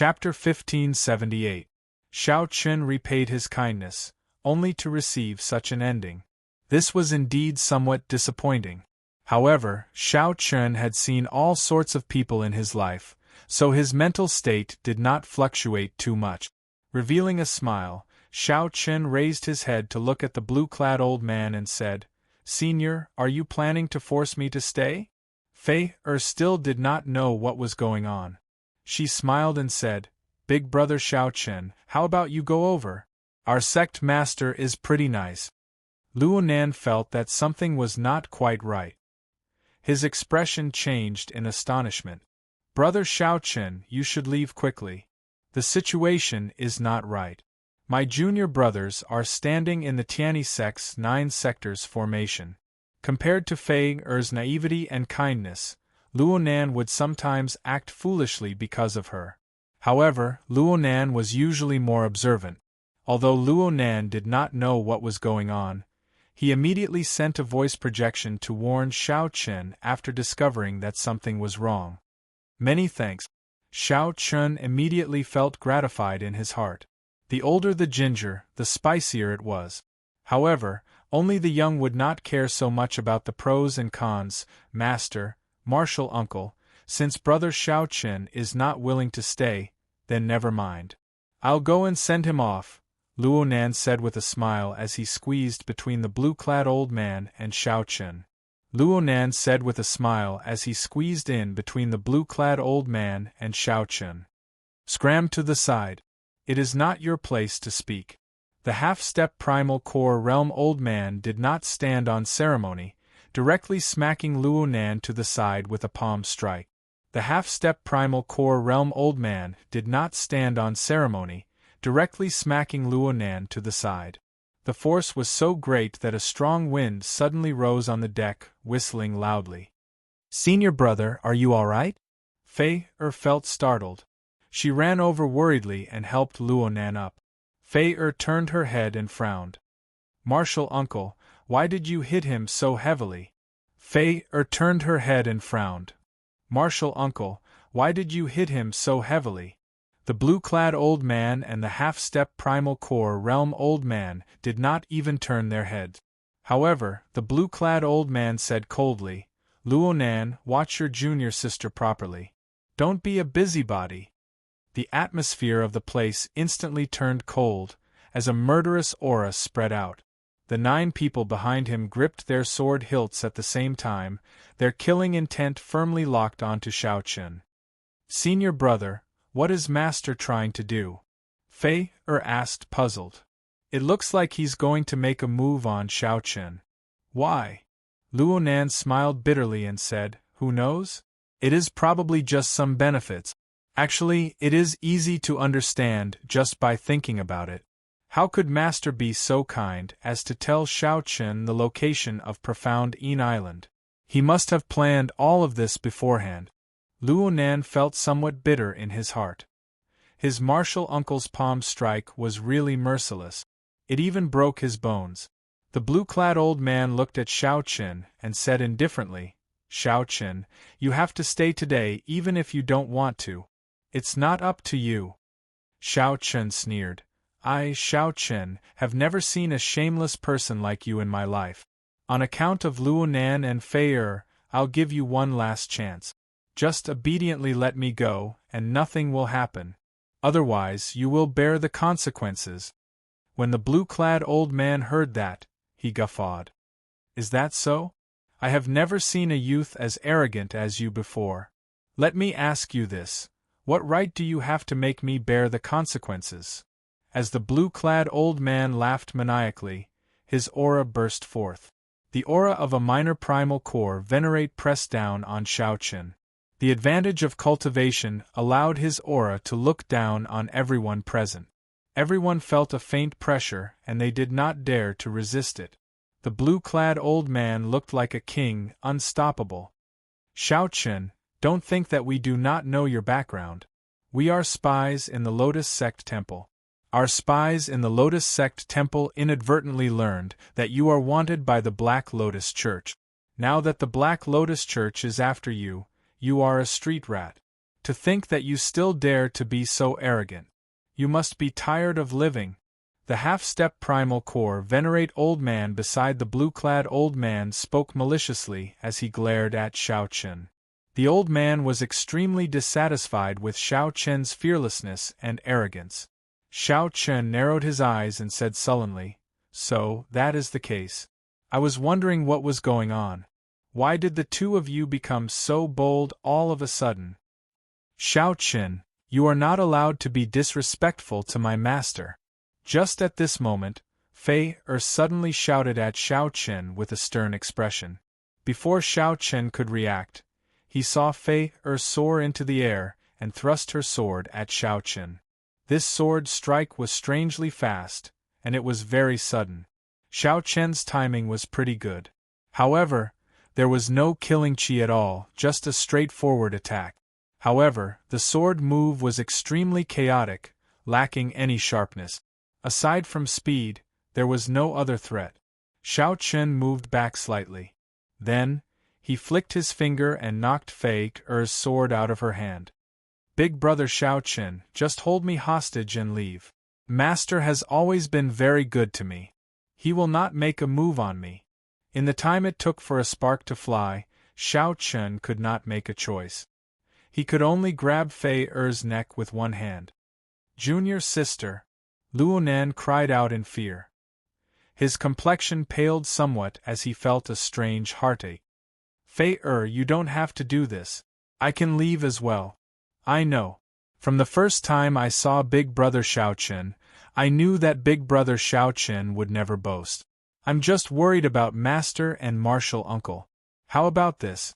Chapter 1578. Shao Chun repaid his kindness, only to receive such an ending. This was indeed somewhat disappointing. However, Shao Chun had seen all sorts of people in his life, so his mental state did not fluctuate too much. Revealing a smile, Shao Chun raised his head to look at the blue-clad old man and said, "Senior, are you planning to force me to stay?" Fei still did not know what was going on. She smiled and said, "Big brother Shao Chun, how about you go over? Our sect master is pretty nice." Luo Nan felt that something was not quite right. His expression changed in astonishment. "Brother Shao Chun, you should leave quickly. The situation is not right. My junior brothers are standing in the Tianyi sect's 9 sectors formation." Compared to Fei Er's naivety and kindness, Luo Nan would sometimes act foolishly because of her. However, Luo Nan was usually more observant. Although Luo Nan did not know what was going on, he immediately sent a voice projection to warn Shao Chun after discovering that something was wrong. "Many thanks." Shao Chun immediately felt gratified in his heart. The older the ginger, the spicier it was. However, only the young would not care so much about the pros and cons. "Master, martial uncle, since brother Shao Chun is not willing to stay, then never mind. I'll go and send him off," Luo Nan said with a smile as he squeezed between the blue-clad old man and Shao Chun. Luo Nan said with a smile as he squeezed in between the blue-clad old man and Shao Chun. "Scram to the side. It is not your place to speak." The half-step primal core realm old man did not stand on ceremony, directly smacking Luo Nan to the side with a palm strike. The half-step primal core realm old man did not stand on ceremony, directly smacking Luo Nan to the side. The force was so great that a strong wind suddenly rose on the deck, whistling loudly. "Senior brother, are you all right?" Fei felt startled. She ran over worriedly and helped Luo Nan up. Fei turned her head and frowned. "Martial uncle, why did you hit him so heavily?" Fei turned her head and frowned. "Martial uncle, why did you hit him so heavily?" The blue-clad old man and the half-step primal core realm old man did not even turn their heads. However, the blue-clad old man said coldly, "Luo Nan, watch your junior sister properly. Don't be a busybody." The atmosphere of the place instantly turned cold, as a murderous aura spread out. The 9 people behind him gripped their sword hilts at the same time, their killing intent firmly locked onto Shao Chun. "Senior brother, what is Master trying to do?" Fei asked, puzzled. "It looks like he's going to make a move on Shao Chun." "Why?" Luo Nan smiled bitterly and said, "Who knows? It is probably just some benefits. Actually, it is easy to understand just by thinking about it. How could Master be so kind as to tell Shao Chun the location of Profound Een Island? He must have planned all of this beforehand." Luo Nan felt somewhat bitter in his heart. His martial uncle's palm strike was really merciless. It even broke his bones. The blue-clad old man looked at Shao Chun and said indifferently, "Shao Chun, you have to stay today even if you don't want to. It's not up to you." Shao Chun sneered. "I, Shao Chun, have never seen a shameless person like you in my life. On account of Luo Nan and Fei I'll give you one last chance. Just obediently let me go, and nothing will happen. Otherwise, you will bear the consequences." When the blue-clad old man heard that, he guffawed. "Is that so? I have never seen a youth as arrogant as you before. Let me ask you this. What right do you have to make me bear the consequences?" As the blue-clad old man laughed maniacally, his aura burst forth. The aura of a minor primal core venerate pressed down on Shao Chun. The advantage of cultivation allowed his aura to look down on everyone present. Everyone felt a faint pressure and they did not dare to resist it. The blue-clad old man looked like a king, unstoppable. "Shao Chun, don't think that we do not know your background. We are spies in the Lotus Sect Temple. Our spies in the Lotus Sect Temple inadvertently learned that you are wanted by the Black Lotus Church. Now that the Black Lotus Church is after you, you are a street rat. To think that you still dare to be so arrogant. You must be tired of living. The half-step primal core venerate old man beside the blue-clad old man spoke maliciously as he glared at Xiao Chen. The old man was extremely dissatisfied with Xiao Chen's fearlessness and arrogance. Xiao Chen narrowed his eyes and said sullenly, "So, that is the case. I was wondering what was going on. Why did the two of you become so bold all of a sudden?" "Xiao Chen, you are not allowed to be disrespectful to my master." Just at this moment, Fei suddenly shouted at Xiao Chen with a stern expression. Before Xiao Chen could react, he saw Fei soar into the air and thrust her sword at Xiao Chen. This sword strike was strangely fast, and it was very sudden. Xiao Chen's timing was pretty good. However, there was no killing Qi at all, just a straightforward attack. However, the sword move was extremely chaotic, lacking any sharpness. Aside from speed, there was no other threat. Xiao Chen moved back slightly. Then, he flicked his finger and knocked Fei Er's sword out of her hand. "Big brother Xiao Chen, just hold me hostage and leave. Master has always been very good to me. He will not make a move on me." In the time it took for a spark to fly, Xiao Chen could not make a choice. He could only grab Fei Er's neck with one hand. "Junior sister," Luonan cried out in fear. His complexion paled somewhat as he felt a strange heartache. "Fei you don't have to do this. I can leave as well. I know. From the first time I saw Big Brother Xiao Chen, I knew that Big Brother Xiao Chen would never boast. I'm just worried about Master and Martial Uncle. How about this?"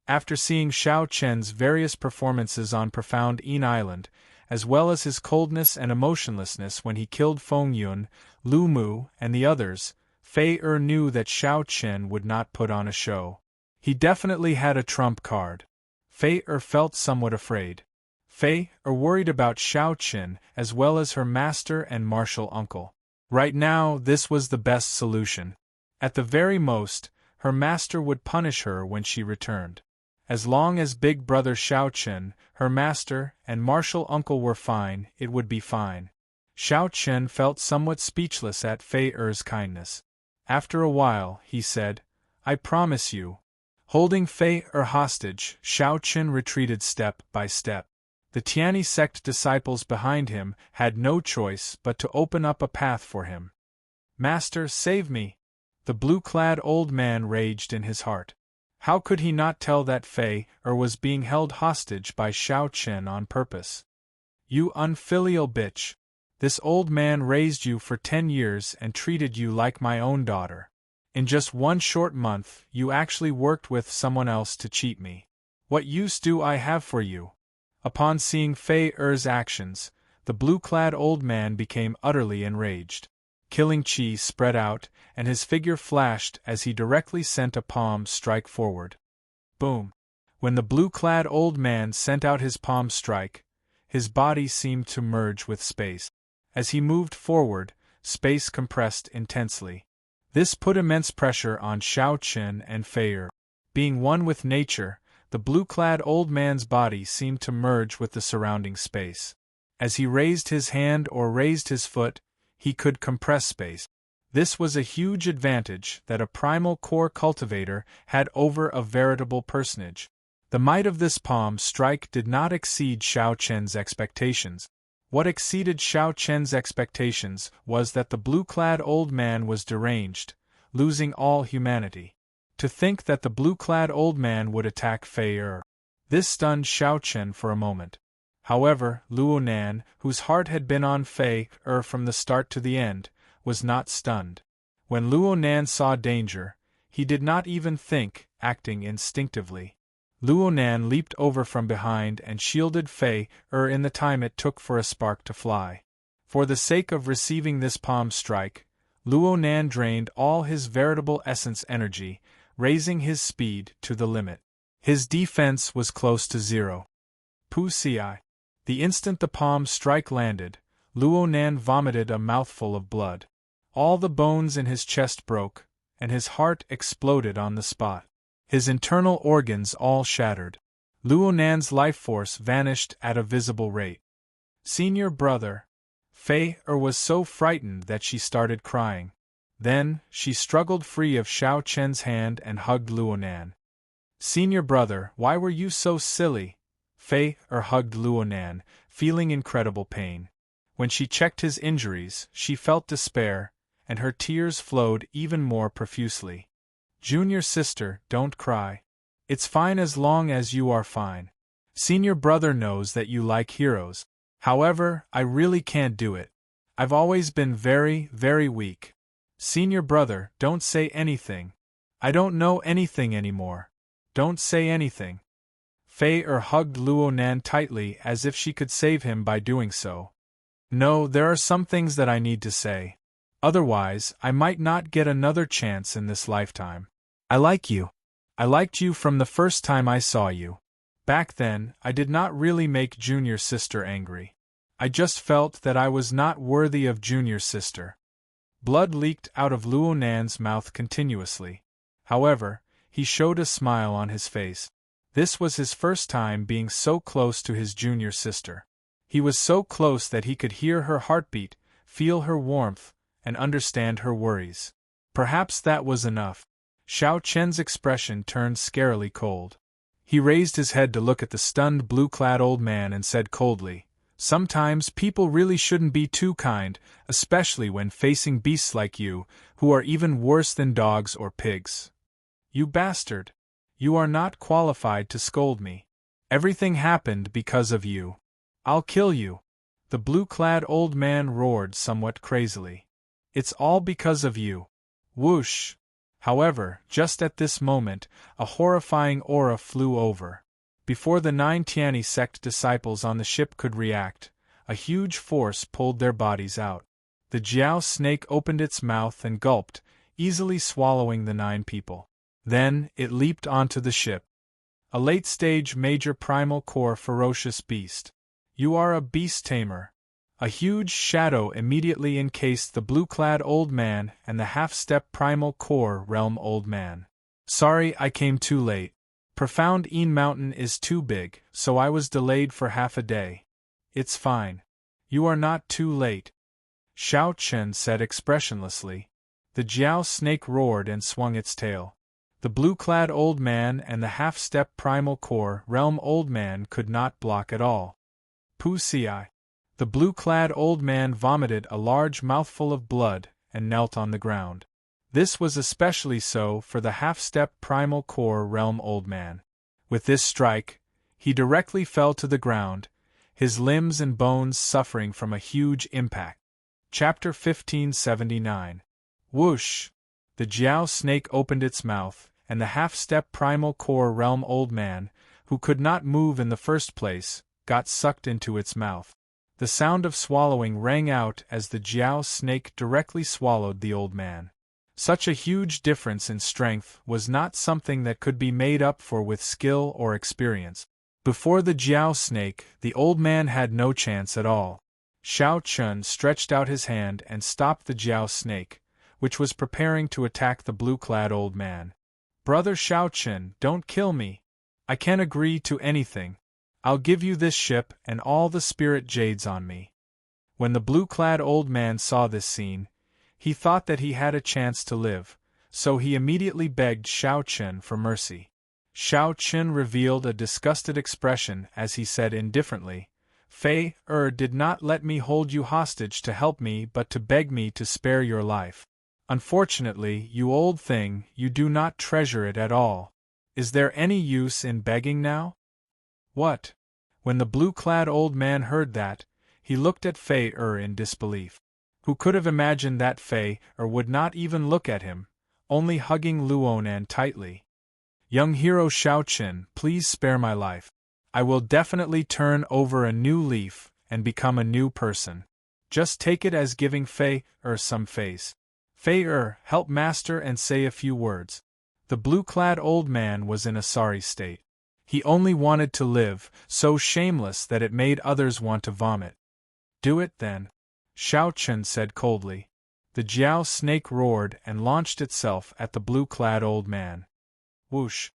After seeing Xiao Chen's various performances on Profound Een Island, as well as his coldness and emotionlessness when he killed Feng Yun, Lu Mu, and the others, Fei knew that Xiao Chen would not put on a show. He definitely had a trump card. Fei felt somewhat afraid. Fei worried about Xiao Chen as well as her master and martial uncle. Right now, this was the best solution. At the very most, her master would punish her when she returned. As long as Big Brother Xiao Chen, her master, and martial uncle were fine, it would be fine. Xiao Chen felt somewhat speechless at Fei Er's kindness. After a while, he said, "I promise you." Holding Fei hostage, Xiao Chen retreated step by step. The Tianyi sect disciples behind him had no choice but to open up a path for him. "Master, save me!" The blue-clad old man raged in his heart. How could he not tell that Fei was being held hostage by Xiao Chen on purpose? "You unfilial bitch! This old man raised you for 10 years and treated you like my own daughter. In just one short month, you actually worked with someone else to cheat me. What use do I have for you?" Upon seeing Fei Er's actions, the blue-clad old man became utterly enraged. Killing Qi spread out, and his figure flashed as he directly sent a palm strike forward. Boom! When the blue-clad old man sent out his palm strike, his body seemed to merge with space. As he moved forward, space compressed intensely. This put immense pressure on Xiao Chen and Fei. Being one with nature, the blue-clad old man's body seemed to merge with the surrounding space. As he raised his hand or raised his foot, he could compress space. This was a huge advantage that a primal core cultivator had over a veritable personage. The might of this palm strike did not exceed Xiao Chen's expectations. What exceeded Xiao Chen's expectations was that the blue-clad old man was deranged, losing all humanity. To think that the blue-clad old man would attack Fei. This stunned Xiao Chen for a moment. However, Luonan, whose heart had been on Fei from the start to the end, was not stunned. When Luonan saw danger, he did not even think, acting instinctively. Luonan leaped over from behind and shielded Fei in the time it took for a spark to fly. For the sake of receiving this palm strike, Luonan drained all his veritable essence energy, raising his speed to the limit. His defense was close to zero. Pusi. The instant the palm strike landed, Luonan vomited a mouthful of blood. All the bones in his chest broke, and his heart exploded on the spot. His internal organs all shattered. Luonan's life force vanished at a visible rate. Senior brother. Fei was so frightened that she started crying. Then, she struggled free of Xiao Chen's hand and hugged Luonan. Senior brother, why were you so silly? Fei hugged Luonan, feeling incredible pain. When she checked his injuries, she felt despair, and her tears flowed even more profusely. Junior sister, don't cry. It's fine as long as you are fine. Senior brother knows that you like heroes. However, I really can't do it. I've always been very, very weak. Senior brother, don't say anything. I don't know anything anymore. Don't say anything. Fei hugged Luonan tightly as if she could save him by doing so. No, there are some things that I need to say. Otherwise, I might not get another chance in this lifetime. I like you. I liked you from the first time I saw you. Back then, I did not really make Junior sister angry. I just felt that I was not worthy of Junior sister. Blood leaked out of Luonan's mouth continuously. However, he showed a smile on his face. This was his first time being so close to his junior sister. He was so close that he could hear her heartbeat, feel her warmth, and understand her worries. Perhaps that was enough. Xiao Chen's expression turned scarily cold. He raised his head to look at the stunned blue-clad old man and said coldly, "Sometimes people really shouldn't be too kind, especially when facing beasts like you, who are even worse than dogs or pigs. You bastard! You are not qualified to scold me. Everything happened because of you. I'll kill you!" The blue-clad old man roared somewhat crazily. "It's all because of you." Whoosh! However, just at this moment, a horrifying aura flew over. Before the 9 Tianyi sect disciples on the ship could react, a huge force pulled their bodies out. The Jiao snake opened its mouth and gulped, easily swallowing the 9 people. Then, it leaped onto the ship. A late-stage major primal core ferocious beast. You are a beast tamer. A huge shadow immediately encased the blue-clad old man and the half-step primal core realm old man. Sorry I came too late. Profound Een Mountain is too big, so I was delayed for half a day. It's fine. You are not too late. Xiao Chen said expressionlessly. The Jiao snake roared and swung its tail. The blue-clad old man and the half-step primal core realm old man could not block at all. Pussy. The blue-clad old man vomited a large mouthful of blood and knelt on the ground. This was especially so for the half-step primal core realm old man. With this strike, he directly fell to the ground, his limbs and bones suffering from a huge impact. Chapter 1579. Whoosh! The Jiao snake opened its mouth, and the half-step primal core realm old man, who could not move in the first place, got sucked into its mouth. The sound of swallowing rang out as the Jiao snake directly swallowed the old man. Such a huge difference in strength was not something that could be made up for with skill or experience. Before the Jiao snake, the old man had no chance at all. Xiao Chun stretched out his hand and stopped the Jiao snake, which was preparing to attack the blue-clad old man. "Brother Xiao Chun, don't kill me. I can't agree to anything. I'll give you this ship and all the spirit jades on me." When the blue-clad old man saw this scene, he thought that he had a chance to live, so he immediately begged Xiao Chun for mercy. Xiao Chun revealed a disgusted expression as he said indifferently, "Fei did not let me hold you hostage to help me but to beg me to spare your life. Unfortunately, you old thing, you do not treasure it at all. Is there any use in begging now?" "What?" When the blue-clad old man heard that, he looked at Fei in disbelief. Who could have imagined that Fei would not even look at him, only hugging Luonan tightly? "Young hero Xiao Chen, please spare my life. I will definitely turn over a new leaf and become a new person. Just take it as giving Fei some face. Fei help master and say a few words." The blue-clad old man was in a sorry state. He only wanted to live, so shameless that it made others want to vomit. "Do it then," Xiao Chen said coldly. The Jiao snake roared and launched itself at the blue-clad old man. Whoosh!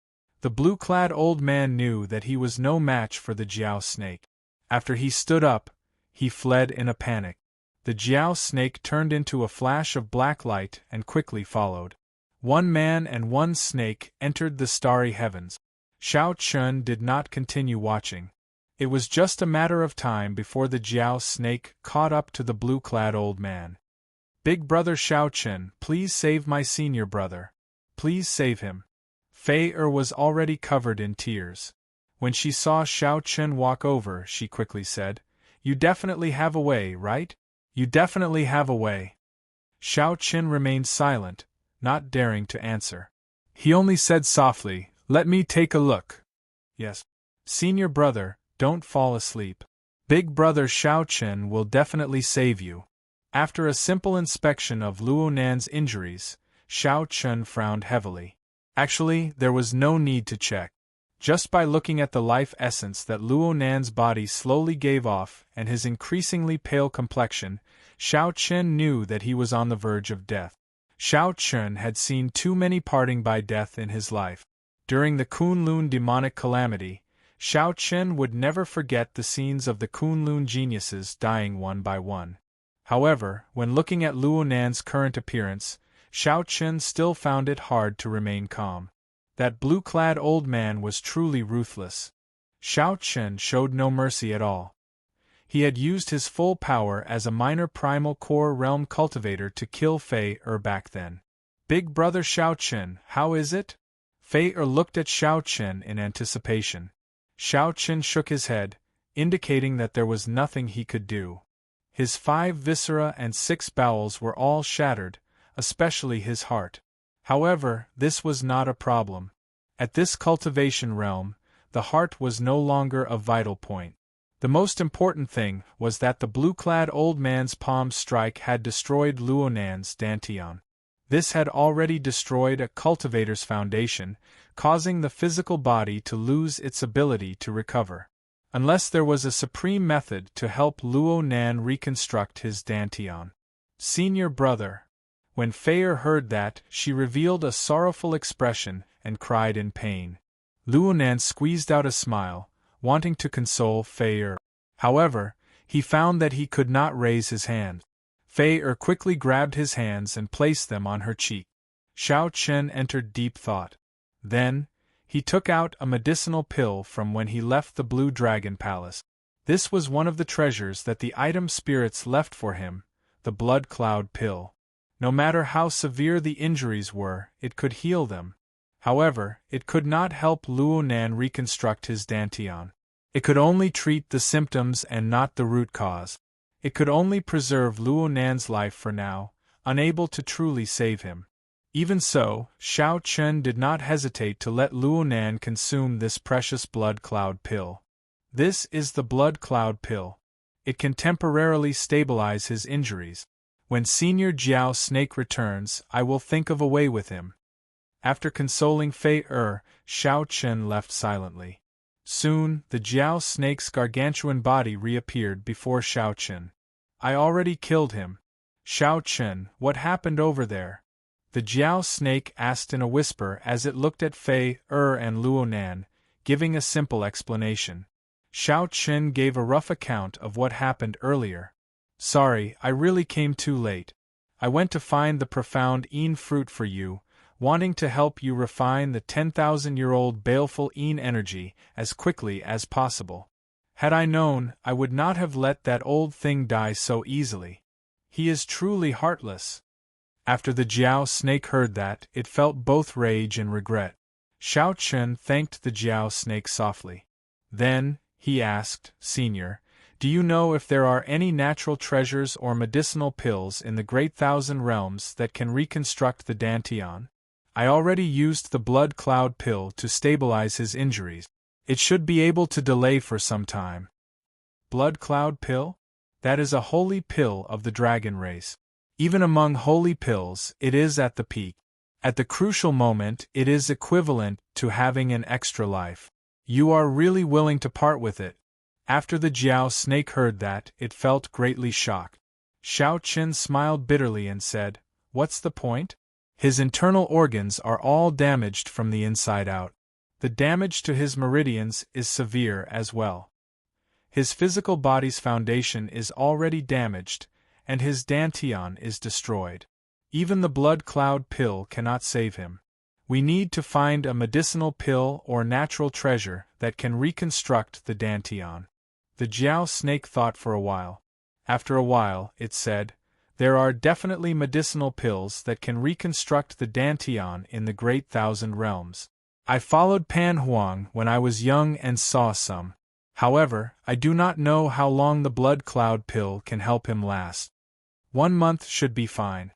The blue-clad old man knew that he was no match for the Jiao snake. After he stood up, he fled in a panic. The Jiao snake turned into a flash of black light and quickly followed. One man and one snake entered the starry heavens. Xiao Chun did not continue watching. It was just a matter of time before the Jiao snake caught up to the blue-clad old man. "Big brother Xiao Chun, please save my senior brother. Please save him." Fei was already covered in tears. When she saw Xiao Chun walk over, she quickly said, "You definitely have a way, right? You definitely have a way." Xiao Chun remained silent, not daring to answer. He only said softly, "Let me take a look." "Yes. Senior brother, don't fall asleep. Big brother Xiao Chun will definitely save you." After a simple inspection of Luo Nan's injuries, Xiao Chun frowned heavily. Actually, there was no need to check. Just by looking at the life essence that Luo Nan's body slowly gave off and his increasingly pale complexion, Xiao Chun knew that he was on the verge of death. Xiao Chun had seen too many parting by death in his life. During the Kunlun demonic calamity, Xiao Chun would never forget the scenes of the Kunlun geniuses dying one by one. However, when looking at Luo Nan's current appearance, Xiao Chun still found it hard to remain calm. That blue-clad old man was truly ruthless. Xiao Chun showed no mercy at all. He had used his full power as a minor primal core realm cultivator to kill Fei back then. "Big brother Xiao Chun, how is it?" Fei looked at Xiao Chun in anticipation. Xiao Chun shook his head, indicating that there was nothing he could do. His 5 viscera and 6 bowels were all shattered, especially his heart. However, this was not a problem. At this cultivation realm, the heart was no longer a vital point. The most important thing was that the blue-clad old man's palm strike had destroyed Luo Nan's dantian. This had already destroyed a cultivator's foundation, causing the physical body to lose its ability to recover. Unless there was a supreme method to help Luo Nan reconstruct his dantian. "Senior brother." When Fei heard that, she revealed a sorrowful expression and cried in pain. Luo Nan squeezed out a smile, wanting to console Fei. However, he found that he could not raise his hand. Fei quickly grabbed his hands and placed them on her cheek. Xiao Chun entered deep thought. Then, he took out a medicinal pill from when he left the Blue Dragon Palace. This was one of the treasures that the item spirits left for him, the Blood Cloud Pill. No matter how severe the injuries were, it could heal them. However, it could not help Luo Nan reconstruct his dantian. It could only treat the symptoms and not the root cause. It could only preserve Luo Nan's life for now, unable to truly save him. Even so, Xiao Chun did not hesitate to let Luo Nan consume this precious Blood Cloud Pill. This is the Blood Cloud Pill. It can temporarily stabilize his injuries. When Senior Jiao Snake returns, I will think of a way with him. After consoling Fei Xiao Chun left silently. Soon, the Jiao Snake's gargantuan body reappeared before Xiao Chun. "I already killed him." "Xiao Chun, what happened over there?" The Jiao Snake asked in a whisper as it looked at Fei and Luo Nan, giving a simple explanation. Xiao Chun gave a rough account of what happened earlier. "Sorry, I really came too late. I went to find the profound Een fruit for you, wanting to help you refine the 10,000-year-old baleful Een energy as quickly as possible. Had I known, I would not have let that old thing die so easily. He is truly heartless." After the Jiao Snake heard that, it felt both rage and regret. Xiao Chun thanked the Jiao Snake softly. Then, he asked, "Senior, do you know if there are any natural treasures or medicinal pills in the Great Thousand Realms that can reconstruct the dantian? I already used the Blood Cloud Pill to stabilize his injuries. It should be able to delay for some time." Blood Cloud Pill? That is a holy pill of the dragon race. Even among holy pills, it is at the peak. At the crucial moment, it is equivalent to having an extra life. You are really willing to part with it? After the Jiao Snake heard that, it felt greatly shocked. Xiao Chun smiled bitterly and said, "What's the point? His internal organs are all damaged from the inside out. The damage to his meridians is severe as well. His physical body's foundation is already damaged, and his dantian is destroyed. Even the blood cloud pill cannot save him. We need to find a medicinal pill or natural treasure that can reconstruct the dantian. The Jiao snake thought for a while. After a while, it said, "There are definitely medicinal pills that can reconstruct the dantian in the Great Thousand Realms. I followed Pan Huang when I was young and saw some. However, I do not know how long the blood cloud pill can help him last. 1 month should be fine.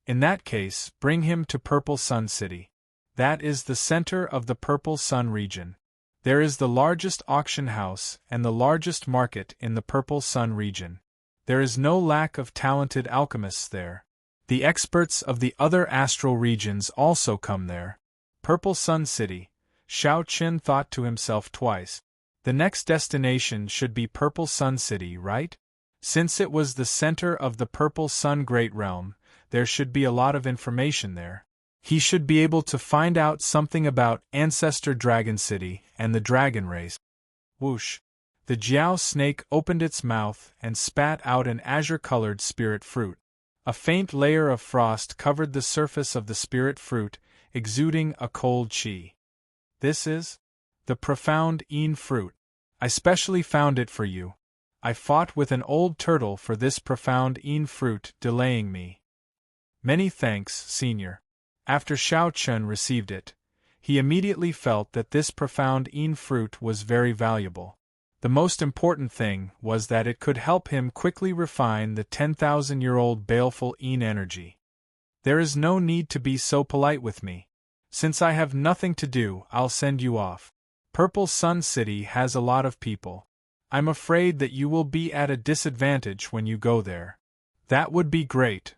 In that case, bring him to Purple Sun City. That is the center of the Purple Sun region. There is the largest auction house and the largest market in the Purple Sun region. There is no lack of talented alchemists there. The experts of the other astral regions also come there." Purple Sun City, Shao Qin thought to himself twice. The next destination should be Purple Sun City, right? Since it was the center of the Purple Sun Great Realm, there should be a lot of information there. He should be able to find out something about Ancestor Dragon City and the dragon race. Whoosh! The Jiao snake opened its mouth and spat out an azure-colored spirit fruit. A faint layer of frost covered the surface of the spirit fruit, exuding a cold qi. "This is the profound Een fruit. I specially found it for you. I fought with an old turtle for this profound Een fruit, delaying me." "Many thanks, Senior." After Shao Chun received it, he immediately felt that this profound Een fruit was very valuable. The most important thing was that it could help him quickly refine the 10,000-year-old baleful Een energy. "There is no need to be so polite with me. Since I have nothing to do, I'll send you off. Purple Sun City has a lot of people. I'm afraid that you will be at a disadvantage when you go there." "That would be great."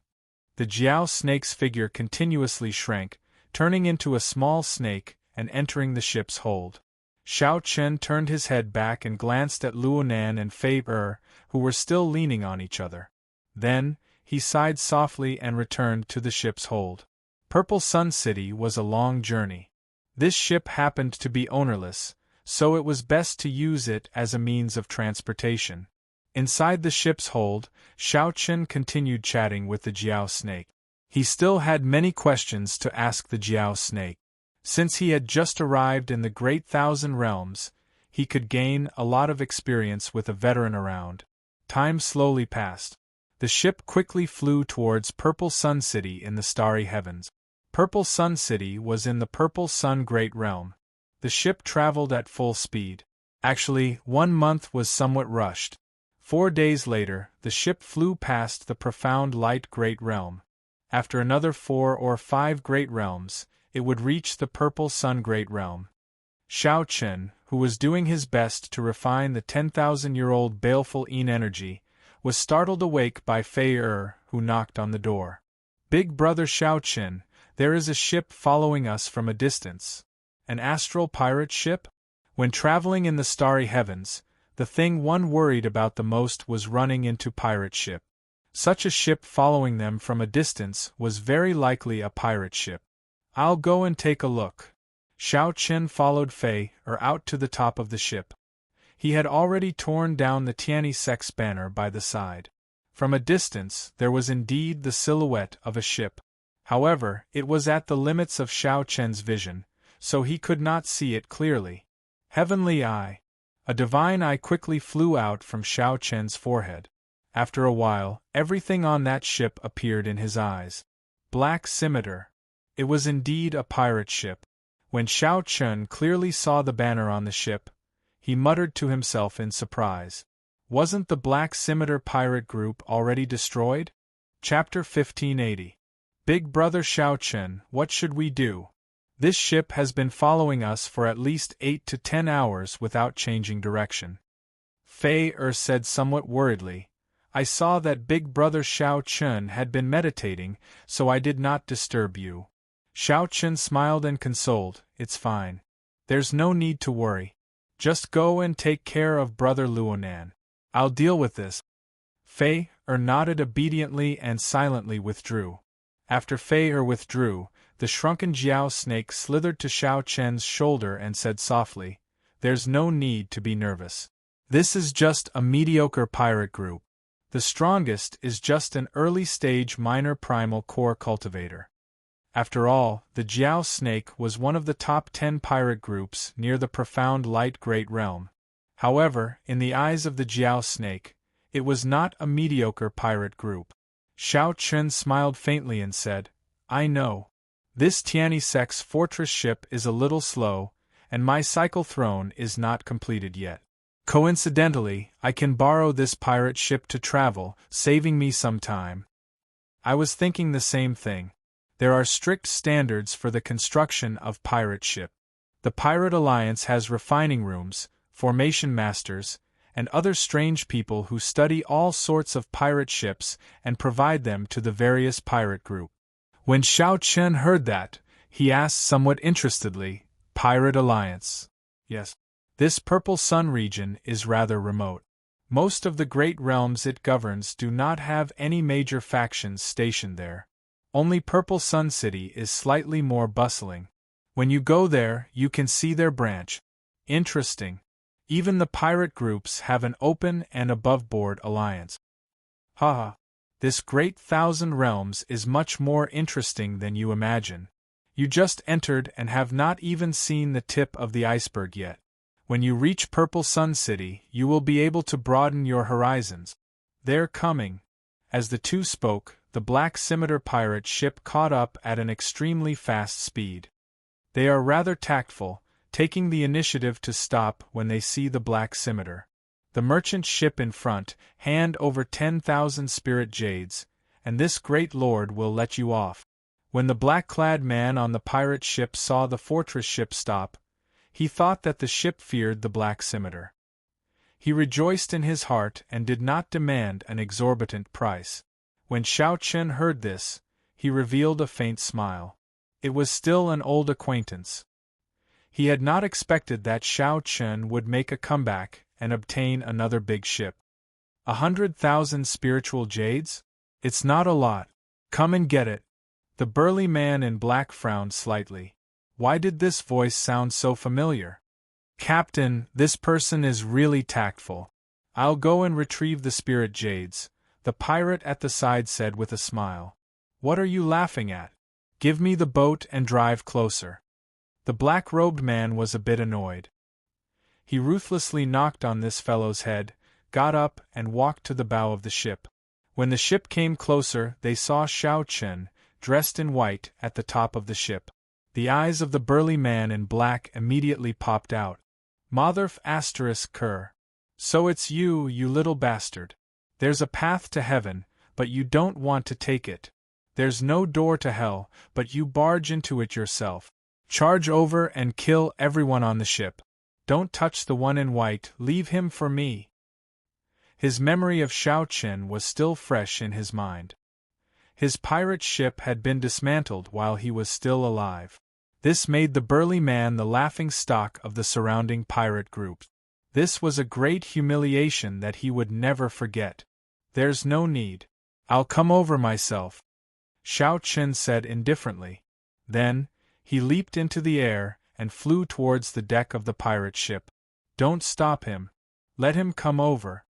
The Jiao snake's figure continuously shrank, turning into a small snake and entering the ship's hold. Shao Chen turned his head back and glanced at Luonan and Fei Er, who were still leaning on each other. Then, he sighed softly and returned to the ship's hold. Purple Sun City was a long journey. This ship happened to be ownerless, so it was best to use it as a means of transportation. Inside the ship's hold, Shao Chen continued chatting with the Jiao snake. He still had many questions to ask the Jiao snake. Since he had just arrived in the Great Thousand Realms, he could gain a lot of experience with a veteran around. Time slowly passed. The ship quickly flew towards Purple Sun City in the starry heavens. Purple Sun City was in the Purple Sun Great Realm. The ship traveled at full speed. Actually, 1 month was somewhat rushed. 4 days later, the ship flew past the profound light Great Realm. After another 4 or 5 Great Realms, it would reach the Purple Sun Great Realm. Shao Chen, who was doing his best to refine the 10,000-year-old baleful Een energy, was startled awake by Fei Er, who knocked on the door. "Big brother Shao Chen, there is a ship following us from a distance." An astral pirate ship? When traveling in the starry heavens, the thing one worried about the most was running into pirate ship. Such a ship following them from a distance was very likely a pirate ship. "I'll go and take a look." Shao Chen followed Fei Er out to the top of the ship. He had already torn down the Tianyi Sex banner by the side. From a distance, there was indeed the silhouette of a ship. However, it was at the limits of Shao Chen's vision, so he could not see it clearly. Heavenly Eye. A divine eye quickly flew out from Shao Chen's forehead. After a while, everything on that ship appeared in his eyes. Black scimitar. It was indeed a pirate ship. When Shao Chen clearly saw the banner on the ship, he muttered to himself in surprise. Wasn't the Black Scimitar pirate group already destroyed? Chapter 1580. Big Brother Shao Chen, what should we do? This ship has been following us for at least 8 to 10 hours without changing direction. Fei Er said somewhat worriedly, "I saw that Big Brother Shao Chen had been meditating, so I did not disturb you." Shao Chen smiled and consoled, "It's fine. There's no need to worry. Just go and take care of Brother Luonan. I'll deal with this." Fei Er nodded obediently and silently withdrew. After Fei Er withdrew, the shrunken Jiao snake slithered to Xiao Chen's shoulder and said softly, "There's no need to be nervous. This is just a mediocre pirate group. The strongest is just an early-stage minor primal core cultivator." After all, the Jiao snake was one of the top 10 pirate groups near the profound light great realm. However, in the eyes of the Jiao snake, it was not a mediocre pirate group. Xiao Chen smiled faintly and said, "I know. This Tianysek's fortress ship is a little slow, and my cycle throne is not completed yet. Coincidentally, I can borrow this pirate ship to travel, saving me some time." I was thinking the same thing. There are strict standards for the construction of pirate ship. The Pirate Alliance has refining rooms, formation masters, and other strange people who study all sorts of pirate ships and provide them to the various pirate groups. When Xiao Chen heard that, he asked somewhat interestedly, "Pirate Alliance?" "Yes. This Purple Sun region is rather remote. Most of the great realms it governs do not have any major factions stationed there. Only Purple Sun City is slightly more bustling. When you go there, you can see their branch." "Interesting. Even the pirate groups have an open and above-board alliance." "Haha. This great thousand realms is much more interesting than you imagine. You just entered and have not even seen the tip of the iceberg yet. When you reach Purple Sun City, you will be able to broaden your horizons. They're coming." As the two spoke, the Black Scimitar pirate ship caught up at an extremely fast speed. They are rather tactful, taking the initiative to stop when they see the Black Scimitar. The merchant ship in front hand over 10,000 spirit jades, and this great lord will let you off. When the black-clad man on the pirate ship saw the fortress ship stop, he thought that the ship feared the Black Scimitar. He rejoiced in his heart and did not demand an exorbitant price. When Xiao Chen heard this, he revealed a faint smile. It was still an old acquaintance. He had not expected that Xiao Chen would make a comeback and obtain another big ship. 100,000 spiritual jades? It's not a lot. Come and get it. The burly man in black frowned slightly. Why did this voice sound so familiar? "Captain, this person is really tactful. I'll go and retrieve the spirit jades," the pirate at the side said with a smile. "What are you laughing at? Give me the boat and drive closer." The black-robed man was a bit annoyed. He ruthlessly knocked on this fellow's head, got up and walked to the bow of the ship. When the ship came closer, they saw Xiao Chen, dressed in white, at the top of the ship. The eyes of the burly man in black immediately popped out. "Motherf *******. So it's you, you little bastard. There's a path to heaven, but you don't want to take it. There's no door to hell, but you barge into it yourself. Charge over and kill everyone on the ship. Don't touch the one in white, leave him for me." His memory of Xiao Chen was still fresh in his mind. His pirate ship had been dismantled while he was still alive. This made the burly man the laughing stock of the surrounding pirate group. This was a great humiliation that he would never forget. "There's no need. I'll come over myself," Xiao Chen said indifferently. Then, he leaped into the air and flew towards the deck of the pirate ship. "Don't stop him. Let him come over."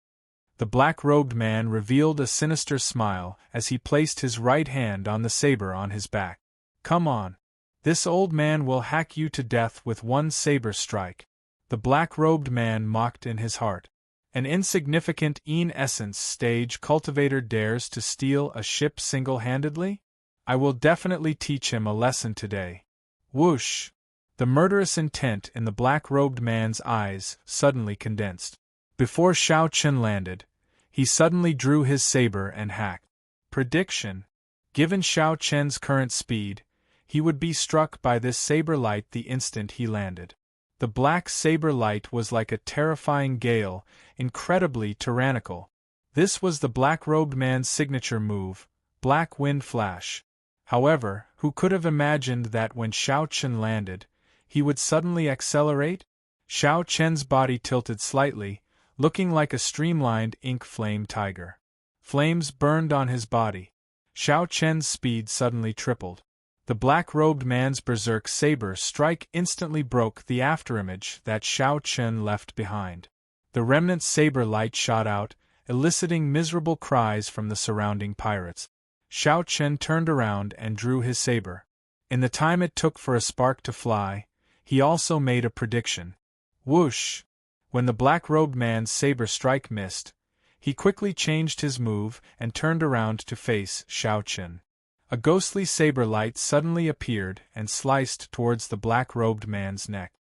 The black-robed man revealed a sinister smile as he placed his right hand on the saber on his back. "Come on. This old man will hack you to death with one saber strike." The black-robed man mocked in his heart. An insignificant essence stage cultivator dares to steal a ship single-handedly? I will definitely teach him a lesson today. Whoosh! The murderous intent in the black-robed man's eyes suddenly condensed. Before Xiao Chen landed, he suddenly drew his saber and hacked. Prediction: given Xiao Chen's current speed, he would be struck by this saber light the instant he landed. The black saber light was like a terrifying gale, incredibly tyrannical. This was the black-robed man's signature move, Black Wind Flash. However, who could have imagined that when Xiao Chen landed, he would suddenly accelerate? Xiao Chen's body tilted slightly, looking like a streamlined ink flame tiger. Flames burned on his body. Xiao Chen's speed suddenly tripled. The black-robed man's berserk saber strike instantly broke the afterimage that Xiao Chen left behind. The remnant saber light shot out, eliciting miserable cries from the surrounding pirates. Xiao Chen turned around and drew his saber. In the time it took for a spark to fly, he also made a prediction. Whoosh! When the black-robed man's saber strike missed, he quickly changed his move and turned around to face Xiao Chen. A ghostly saber light suddenly appeared and sliced towards the black-robed man's neck.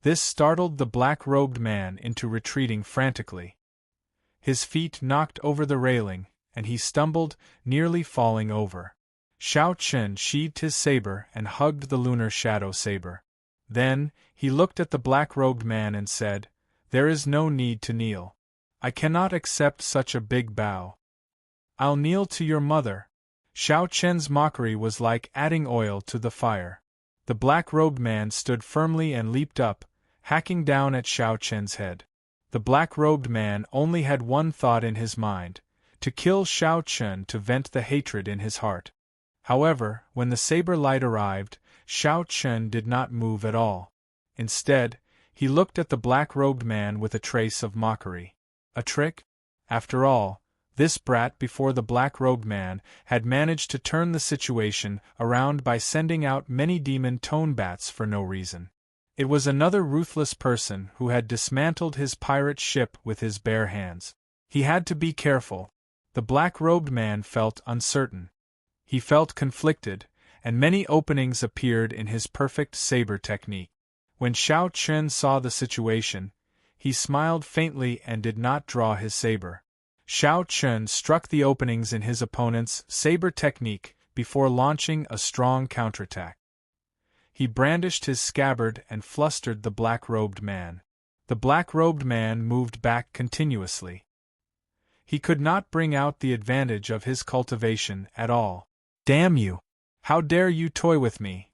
This startled the black-robed man into retreating frantically. His feet knocked over the railing, and he stumbled, nearly falling over. Xiao Chen sheathed his saber and hugged the lunar shadow saber. Then, he looked at the black-robed man and said, "There is no need to kneel. I cannot accept such a big bow. I'll kneel to your mother." Xiao Chen's mockery was like adding oil to the fire. The black-robed man stood firmly and leaped up, hacking down at Xiao Chen's head. The black-robed man only had one thought in his mind: to kill Xiao Chen to vent the hatred in his heart. However, when the saber light arrived, Xiao Chen did not move at all. Instead, he looked at the black-robed man with a trace of mockery. A trick? After all, this brat before the black-robed man had managed to turn the situation around by sending out many demon tone bats for no reason. It was another ruthless person who had dismantled his pirate ship with his bare hands. He had to be careful. The black-robed man felt uncertain. He felt conflicted, and many openings appeared in his perfect saber technique. When Xiao Chen saw the situation, he smiled faintly and did not draw his saber. Xiao Chen struck the openings in his opponent's saber technique before launching a strong counterattack. He brandished his scabbard and flustered the black-robed man. The black-robed man moved back continuously. He could not bring out the advantage of his cultivation at all. "Damn you! How dare you toy with me?"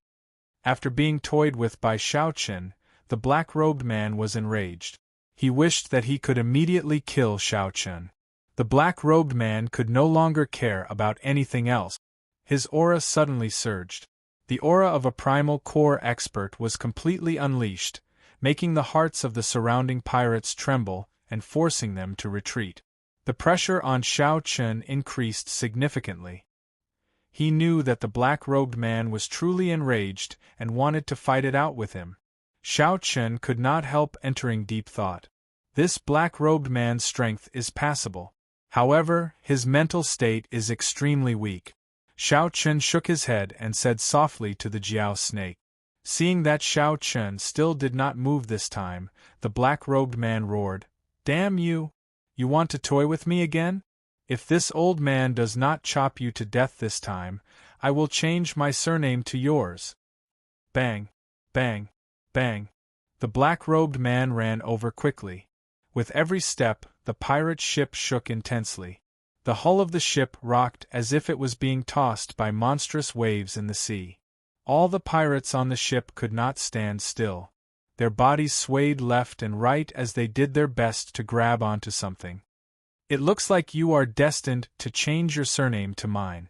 After being toyed with by Xiao Chen, the black-robed man was enraged. He wished that he could immediately kill Xiao Chen. The black-robed man could no longer care about anything else. His aura suddenly surged. The aura of a primal core expert was completely unleashed, making the hearts of the surrounding pirates tremble and forcing them to retreat. The pressure on Xiao Chen increased significantly. He knew that the black-robed man was truly enraged and wanted to fight it out with him. Xiao Chen could not help entering deep thought. This black-robed man's strength is passable. However, his mental state is extremely weak. Xiao Chen shook his head and said softly to the Jiao snake. Seeing that Xiao Chen still did not move this time, the black-robed man roared, "Damn you! You want to toy with me again? If this old man does not chop you to death this time, I will change my surname to yours." Bang! Bang! Bang! The black-robed man ran over quickly. With every step, the pirate ship shook intensely. The hull of the ship rocked as if it was being tossed by monstrous waves in the sea. All the pirates on the ship could not stand still. Their bodies swayed left and right as they did their best to grab onto something. "It looks like you are destined to change your surname to mine."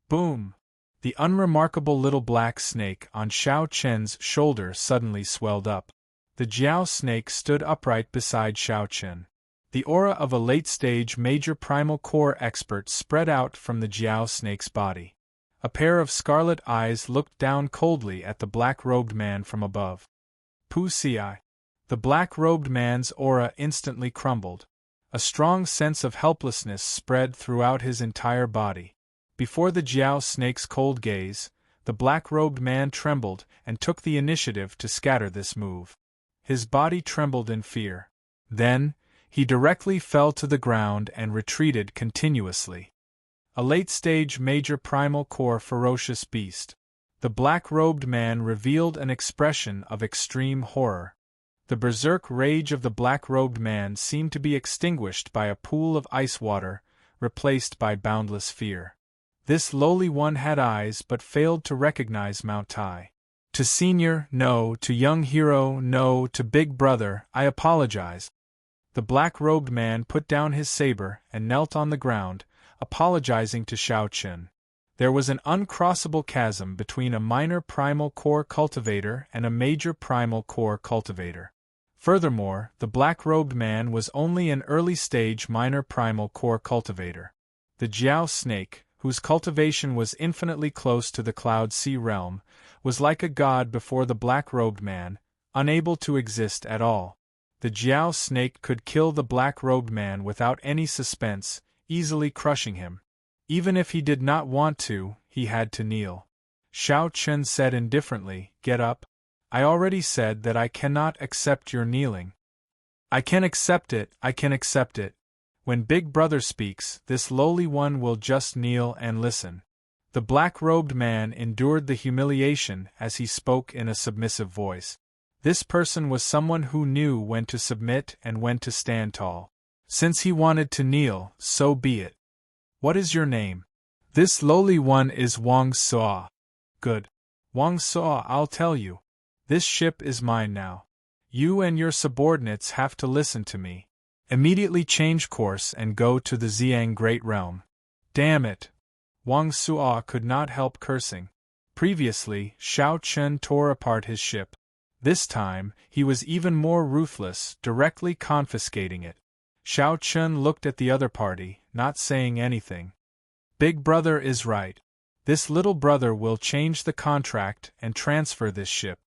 Boom! The unremarkable little black snake on Xiao Chen's shoulder suddenly swelled up. The Jiao snake stood upright beside Xiao Chen. The aura of a late-stage major primal core expert spread out from the Jiao snake's body. A pair of scarlet eyes looked down coldly at the black-robed man from above. Pussy. The black-robed man's aura instantly crumbled. A strong sense of helplessness spread throughout his entire body. Before the Jiao snake's cold gaze, the black-robed man trembled and took the initiative to scatter this move. His body trembled in fear. Then, he directly fell to the ground and retreated continuously. A late-stage major primal core ferocious beast. The black-robed man revealed an expression of extreme horror. The berserk rage of the black-robed man seemed to be extinguished by a pool of ice water, replaced by boundless fear. This lowly one had eyes but failed to recognize Mount Tai. "To senior, no, to young hero, no, to big brother, I apologize." The black-robed man put down his saber and knelt on the ground, apologizing to Xiao Chen. There was an uncrossable chasm between a minor primal core cultivator and a major primal core cultivator. Furthermore, the black-robed man was only an early-stage minor primal core cultivator. The Jiao snake, whose cultivation was infinitely close to the Cloud Sea realm, was like a god before the black-robed man, unable to exist at all. The Jiao snake could kill the black-robed man without any suspense, easily crushing him. Even if he did not want to, he had to kneel. Xiao Chen said indifferently, "Get up. I already said that I cannot accept your kneeling." "I can accept it, I can accept it. When Big Brother speaks, this lowly one will just kneel and listen." The black-robed man endured the humiliation as he spoke in a submissive voice. This person was someone who knew when to submit and when to stand tall. Since he wanted to kneel, so be it. "What is your name?" "This lowly one is Wang Suo." "Good. Wang Suo, I'll tell you. This ship is mine now. You and your subordinates have to listen to me. Immediately change course and go to the Xiang Great Realm." "Damn it!" Wang Suo could not help cursing. Previously, Xiao Chen tore apart his ship. This time, he was even more ruthless, directly confiscating it. Xiao Chen looked at the other party, not saying anything. Big Brother is right. This little brother will change the contract and transfer this ship.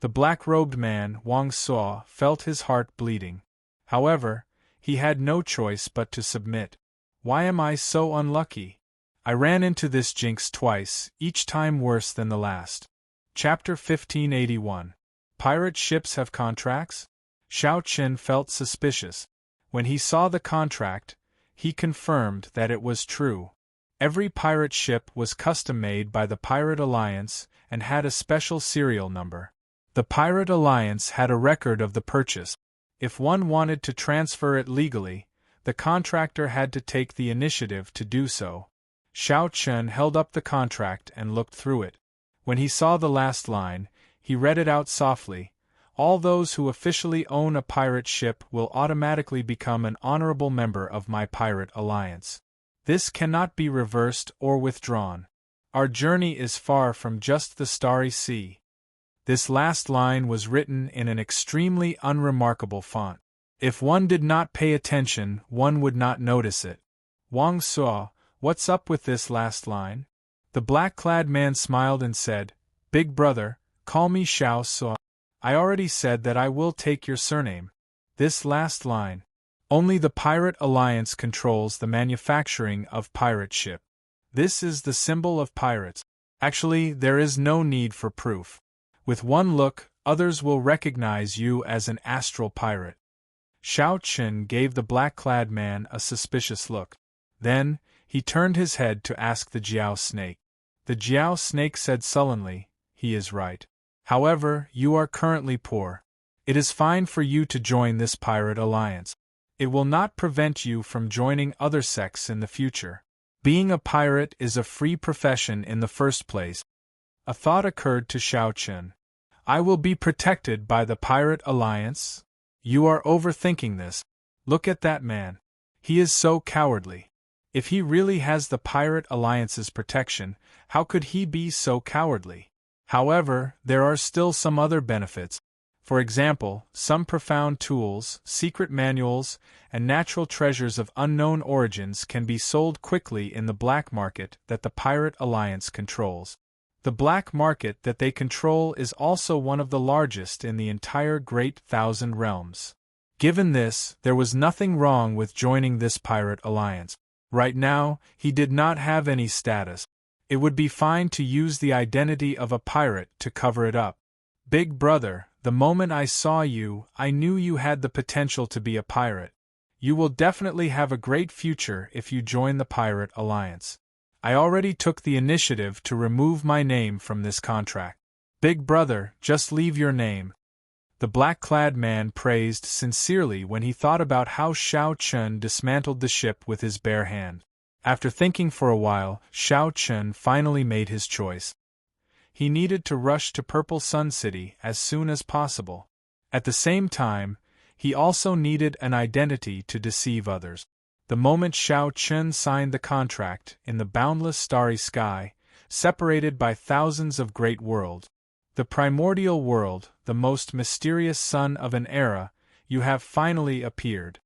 The black-robed man, Wang Suo, felt his heart bleeding. However, he had no choice but to submit. "Why am I so unlucky? I ran into this jinx twice, each time worse than the last." Chapter 1581. Pirate ships have contracts? Xiao Chen felt suspicious. When he saw the contract, he confirmed that it was true. Every pirate ship was custom-made by the Pirate Alliance and had a special serial number. The Pirate Alliance had a record of the purchase. If one wanted to transfer it legally, the contractor had to take the initiative to do so. Xiao Chen held up the contract and looked through it. When he saw the last line, he read it out softly. "All those who officially own a pirate ship will automatically become an honorable member of my Pirate Alliance. This cannot be reversed or withdrawn. Our journey is far from just the Starry Sea." This last line was written in an extremely unremarkable font. If one did not pay attention, one would not notice it. "Wang Suo, what's up with this last line?" The black-clad man smiled and said, "Big Brother, call me Xiao Suo. I already said that I will take your surname." This last line. Only the Pirate Alliance controls the manufacturing of pirate ship. This is the symbol of pirates. Actually, there is no need for proof. With one look, others will recognize you as an astral pirate. Xiao Chen gave the black-clad man a suspicious look. Then, he turned his head to ask the Jiao snake. The Jiao snake said sullenly, "He is right. However, you are currently poor. It is fine for you to join this pirate alliance. It will not prevent you from joining other sects in the future. Being a pirate is a free profession in the first place." A thought occurred to Xiao Chen. "I will be protected by the Pirate Alliance?" "You are overthinking this. Look at that man. He is so cowardly. If he really has the Pirate Alliance's protection, how could he be so cowardly?" However, there are still some other benefits. For example, some profound tools, secret manuals, and natural treasures of unknown origins can be sold quickly in the black market that the Pirate Alliance controls. The black market that they control is also one of the largest in the entire Great Thousand Realms. Given this, there was nothing wrong with joining this Pirate Alliance. Right now, he did not have any status. It would be fine to use the identity of a pirate to cover it up. "Big Brother, the moment I saw you, I knew you had the potential to be a pirate. You will definitely have a great future if you join the Pirate Alliance. I already took the initiative to remove my name from this contract. Big Brother, just leave your name." The black-clad man praised sincerely when he thought about how Xiao Chen dismantled the ship with his bare hand. After thinking for a while, Xiao Chen finally made his choice. He needed to rush to Purple Sun City as soon as possible. At the same time, he also needed an identity to deceive others. The moment Xiao Chen signed the contract, in the boundless starry sky, separated by thousands of great worlds. The primordial world, the most mysterious son of an era, you have finally appeared.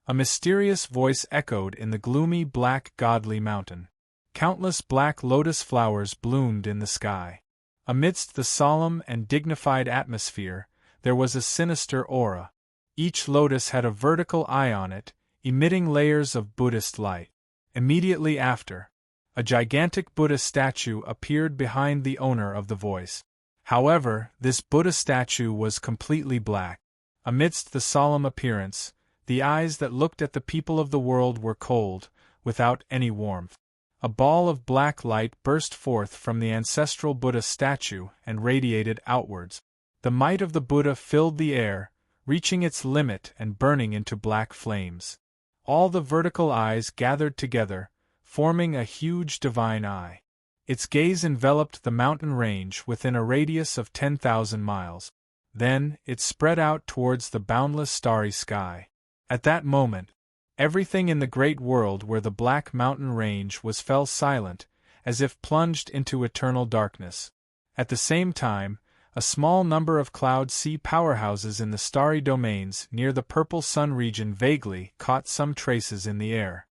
A mysterious voice echoed in the gloomy black godly mountain. Countless black lotus flowers bloomed in the sky. Amidst the solemn and dignified atmosphere, there was a sinister aura. Each lotus had a vertical eye on it, emitting layers of Buddhist light. Immediately after, a gigantic Buddha statue appeared behind the owner of the voice. However, this Buddha statue was completely black. Amidst the solemn appearance, the eyes that looked at the people of the world were cold, without any warmth. A ball of black light burst forth from the ancestral Buddha statue and radiated outwards. The might of the Buddha filled the air, reaching its limit and burning into black flames. All the vertical eyes gathered together, forming a huge divine eye. Its gaze enveloped the mountain range within a radius of 10,000 miles. Then, it spread out towards the boundless starry sky. At that moment, everything in the great world where the black mountain range was fell silent, as if plunged into eternal darkness. At the same time, a small number of cloud sea powerhouses in the starry domains near the purple sun region vaguely caught some traces in the air.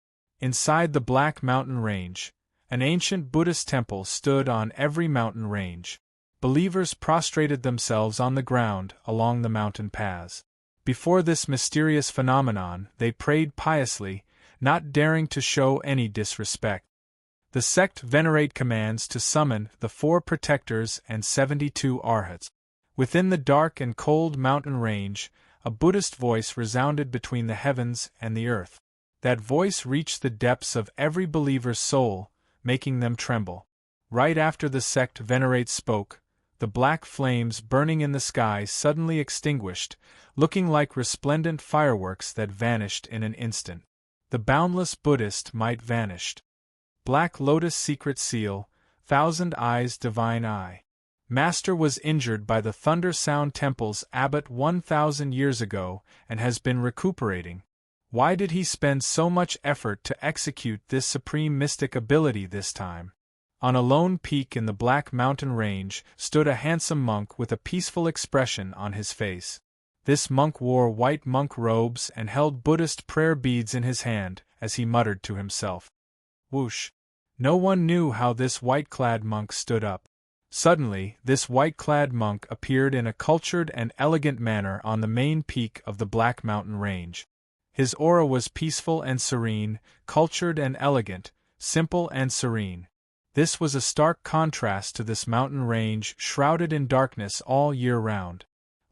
Inside the black mountain range, an ancient Buddhist temple stood on every mountain range. Believers prostrated themselves on the ground along the mountain paths. Before this mysterious phenomenon, they prayed piously, not daring to show any disrespect. The sect venerate commands to summon the 4 protectors and 72 arhats. Within the dark and cold mountain range, a Buddhist voice resounded between the heavens and the earth. That voice reached the depths of every believer's soul, making them tremble. Right after the sect venerate spoke, the black flames burning in the sky suddenly extinguished, looking like resplendent fireworks that vanished in an instant. The boundless Buddhist might vanished. Black Lotus Secret Seal, Thousand Eyes Divine Eye. Master was injured by the Thunder Sound Temple's abbot 1,000 years ago and has been recuperating. Why did he spend so much effort to execute this supreme mystic ability this time? On a lone peak in the Black Mountain Range stood a handsome monk with a peaceful expression on his face. This monk wore white monk robes and held Buddhist prayer beads in his hand as he muttered to himself. Whoosh! No one knew how this white-clad monk stood up. Suddenly, this white-clad monk appeared in a cultured and elegant manner on the main peak of the Black Mountain Range. His aura was peaceful and serene, cultured and elegant, simple and serene. This was a stark contrast to this mountain range shrouded in darkness all year round.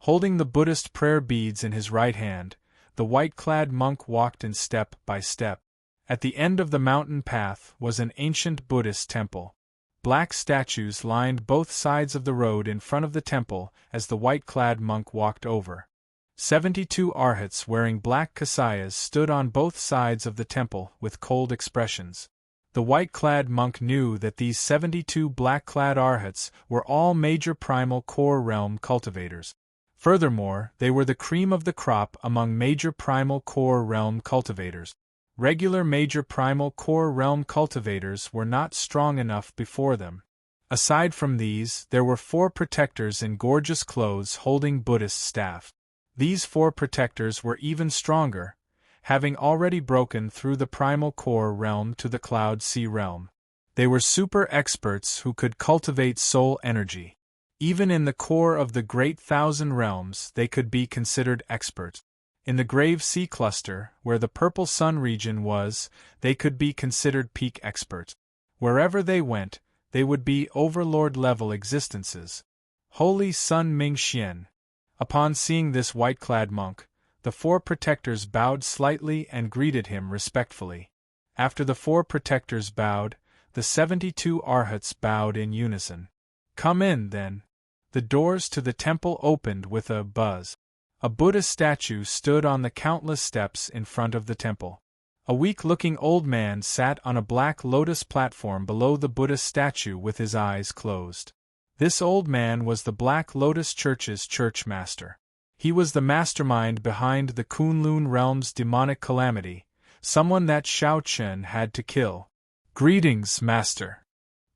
Holding the Buddhist prayer beads in his right hand, the white-clad monk walked in step by step. At the end of the mountain path was an ancient Buddhist temple. Black statues lined both sides of the road in front of the temple as the white-clad monk walked over. 72 arhats wearing black kasayas stood on both sides of the temple with cold expressions. The white-clad monk knew that these 72 black-clad arhats were all major primal core realm cultivators. Furthermore, they were the cream of the crop among major primal core realm cultivators. Regular major primal core realm cultivators were not strong enough before them. Aside from these, there were 4 protectors in gorgeous clothes holding Buddhist staff. These 4 protectors were even stronger, having already broken through the primal core realm to the cloud sea realm. They were super experts who could cultivate soul energy. Even in the core of the great thousand realms, they could be considered experts. In the Grave Sea Cluster, where the Purple Sun region was, they could be considered peak experts. Wherever they went, they would be overlord-level existences. Holy Sun Ming Xian. Upon seeing this white-clad monk, the 4 protectors bowed slightly and greeted him respectfully. After the 4 protectors bowed, the 72 arhats bowed in unison. Come in, then. The doors to the temple opened with a buzz. A Buddha statue stood on the countless steps in front of the temple. A weak-looking old man sat on a black lotus platform below the Buddha statue with his eyes closed. This old man was the Black Lotus Church's church master. He was the mastermind behind the Kunlun realm's demonic calamity, someone that Xiao Chen had to kill. Greetings, master.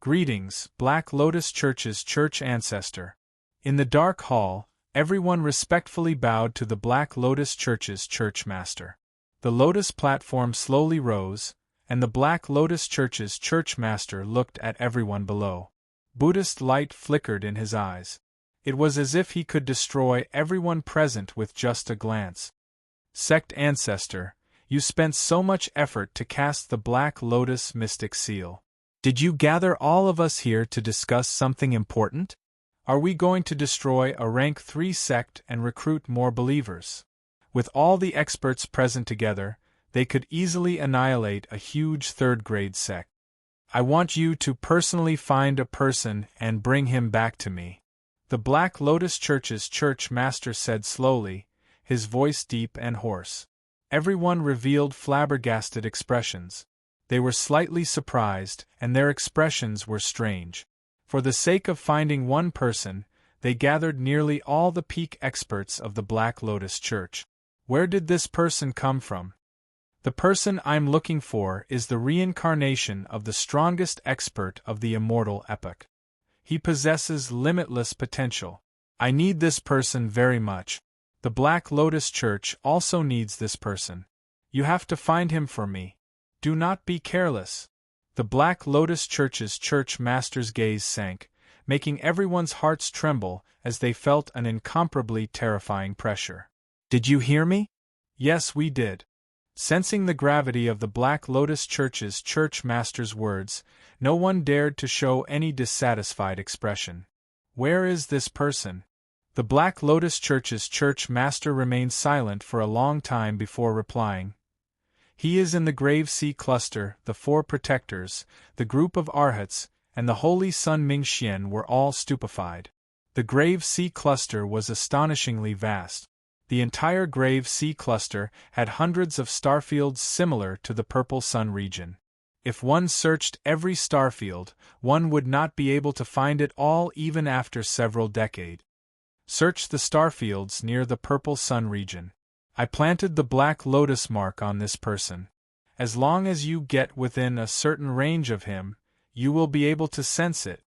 Greetings, Black Lotus Church's church ancestor. In the dark hall, everyone respectfully bowed to the Black Lotus Church's church master. The lotus platform slowly rose, and the Black Lotus Church's church master looked at everyone below. Buddhist light flickered in his eyes. It was as if he could destroy everyone present with just a glance. Sect ancestor, you spent so much effort to cast the Black Lotus mystic seal. Did you gather all of us here to discuss something important? Are we going to destroy a rank 3 sect and recruit more believers? With all the experts present together, they could easily annihilate a huge third-grade sect. I want you to personally find a person and bring him back to me. The Black Lotus Church's church master said slowly, his voice deep and hoarse. Everyone revealed flabbergasted expressions. They were slightly surprised, and their expressions were strange. For the sake of finding one person, they gathered nearly all the peak experts of the Black Lotus Church. Where did this person come from? The person I'm looking for is the reincarnation of the strongest expert of the Immortal epoch. He possesses limitless potential. I need this person very much. The Black Lotus Church also needs this person. You have to find him for me. Do not be careless. The Black Lotus Church's church master's gaze sank, making everyone's hearts tremble as they felt an incomparably terrifying pressure. Did you hear me? Yes, we did. Sensing the gravity of the Black Lotus Church's church master's words, no one dared to show any dissatisfied expression. Where is this person? The Black Lotus Church's church master remained silent for a long time before replying. He is in the Grave Sea Cluster. The 4 protectors, the group of Arhats, and the Holy Sun Mingxian were all stupefied. The Grave Sea Cluster was astonishingly vast. The entire Grave Sea Cluster had hundreds of starfields similar to the Purple Sun region. If one searched every starfield, one would not be able to find it all even after several decades. Search the starfields near the Purple Sun region. I planted the Black Lotus mark on this person. As long as you get within a certain range of him, you will be able to sense it.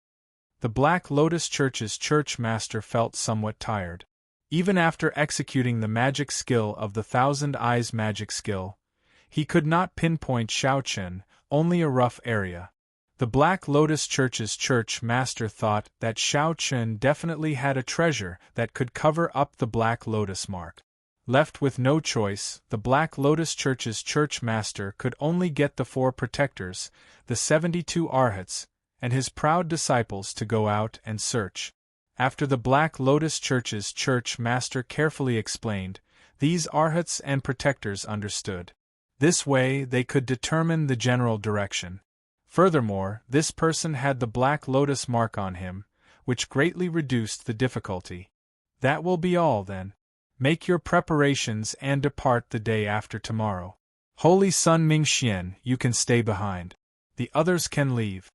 The Black Lotus Church's church master felt somewhat tired. Even after executing the magic skill of the Thousand Eyes magic skill, he could not pinpoint Xiaochen, only a rough area. The Black Lotus Church's church master thought that Xiaochen definitely had a treasure that could cover up the Black Lotus mark. Left with no choice, the Black Lotus Church's church master could only get the 4 protectors, the 72 Arhats, and his proud disciples to go out and search. After the Black Lotus Church's church master carefully explained, these Arhats and protectors understood. This way they could determine the general direction. Furthermore, this person had the Black Lotus mark on him, which greatly reduced the difficulty. That will be all then. Make your preparations and depart the day after tomorrow. Holy Sun Mingxian, you can stay behind. The others can leave.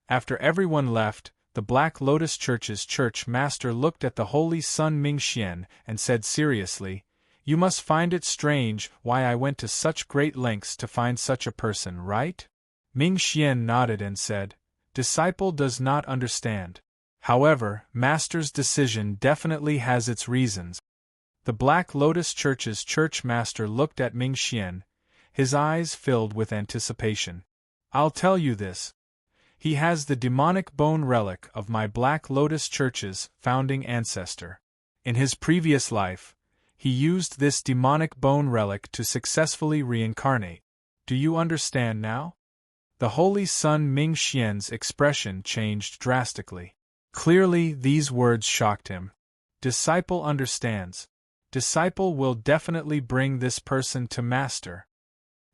After everyone left, the Black Lotus Church's church master looked at the Holy Sun Mingxian and said seriously, "You must find it strange why I went to such great lengths to find such a person, right?" Mingxian nodded and said, "Disciple does not understand. However, Master's decision definitely has its reasons." The Black Lotus Church's church master looked at Mingxian, his eyes filled with anticipation. "I'll tell you this. He has the demonic bone relic of my Black Lotus Church's founding ancestor. In his previous life, he used this demonic bone relic to successfully reincarnate. Do you understand now?" The Holy Sun Mingxian's expression changed drastically. Clearly, these words shocked him. Disciple understands. Disciple will definitely bring this person to Master.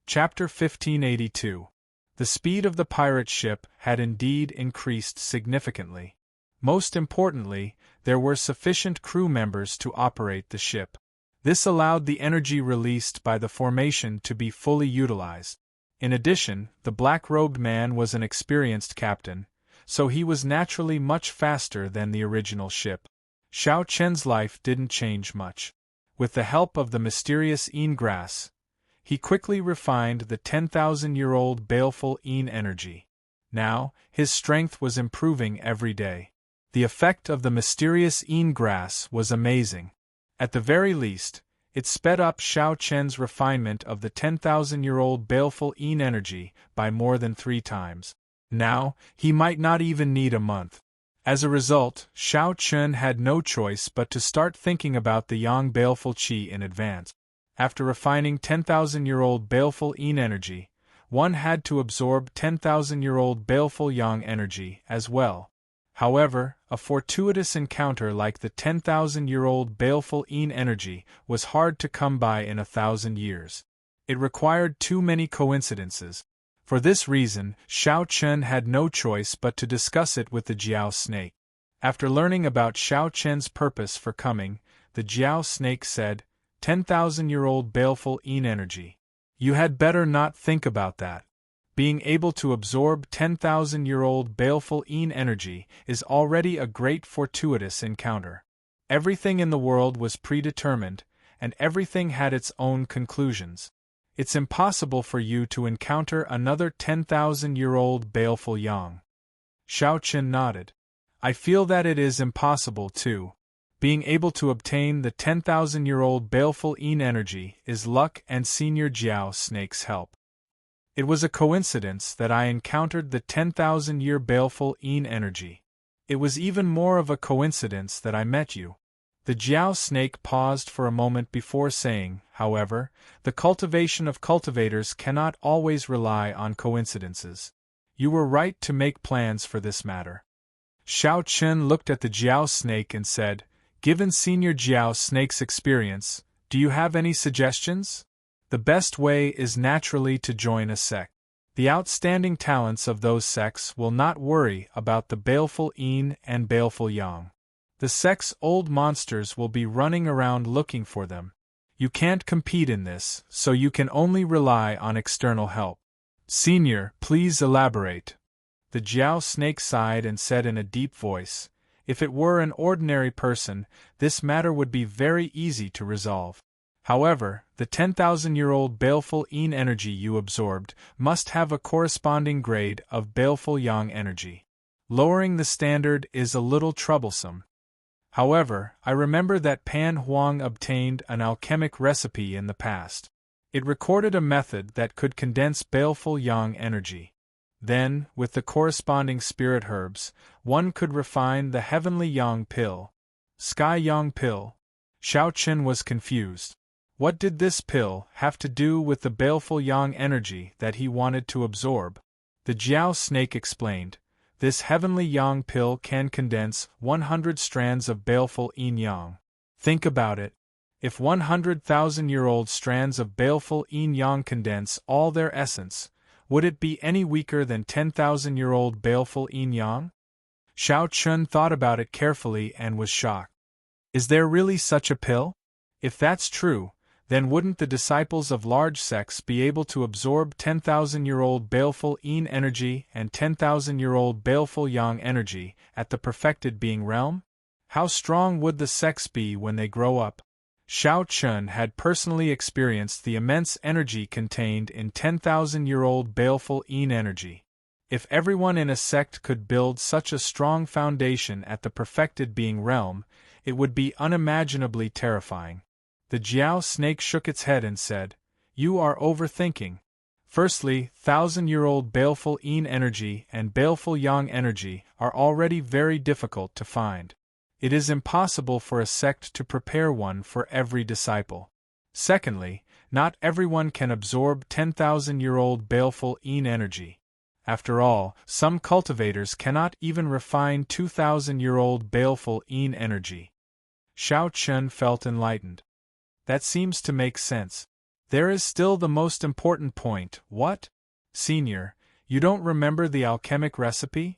Chapter 1582. The speed of the pirate ship had indeed increased significantly. Most importantly, there were sufficient crew members to operate the ship. This allowed the energy released by the formation to be fully utilized. In addition, the black-robed man was an experienced captain, so he was naturally much faster than the original ship. Xiao Chen's life didn't change much. With the help of the mysterious Yin grass, he quickly refined the 10,000-year-old baleful Yin energy. Now, his strength was improving every day. The effect of the mysterious Yin grass was amazing. At the very least, it sped up Xiao Chen's refinement of the 10,000-year-old baleful Yin energy by more than 3 times. Now, he might not even need a month. As a result, Xiao Chen had no choice but to start thinking about the Yang baleful qi in advance. After refining 10,000-year-old baleful Yin energy, one had to absorb 10,000-year-old baleful Yang energy as well. However, a fortuitous encounter like the 10,000-year-old baleful Yin energy was hard to come by in 1,000 years. It required too many coincidences. For this reason, Xiao Chen had no choice but to discuss it with the Jiao snake. After learning about Xiao Chen's purpose for coming, the Jiao snake said, 10,000-year-old baleful Yin energy. You had better not think about that. Being able to absorb 10,000-year-old baleful Yin energy is already a great fortuitous encounter. Everything in the world was predetermined, and everything had its own conclusions. It's impossible for you to encounter another 10,000-year-old baleful Yang. Xiao Chen nodded. I feel that it is impossible too. Being able to obtain the 10,000-year-old baleful Yin energy is luck and Senior Jiao Snake's help. It was a coincidence that I encountered the 10,000-year baleful Yin energy. It was even more of a coincidence that I met you. The Jiao Snake paused for a moment before saying, however, the cultivation of cultivators cannot always rely on coincidences. You were right to make plans for this matter. Xiao Chen looked at the Jiao Snake and said, given Senior Jiao Snake's experience, do you have any suggestions? The best way is naturally to join a sect. The outstanding talents of those sects will not worry about the baleful Yin and baleful Yang. The sect's old monsters will be running around looking for them. You can't compete in this, so you can only rely on external help. Senior, please elaborate. The Jiao Snake sighed and said in a deep voice, if it were an ordinary person, this matter would be very easy to resolve. However, the 10,000-year-old baleful Yin energy you absorbed must have a corresponding grade of baleful Yang energy. Lowering the standard is a little troublesome. However, I remember that Pan Huang obtained an alchemic recipe in the past. It recorded a method that could condense baleful Yang energy. Then, with the corresponding spirit herbs, one could refine the heavenly Yang pill. Sky Yang pill. Xiao Chen was confused. What did this pill have to do with the baleful Yang energy that he wanted to absorb? The Jiao Snake explained. This heavenly Yang pill can condense 100 strands of baleful Yin Yang. Think about it. If 100,000-year-old strands of baleful Yin Yang condense all their essence, would it be any weaker than 10,000-year-old baleful Yin Yang? Xiao Chen thought about it carefully and was shocked. Is there really such a pill? If that's true, then wouldn't the disciples of large sects be able to absorb 10,000-year-old baleful Yin energy and 10,000-year-old baleful Yang energy at the perfected being realm? How strong would the sects be when they grow up? Xiao Chen had personally experienced the immense energy contained in 10,000-year-old baleful Yin energy. If everyone in a sect could build such a strong foundation at the perfected being realm, it would be unimaginably terrifying. The Jiao Snake shook its head and said, you are overthinking. Firstly, 1,000-year-old baleful Yin energy and baleful Yang energy are already very difficult to find. It is impossible for a sect to prepare one for every disciple. Secondly, not everyone can absorb 10,000-year-old baleful Yin energy. After all, some cultivators cannot even refine 2,000-year-old baleful Yin energy. Xiao Chen felt enlightened. That seems to make sense. There is still the most important point. What? Senior, you don't remember the alchemic recipe?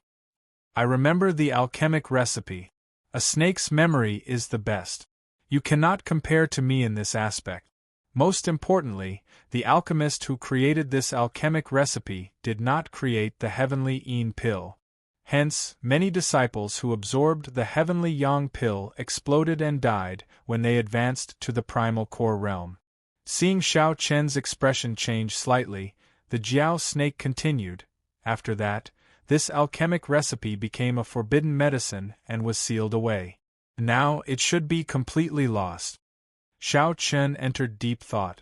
I remember the alchemic recipe. A snake's memory is the best. You cannot compare to me in this aspect. Most importantly, the alchemist who created this alchemic recipe did not create the heavenly Yin pill. Hence, many disciples who absorbed the heavenly Yang pill exploded and died when they advanced to the primal core realm. Seeing Xiao Chen's expression change slightly, the Jiao Snake continued, after that, This alchemic recipe became a forbidden medicine and was sealed away. Now it should be completely lost. Xiao Chen entered deep thought.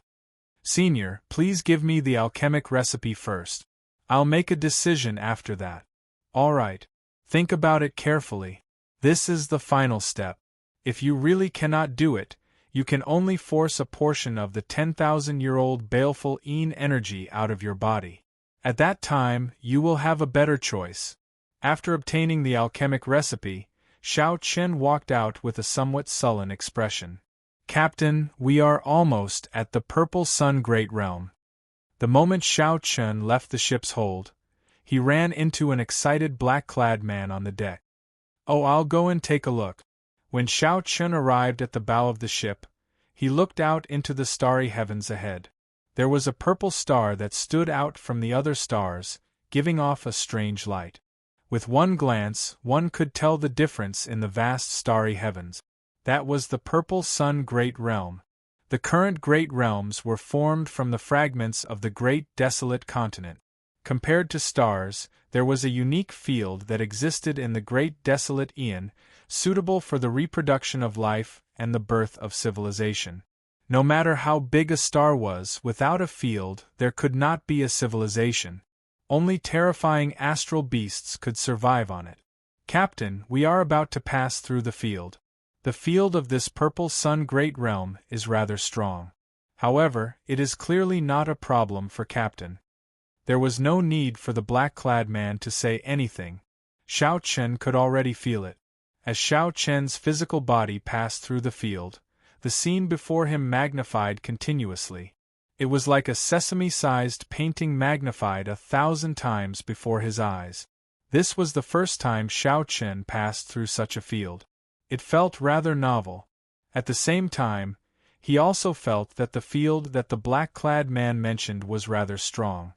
Senior, please give me the alchemic recipe first. I'll make a decision after that. All right. Think about it carefully. This is the final step. If you really cannot do it, you can only force a portion of the 10,000-year-old baleful Yin energy out of your body. At that time, you will have a better choice. After obtaining the alchemic recipe, Xiao Chen walked out with a somewhat sullen expression. Captain, we are almost at the Purple Sun Great Realm. The moment Xiao Chen left the ship's hold, he ran into an excited black-clad man on the deck. Oh, I'll go and take a look. When Xiao Chen arrived at the bow of the ship, he looked out into the starry heavens ahead. There was a purple star that stood out from the other stars, giving off a strange light. With one glance, one could tell the difference in the vast starry heavens. That was the Purple Sun Great Realm. The current Great Realms were formed from the fragments of the Great Desolate Continent. Compared to stars, there was a unique field that existed in the Great Desolate Aeon, suitable for the reproduction of life and the birth of civilization. No matter how big a star was, without a field, there could not be a civilization. Only terrifying astral beasts could survive on it. Captain, we are about to pass through the field. The field of this Purple Sun Great Realm is rather strong. However, it is clearly not a problem for Captain. There was no need for the black-clad man to say anything. Xiao Chen could already feel it. As Xiao Chen's physical body passed through the field, the scene before him magnified continuously. It was like a sesame-sized painting magnified 1,000 times before his eyes. This was the first time Xiao Chen passed through such a field. It felt rather novel. At the same time, he also felt that the field that the black-clad man mentioned was rather strong.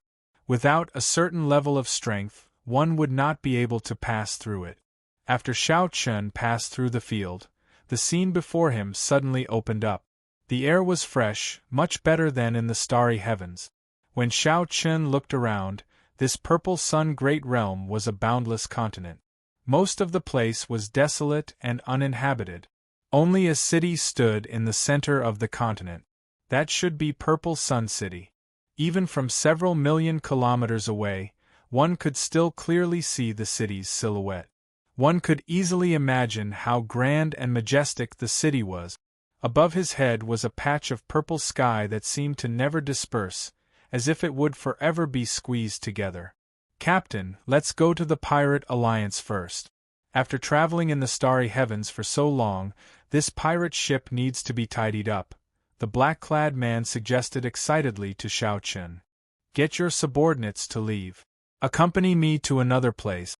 Without a certain level of strength, one would not be able to pass through it. After Xiao Chen passed through the field, the scene before him suddenly opened up. The air was fresh, much better than in the starry heavens. When Xiao Chen looked around, this Purple Sun Great Realm was a boundless continent. Most of the place was desolate and uninhabited. Only a city stood in the center of the continent. That should be Purple Sun City. Even from several million kilometers away, one could still clearly see the city's silhouette. One could easily imagine how grand and majestic the city was. Above his head was a patch of purple sky that seemed to never disperse, as if it would forever be squeezed together. Captain, let's go to the Pirate Alliance first. After traveling in the starry heavens for so long, this pirate ship needs to be tidied up, the black-clad man suggested excitedly to Xiao Chen. Get your subordinates to leave. Accompany me to another place.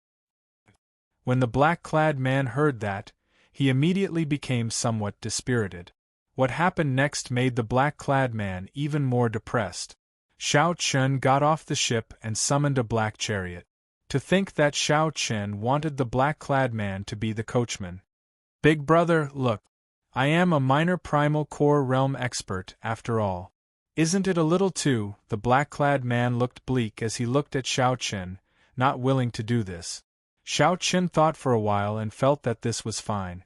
When the black-clad man heard that, he immediately became somewhat dispirited. What happened next made the black-clad man even more depressed. Xiao Chen got off the ship and summoned a black chariot. To think that Xiao Chen wanted the black-clad man to be the coachman. Big brother, look. I am a minor primal core realm expert, after all. Isn't it a little too? The black-clad man looked bleak as he looked at Xiao Chen, not willing to do this. Xiao Chen thought for a while and felt that this was fine.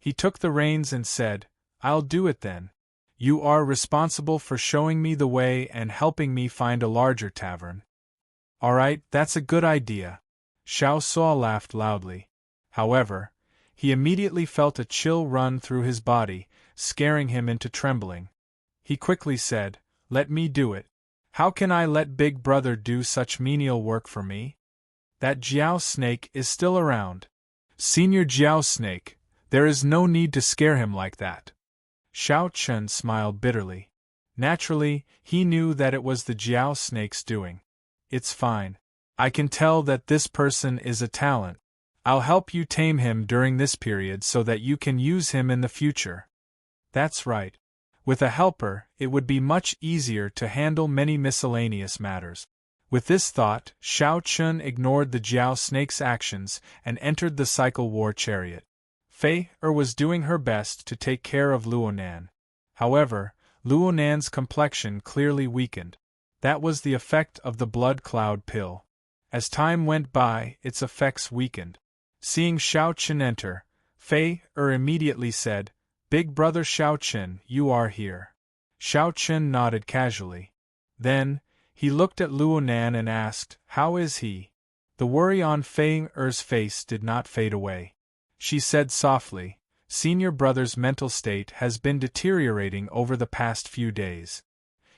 He took the reins and said, I'll do it then. You are responsible for showing me the way and helping me find a larger tavern. All right, that's a good idea. Xiao Suo laughed loudly. However, he immediately felt a chill run through his body, scaring him into trembling. He quickly said, Let me do it. How can I let Big Brother do such menial work for me? That Jiao Snake is still around. Senior Jiao Snake, there is no need to scare him like that. Xiao Chen smiled bitterly. Naturally, he knew that it was the Jiao Snake's doing. It's fine. I can tell that this person is a talent. I'll help you tame him during this period so that you can use him in the future. That's right. With a helper, it would be much easier to handle many miscellaneous matters. With this thought, Xiao Chen ignored the Jiao Snake's actions and entered the cycle war chariot. Fei was doing her best to take care of Luonan. However, Luonan's complexion clearly weakened. That was the effect of the blood cloud pill. As time went by, its effects weakened. Seeing Xiao Qin enter, Fei immediately said, "Big brother Xiao Qin, you are here." Xiao Qin nodded casually. Then, he looked at Luo Nan and asked, "How is he?" The worry on Fei Er's face did not fade away. She said softly, "Senior brother's mental state has been deteriorating over the past few days.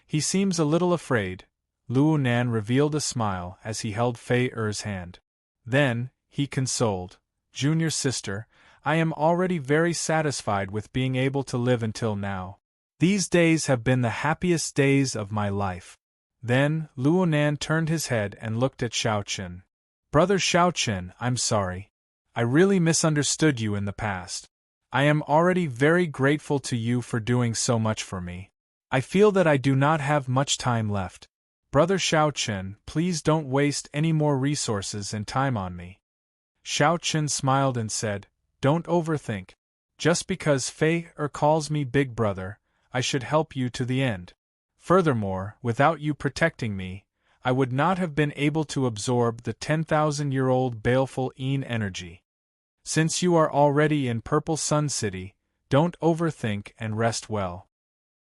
He seems a little afraid." Luo Nan revealed a smile as he held Fei Er's hand. Then, he consoled, "Junior sister, I am already very satisfied with being able to live until now. These days have been the happiest days of my life." Then, Luo Nan turned his head and looked at Xiao Qin. "Brother Xiao Qin, I'm sorry. I really misunderstood you in the past. I am already very grateful to you for doing so much for me. I feel that I do not have much time left. Brother Xiao Qin, please don't waste any more resources and time on me." Xiao Qin smiled and said, "Don't overthink. Just because Fei calls me big brother, I should help you to the end. Furthermore, without you protecting me, I would not have been able to absorb the 10,000-year-old baleful Yin energy. Since you are already in Purple Sun City, don't overthink and rest well."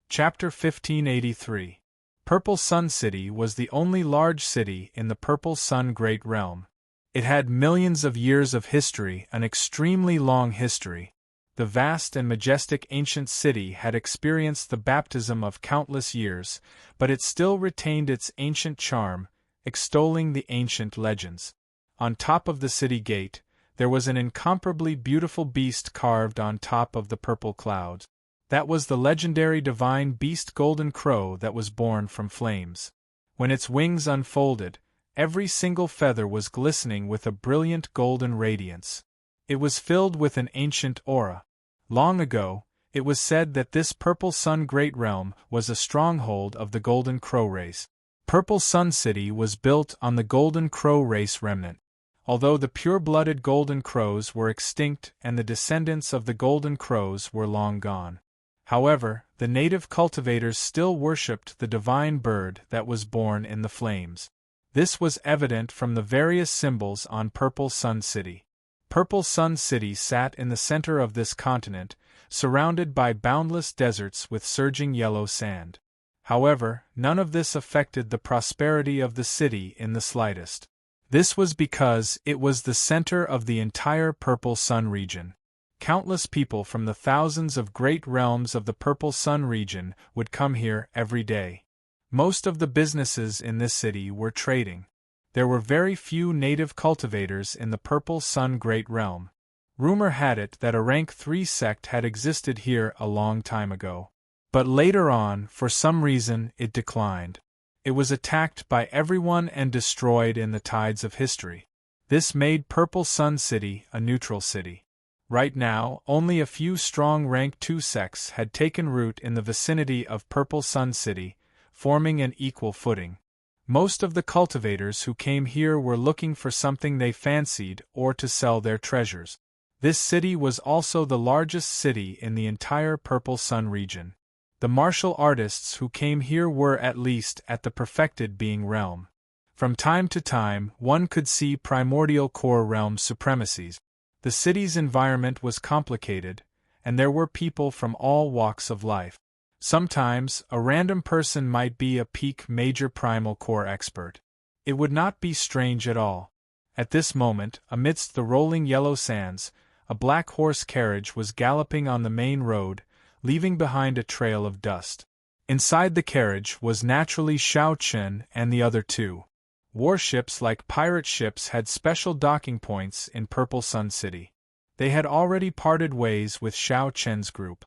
Chapter 1583. Purple Sun City was the only large city in the Purple Sun Great Realm. It had millions of years of history, an extremely long history. The vast and majestic ancient city had experienced the baptism of countless years, but it still retained its ancient charm, extolling the ancient legends. On top of the city gate, there was an incomparably beautiful beast carved on top of the purple clouds. That was the legendary divine beast Golden Crow that was born from flames. When its wings unfolded, every single feather was glistening with a brilliant golden radiance. It was filled with an ancient aura. Long ago, it was said that this Purple Sun Great Realm was a stronghold of the Golden Crow race. Purple Sun City was built on the Golden Crow race remnant. Although the pure-blooded Golden Crows were extinct and the descendants of the Golden Crows were long gone. However, the native cultivators still worshipped the divine bird that was born in the flames. This was evident from the various symbols on Purple Sun City. Purple Sun City sat in the center of this continent, surrounded by boundless deserts with surging yellow sand. However, none of this affected the prosperity of the city in the slightest. This was because it was the center of the entire Purple Sun region. Countless people from the thousands of great realms of the Purple Sun region would come here every day. Most of the businesses in this city were trading. There were very few native cultivators in the Purple Sun Great Realm. Rumor had it that a Rank 3 sect had existed here a long time ago. But later on, for some reason, it declined. It was attacked by everyone and destroyed in the tides of history. This made Purple Sun City a neutral city. Right now, only a few strong Rank 2 sects had taken root in the vicinity of Purple Sun City, forming an equal footing. Most of the cultivators who came here were looking for something they fancied or to sell their treasures. This city was also the largest city in the entire Purple Sun region. The martial artists who came here were at least at the perfected being realm. From time to time, one could see primordial core realm supremacies. The city's environment was complicated, and there were people from all walks of life. Sometimes, a random person might be a peak major primal core expert. It would not be strange at all. At this moment, amidst the rolling yellow sands, a black horse carriage was galloping on the main road, leaving behind a trail of dust. Inside the carriage was naturally Xiao Qin and the other two. Warships like pirate ships had special docking points in Purple Sun City. They had already parted ways with Xiao Qin's group.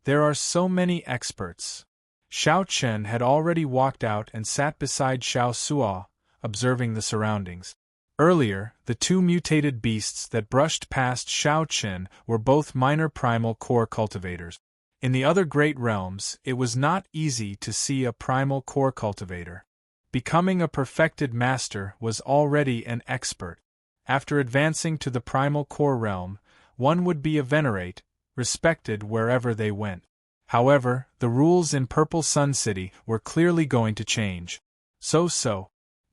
There are so many experts. Xiao Qin had already walked out and sat beside Xiao Suo, observing the surroundings. Earlier, the two mutated beasts that brushed past Xiao Qin were both minor primal core cultivators. In the other great realms, it was not easy to see a primal core cultivator. Becoming a perfected master was already an expert. After advancing to the primal core realm, one would be a venerate, respected wherever they went. However, the rules in Purple Sun City were clearly going to change. So,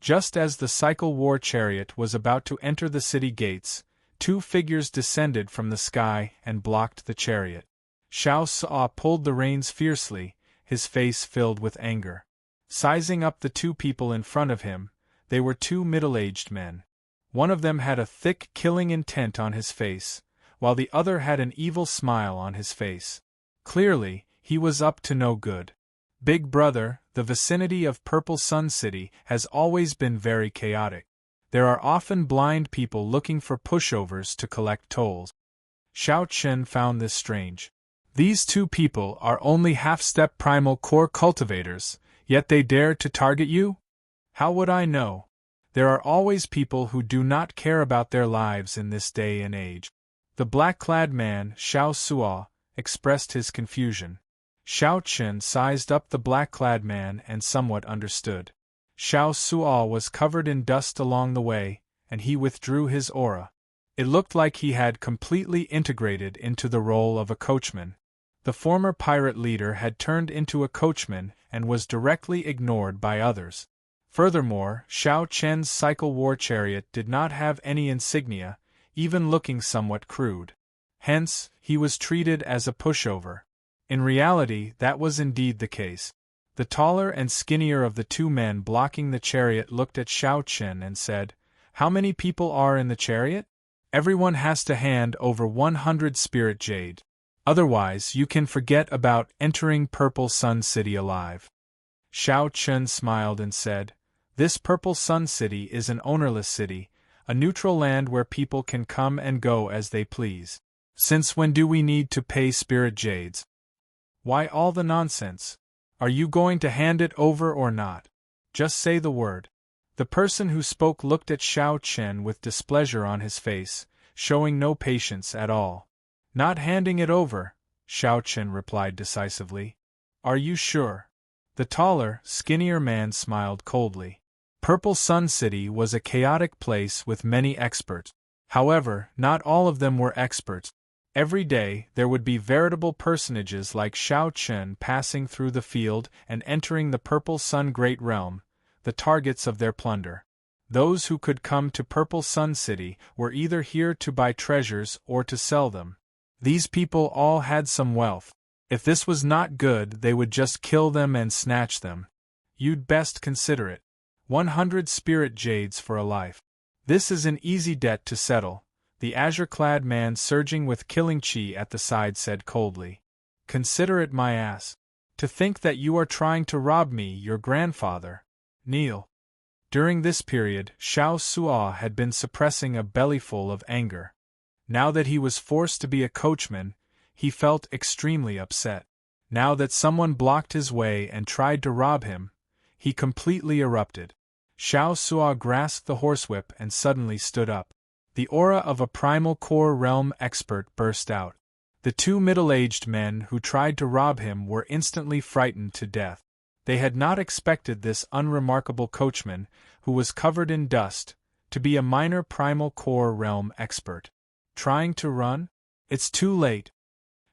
Just as the cycle war chariot was about to enter the city gates, two figures descended from the sky and blocked the chariot. Xiao Suo pulled the reins fiercely, his face filled with anger. Sizing up the two people in front of him, they were two middle-aged men. One of them had a thick, killing intent on his face, while the other had an evil smile on his face. Clearly, he was up to no good. Big Brother, the vicinity of Purple Sun City has always been very chaotic. There are often blind people looking for pushovers to collect tolls. Xiao Chen found this strange. These two people are only half-step primal core cultivators, yet they dare to target you? How would I know? There are always people who do not care about their lives in this day and age. The black-clad man, Xiao Suo, expressed his confusion. Xiao Chen sized up the black-clad man and somewhat understood. Xiao Suo was covered in dust along the way, and he withdrew his aura. It looked like he had completely integrated into the role of a coachman. The former pirate leader had turned into a coachman and was directly ignored by others. Furthermore, Xiao Chen's cycle war chariot did not have any insignia, even looking somewhat crude. Hence, he was treated as a pushover. In reality, that was indeed the case. The taller and skinnier of the two men blocking the chariot looked at Xiao Chen and said, "How many people are in the chariot? Everyone has to hand over 100 spirit jade. Otherwise, you can forget about entering Purple Sun City alive." Xiao Chen smiled and said, "This Purple Sun City is an ownerless city, a neutral land where people can come and go as they please. Since when do we need to pay spirit jades? Why all the nonsense? Are you going to hand it over or not? Just say the word." The person who spoke looked at Xiao Chen with displeasure on his face, showing no patience at all. "Not handing it over," Xiao Chen replied decisively. "Are you sure?" The taller, skinnier man smiled coldly. Purple Sun City was a chaotic place with many experts. However, not all of them were experts. Every day, there would be veritable personages like Xiao Chen passing through the field and entering the Purple Sun Great Realm, the targets of their plunder. Those who could come to Purple Sun City were either here to buy treasures or to sell them. These people all had some wealth. If this was not good, they would just kill them and snatch them. You'd best consider it. 100 spirit jades for a life. This is an easy debt to settle, the azure-clad man surging with killing chi at the side said coldly. "Consider it my ass. To think that you are trying to rob me, your grandfather. Kneel." During this period, Xiao Suo had been suppressing a bellyful of anger. Now that he was forced to be a coachman, he felt extremely upset. Now that someone blocked his way and tried to rob him, he completely erupted. Xiao Suo grasped the horsewhip and suddenly stood up. The aura of a primal core realm expert burst out. The two middle-aged men who tried to rob him were instantly frightened to death. They had not expected this unremarkable coachman, who was covered in dust, to be a minor primal core realm expert. Trying to run? It's too late.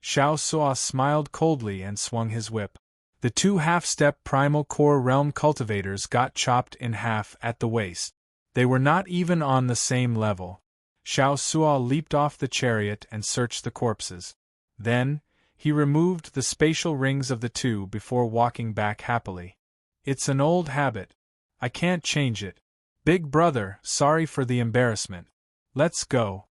Xiao Suo smiled coldly and swung his whip. The two half-step primal core realm cultivators got chopped in half at the waist. They were not even on the same level. Xiao Suo leaped off the chariot and searched the corpses. Then, he removed the spatial rings of the two before walking back happily. "It's an old habit. I can't change it. Big Brother, sorry for the embarrassment. Let's go."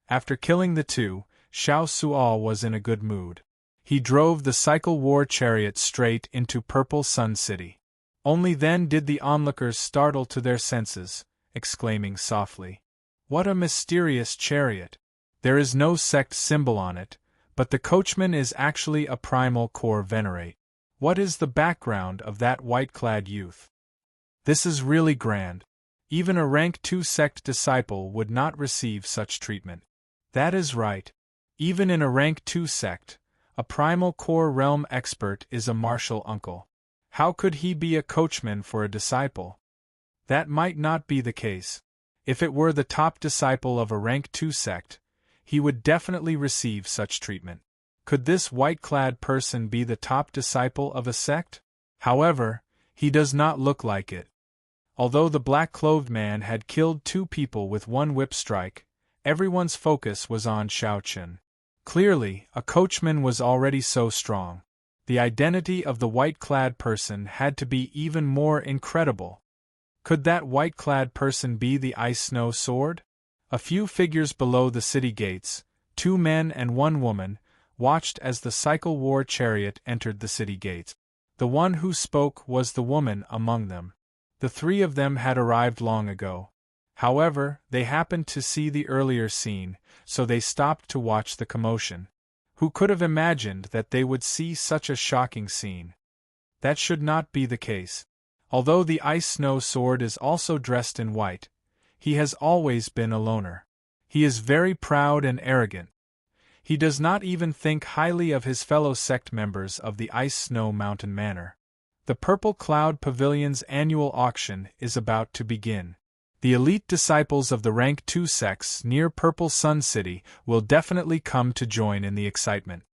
After killing the two, Xiao Suo was in a good mood. He drove the cycle war chariot straight into Purple Sun City. Only then did the onlookers startle to their senses, exclaiming softly, "What a mysterious chariot! There is no sect symbol on it, but the coachman is actually a primal core venerate. What is the background of that white-clad youth? This is really grand. Even a rank 2 sect disciple would not receive such treatment." That is right. Even in a rank 2 sect, a primal core realm expert is a martial uncle. How could he be a coachman for a disciple? That might not be the case. If it were the top disciple of a rank 2 sect, he would definitely receive such treatment. Could this white-clad person be the top disciple of a sect? However, he does not look like it. Although the black-clothed man had killed 2 people with 1 whip strike, everyone's focus was on Xiao Chen. Clearly, a coachman was already so strong. The identity of the white-clad person had to be even more incredible. Could that white-clad person be the Ice Snow Sword? A few figures below the city gates, 2 men and 1 woman, watched as the cycle war chariot entered the city gates. The one who spoke was the woman among them. The 3 of them had arrived long ago. However, they happened to see the earlier scene, so they stopped to watch the commotion. Who could have imagined that they would see such a shocking scene? That should not be the case. Although the Ice Snow Sword is also dressed in white, he has always been a loner. He is very proud and arrogant. He does not even think highly of his fellow sect members of the Ice Snow Mountain Manor. The Purple Cloud Pavilion's annual auction is about to begin. The elite disciples of the Rank 2 sects near Purple Sun City will definitely come to join in the excitement.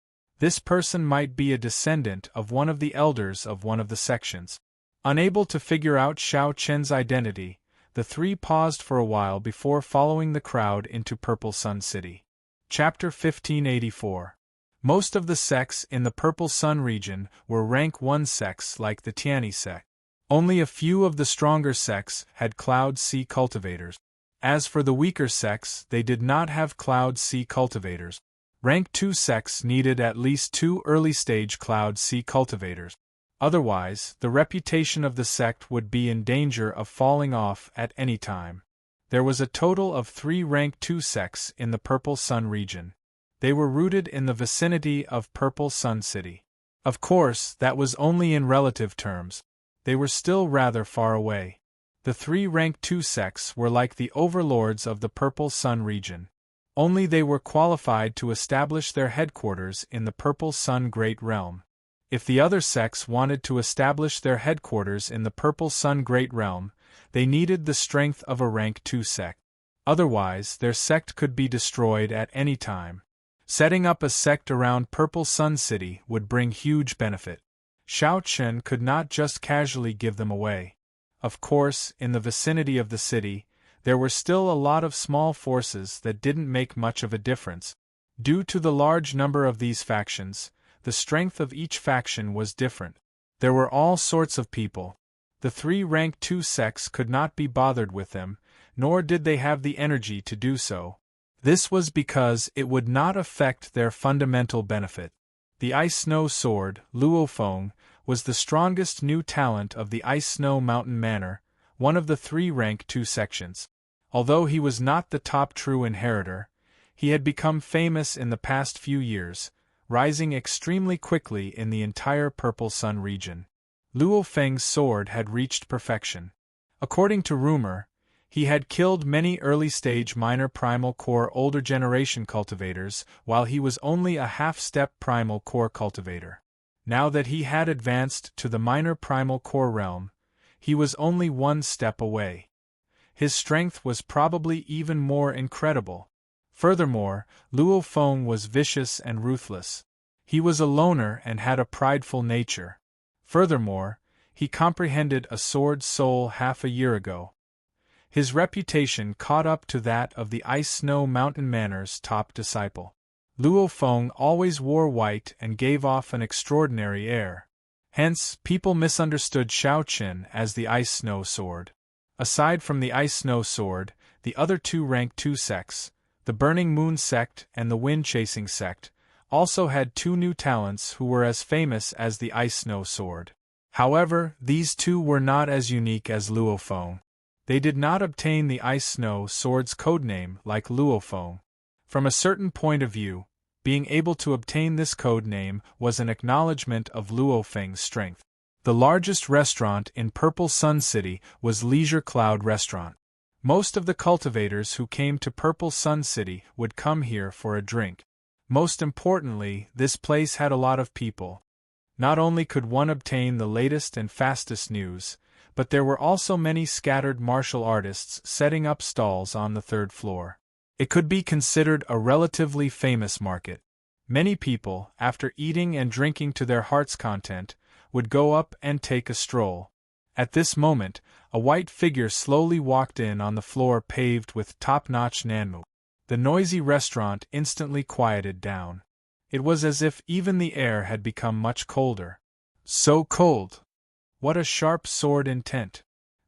This person might be a descendant of one of the elders of one of the sections. Unable to figure out Xiao Chen's identity, the 3 paused for a while before following the crowd into Purple Sun City. Chapter 1584. Most of the sects in the Purple Sun region were Rank 1 sects like the Tianyi sect. Only a few of the stronger sects had Cloud Sea cultivators. As for the weaker sects, they did not have Cloud Sea cultivators. Rank 2 sects needed at least 2 early-stage Cloud Sea cultivators. Otherwise, the reputation of the sect would be in danger of falling off at any time. There was a total of 3 Rank 2 sects in the Purple Sun region. They were rooted in the vicinity of Purple Sun City. Of course, that was only in relative terms. They were still rather far away. The 3 Rank 2 sects were like the overlords of the Purple Sun region. Only they were qualified to establish their headquarters in the Purple Sun Great Realm. If the other sects wanted to establish their headquarters in the Purple Sun Great Realm, they needed the strength of a Rank 2 sect. Otherwise, their sect could be destroyed at any time. Setting up a sect around Purple Sun City would bring huge benefit. Xiao Chen could not just casually give them away. Of course, in the vicinity of the city, there were still a lot of small forces that didn't make much of a difference. Due to the large number of these factions, the strength of each faction was different. There were all sorts of people. The 3 Rank 2 sects could not be bothered with them, nor did they have the energy to do so. This was because it would not affect their fundamental benefit. The Ice Snow Sword, Luo Feng, was the strongest new talent of the Ice Snow Mountain Manor, one of the 3 Rank 2 sections. Although he was not the top true inheritor, he had become famous in the past few years, rising extremely quickly in the entire Purple Sun region. Luo Feng's sword had reached perfection. According to rumor, he had killed many early-stage minor primal core older generation cultivators while he was only a half-step primal core cultivator. Now that he had advanced to the minor primal core realm, he was only 1 step away. His strength was probably even more incredible. Furthermore, Luo Feng was vicious and ruthless. He was a loner and had a prideful nature. Furthermore, he comprehended a sword soul half a year ago. His reputation caught up to that of the Ice Snow Mountain Manor's top disciple. Luo Feng always wore white and gave off an extraordinary air. Hence, people misunderstood Xiao Chen as the Ice Snow Sword. Aside from the Ice Snow Sword, the other 2 Rank 2 sects, the Burning Moon sect and the Wind Chasing sect, also had 2 new talents who were as famous as the Ice Snow Sword. However, these 2 were not as unique as Luo Feng. They did not obtain the Ice Snow Sword's codename like Luo Feng. From a certain point of view, being able to obtain this codename was an acknowledgement of Luo Feng's strength. The largest restaurant in Purple Sun City was Leisure Cloud Restaurant. Most of the cultivators who came to Purple Sun City would come here for a drink. Most importantly, this place had a lot of people. Not only could one obtain the latest and fastest news, but there were also many scattered martial artists setting up stalls on the 3rd floor. It could be considered a relatively famous market. Many people, after eating and drinking to their heart's content, would go up and take a stroll. At this moment, a white figure slowly walked in on the floor paved with top-notch nanmu. The noisy restaurant instantly quieted down. It was as if even the air had become much colder. So cold! What a sharp sword intent!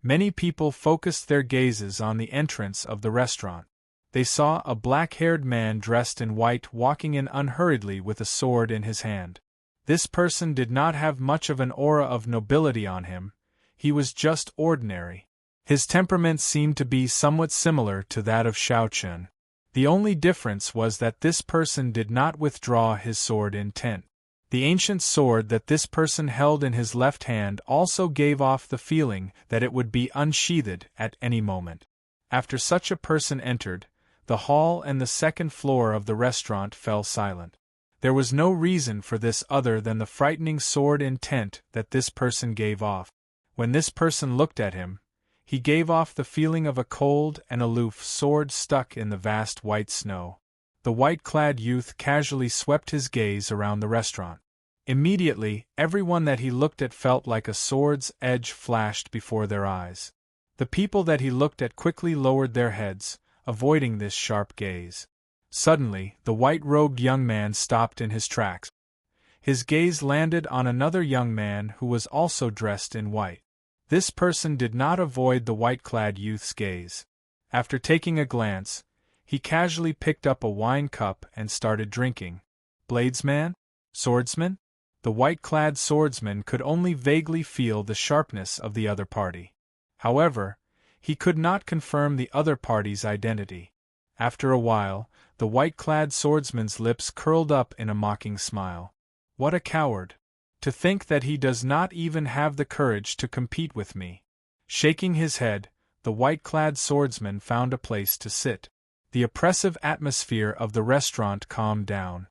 Many people focused their gazes on the entrance of the restaurant. They saw a black-haired man dressed in white walking in unhurriedly with a sword in his hand. This person did not have much of an aura of nobility on him. He was just ordinary. His temperament seemed to be somewhat similar to that of Xiao Chun. The only difference was that this person did not withdraw his sword intent. The ancient sword that this person held in his left hand also gave off the feeling that it would be unsheathed at any moment. After such a person entered, the hall and the second floor of the restaurant fell silent. There was no reason for this other than the frightening sword intent that this person gave off. When this person looked at him, he gave off the feeling of a cold and aloof sword stuck in the vast white snow. The white-clad youth casually swept his gaze around the restaurant. Immediately, everyone that he looked at felt like a sword's edge flashed before their eyes. The people that he looked at quickly lowered their heads, avoiding this sharp gaze. Suddenly, the white-robed young man stopped in his tracks. His gaze landed on another young man who was also dressed in white. This person did not avoid the white-clad youth's gaze. After taking a glance, he casually picked up a wine cup and started drinking. Bladesman? Swordsman? The white-clad swordsman could only vaguely feel the sharpness of the other party. However, he could not confirm the other party's identity. After a while, the white-clad swordsman's lips curled up in a mocking smile. What a coward! To think that he does not even have the courage to compete with me. Shaking his head, the white-clad swordsman found a place to sit. The oppressive atmosphere of the restaurant calmed down.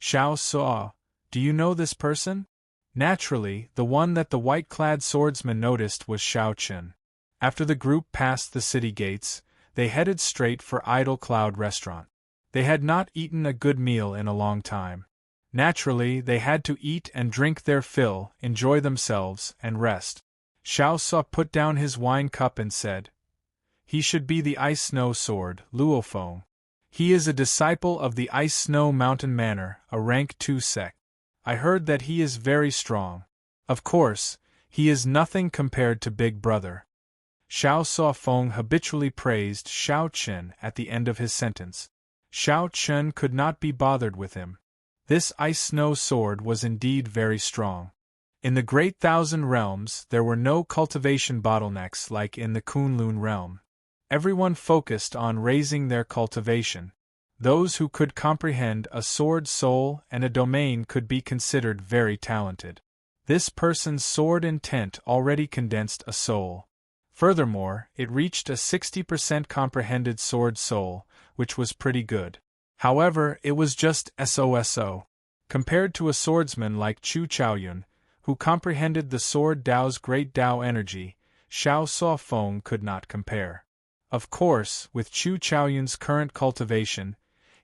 Xiao Suo, do you know this person? Naturally, the one that the white-clad swordsman noticed was Xiao Chun. After the group passed the city gates, they headed straight for Idle Cloud Restaurant. They had not eaten a good meal in a long time. Naturally, they had to eat and drink their fill, enjoy themselves, and rest. Xiao Suo put down his wine cup and said, "He should be the Ice Snow Sword, Luofeng. He is a disciple of the Ice Snow Mountain Manor, a rank 2 sect. I heard that he is very strong. Of course, he is nothing compared to Big Brother." Xiao Suo Feng habitually praised Xiao Chun at the end of his sentence. Xiao Chun could not be bothered with him. This Ice Snow Sword was indeed very strong. In the Great Thousand Realms there were no cultivation bottlenecks like in the Kunlun realm. Everyone focused on raising their cultivation. Those who could comprehend a sword soul and a domain could be considered very talented. This person's sword intent already condensed a soul. Furthermore, it reached a 60% comprehended sword soul, which was pretty good. However, it was just SOSO. Compared to a swordsman like Chu Chaoyun, who comprehended the sword Dao's great Dao energy, Xiao Suo Feng could not compare. Of course, with Chu Chaoyun's current cultivation,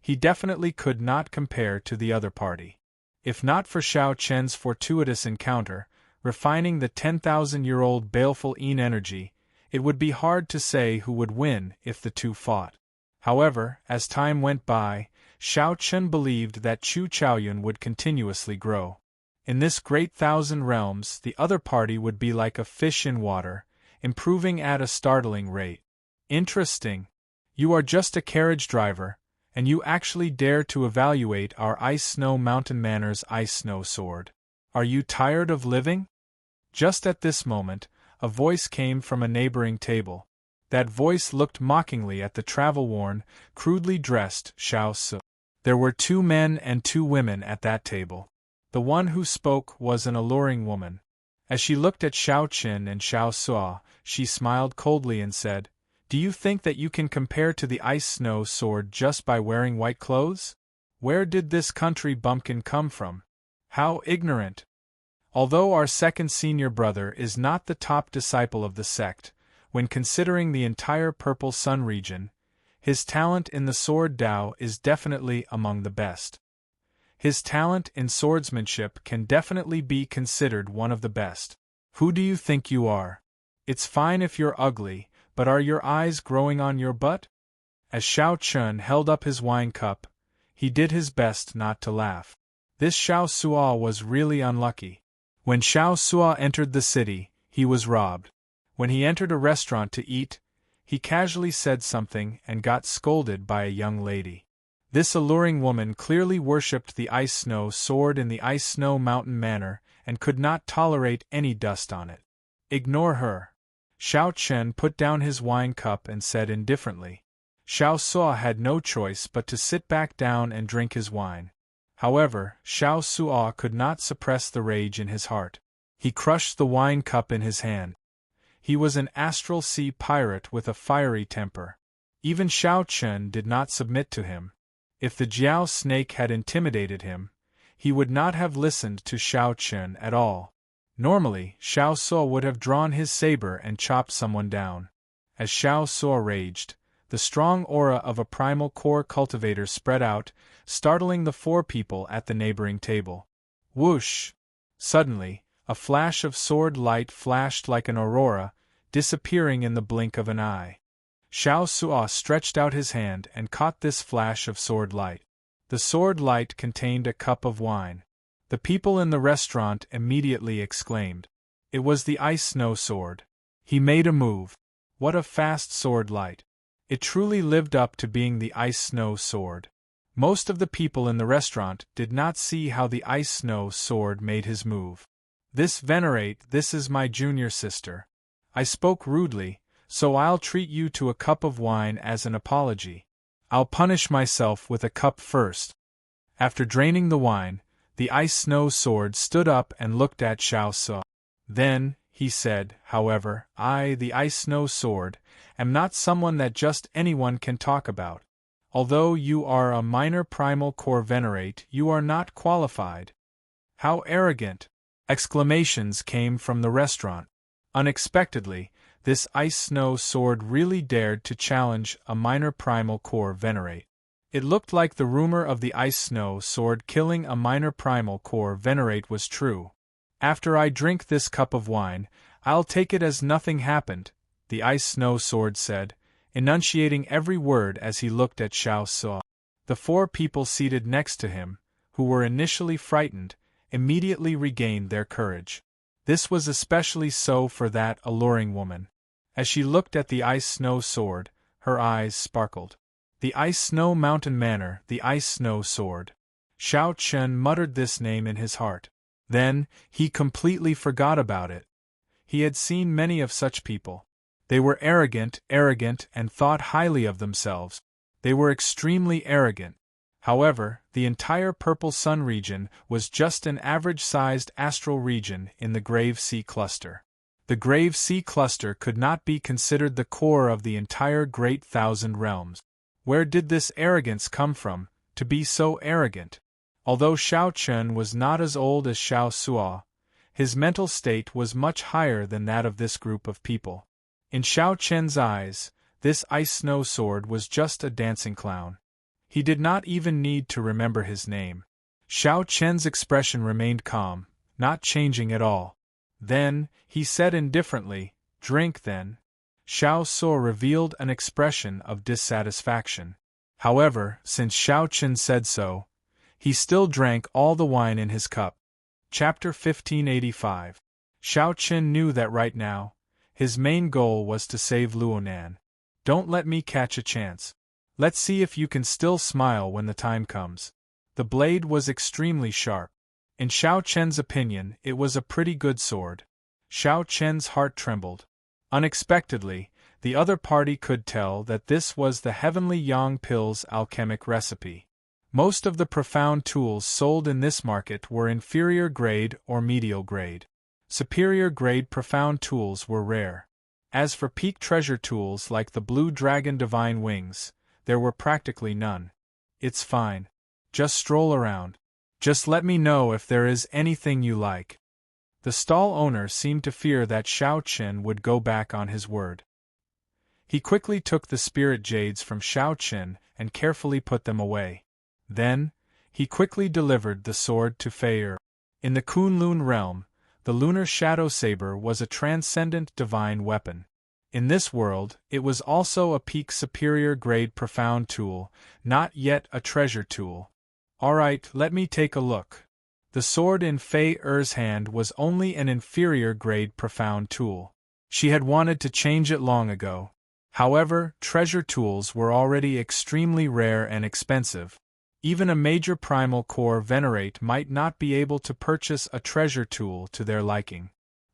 he definitely could not compare to the other party. If not for Xiao Chen's fortuitous encounter, refining the 10,000-year-old baleful Yin energy, it would be hard to say who would win if the two fought. However, as time went by, Xiao Chun believed that Chu Chaoyun would continuously grow. In this Great Thousand Realms, the other party would be like a fish in water, improving at a startling rate. Interesting. You are just a carriage driver, and you actually dare to evaluate our Ice Snow Mountain Manor's Ice Snow Sword. Are you tired of living? Just at this moment, a voice came from a neighboring table. That voice looked mockingly at the travel-worn, crudely dressed Xiao Suo. There were 2 men and 2 women at that table. The one who spoke was an alluring woman. As she looked at Xiao Chun and Xiao Suo, she smiled coldly and said, "Do you think that you can compare to the Ice Snow Sword just by wearing white clothes? Where did this country bumpkin come from? How ignorant!" Although our second senior brother is not the top disciple of the sect, when considering the entire Purple Sun region, his talent in the Sword Dao is definitely among the best. His talent in swordsmanship can definitely be considered one of the best. Who do you think you are? It's fine if you're ugly, but are your eyes growing on your butt? As Xiao Chun held up his wine cup, he did his best not to laugh. This Xiao Suo was really unlucky. When Xiao Suo entered the city, he was robbed. When he entered a restaurant to eat, he casually said something and got scolded by a young lady. This alluring woman clearly worshipped the ice snow sword in the ice snow mountain manner and could not tolerate any dust on it. Ignore her. Xiao Chen put down his wine cup and said indifferently. Xiao Suo had no choice but to sit back down and drink his wine. However, Xiao Suo could not suppress the rage in his heart. He crushed the wine cup in his hand. He was an astral sea pirate with a fiery temper. Even Xiao Chen did not submit to him. If the Jiao snake had intimidated him, he would not have listened to Xiao Chen at all. Normally, Xiao Suo would have drawn his saber and chopped someone down. As Xiao Suo raged, the strong aura of a primal core cultivator spread out, startling the four people at the neighboring table. Whoosh! Suddenly, a flash of sword light flashed like an aurora, disappearing in the blink of an eye. Xiao Suo stretched out his hand and caught this flash of sword light. The sword light contained a cup of wine. The people in the restaurant immediately exclaimed. It was the ice snow sword. He made a move. What a fast sword light! It truly lived up to being the ice snow sword. Most of the people in the restaurant did not see how the ice snow sword made his move. This venerate, this is my junior sister. I spoke rudely, so I'll treat you to a cup of wine as an apology. I'll punish myself with a cup first. After draining the wine, the ice snow sword stood up and looked at Xiao Suo. Then, he said, however, I, the ice snow sword, am not someone that just anyone can talk about. Although you are a minor primal core venerate, you are not qualified. How arrogant! Exclamations came from the restaurant. Unexpectedly, this ice snow sword really dared to challenge a minor primal core venerate. It looked like the rumor of the ice snow sword killing a minor primal core venerate was true. After I drink this cup of wine, I'll take it as nothing happened, the ice snow sword said, enunciating every word as he looked at Xiao Suo. The four people seated next to him, who were initially frightened, immediately regained their courage. This was especially so for that alluring woman. As she looked at the ice snow sword, her eyes sparkled. The ice snow mountain manor, the ice snow sword. Xiao Chen muttered this name in his heart. Then, he completely forgot about it. He had seen many of such people. They were arrogant, and thought highly of themselves. They were extremely arrogant. However, the entire Purple Sun region was just an average-sized astral region in the Grave Sea Cluster. The Grave Sea Cluster could not be considered the core of the entire Great Thousand Realms. Where did this arrogance come from, to be so arrogant? Although Xiao Chen was not as old as Xiao Suo, his mental state was much higher than that of this group of people. In Xiao Chen's eyes, this ice snow sword was just a dancing clown. He did not even need to remember his name. Xiao Chen's expression remained calm, not changing at all. Then, he said indifferently, "Drink then." Xiao Suo revealed an expression of dissatisfaction. However, since Xiao Chen said so, he still drank all the wine in his cup. Chapter 1585. Xiao Chen knew that right now, his main goal was to save Luonan. Don't let me catch a chance. Let's see if you can still smile when the time comes. The blade was extremely sharp. In Xiao Chen's opinion, it was a pretty good sword. Xiao Chen's heart trembled. Unexpectedly, the other party could tell that this was the Heavenly Yang Pill's alchemic recipe. Most of the profound tools sold in this market were inferior grade or medial grade. Superior grade profound tools were rare. As for peak treasure tools like the Blue Dragon Divine Wings, there were practically none. It's fine. Just stroll around. Just let me know if there is anything you like. The stall owner seemed to fear that Xiao Chen would go back on his word. He quickly took the spirit jades from Xiao Chen and carefully put them away. Then, he quickly delivered the sword to Fei Er. In the Kunlun realm, The lunar shadow saber was a transcendent divine weapon. In this world, it was also a peak superior grade profound tool, not yet a treasure tool. Alright, let me take a look. The sword in Fei Er's hand was only an inferior grade profound tool. She had wanted to change it long ago. However, treasure tools were already extremely rare and expensive. Even a major primal core venerate might not be able to purchase a treasure tool to their liking.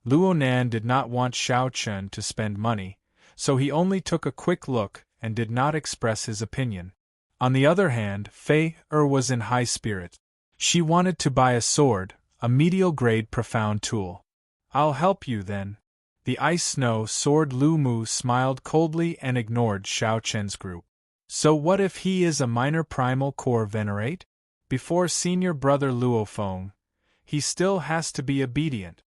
Luonan did not want Xiao Chen to spend money, so he only took a quick look and did not express his opinion. On the other hand, Fei Er was in high spirits. She wanted to buy a sword, a medial grade profound tool. I'll help you then. The ice snow sword Lu Mu smiled coldly and ignored Xiao Chen's group. So what if he is a minor primal core venerate? Before senior brother Luo Feng, he still has to be obedient.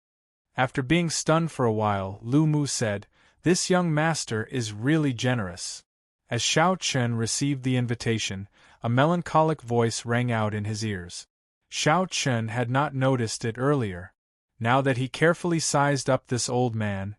After being stunned for a while, Lu Mu said, "This young master is really generous." As Xiao Chen received the invitation, a melancholic voice rang out in his ears. Xiao Chen had not noticed it earlier. Now that he carefully sized up this old man,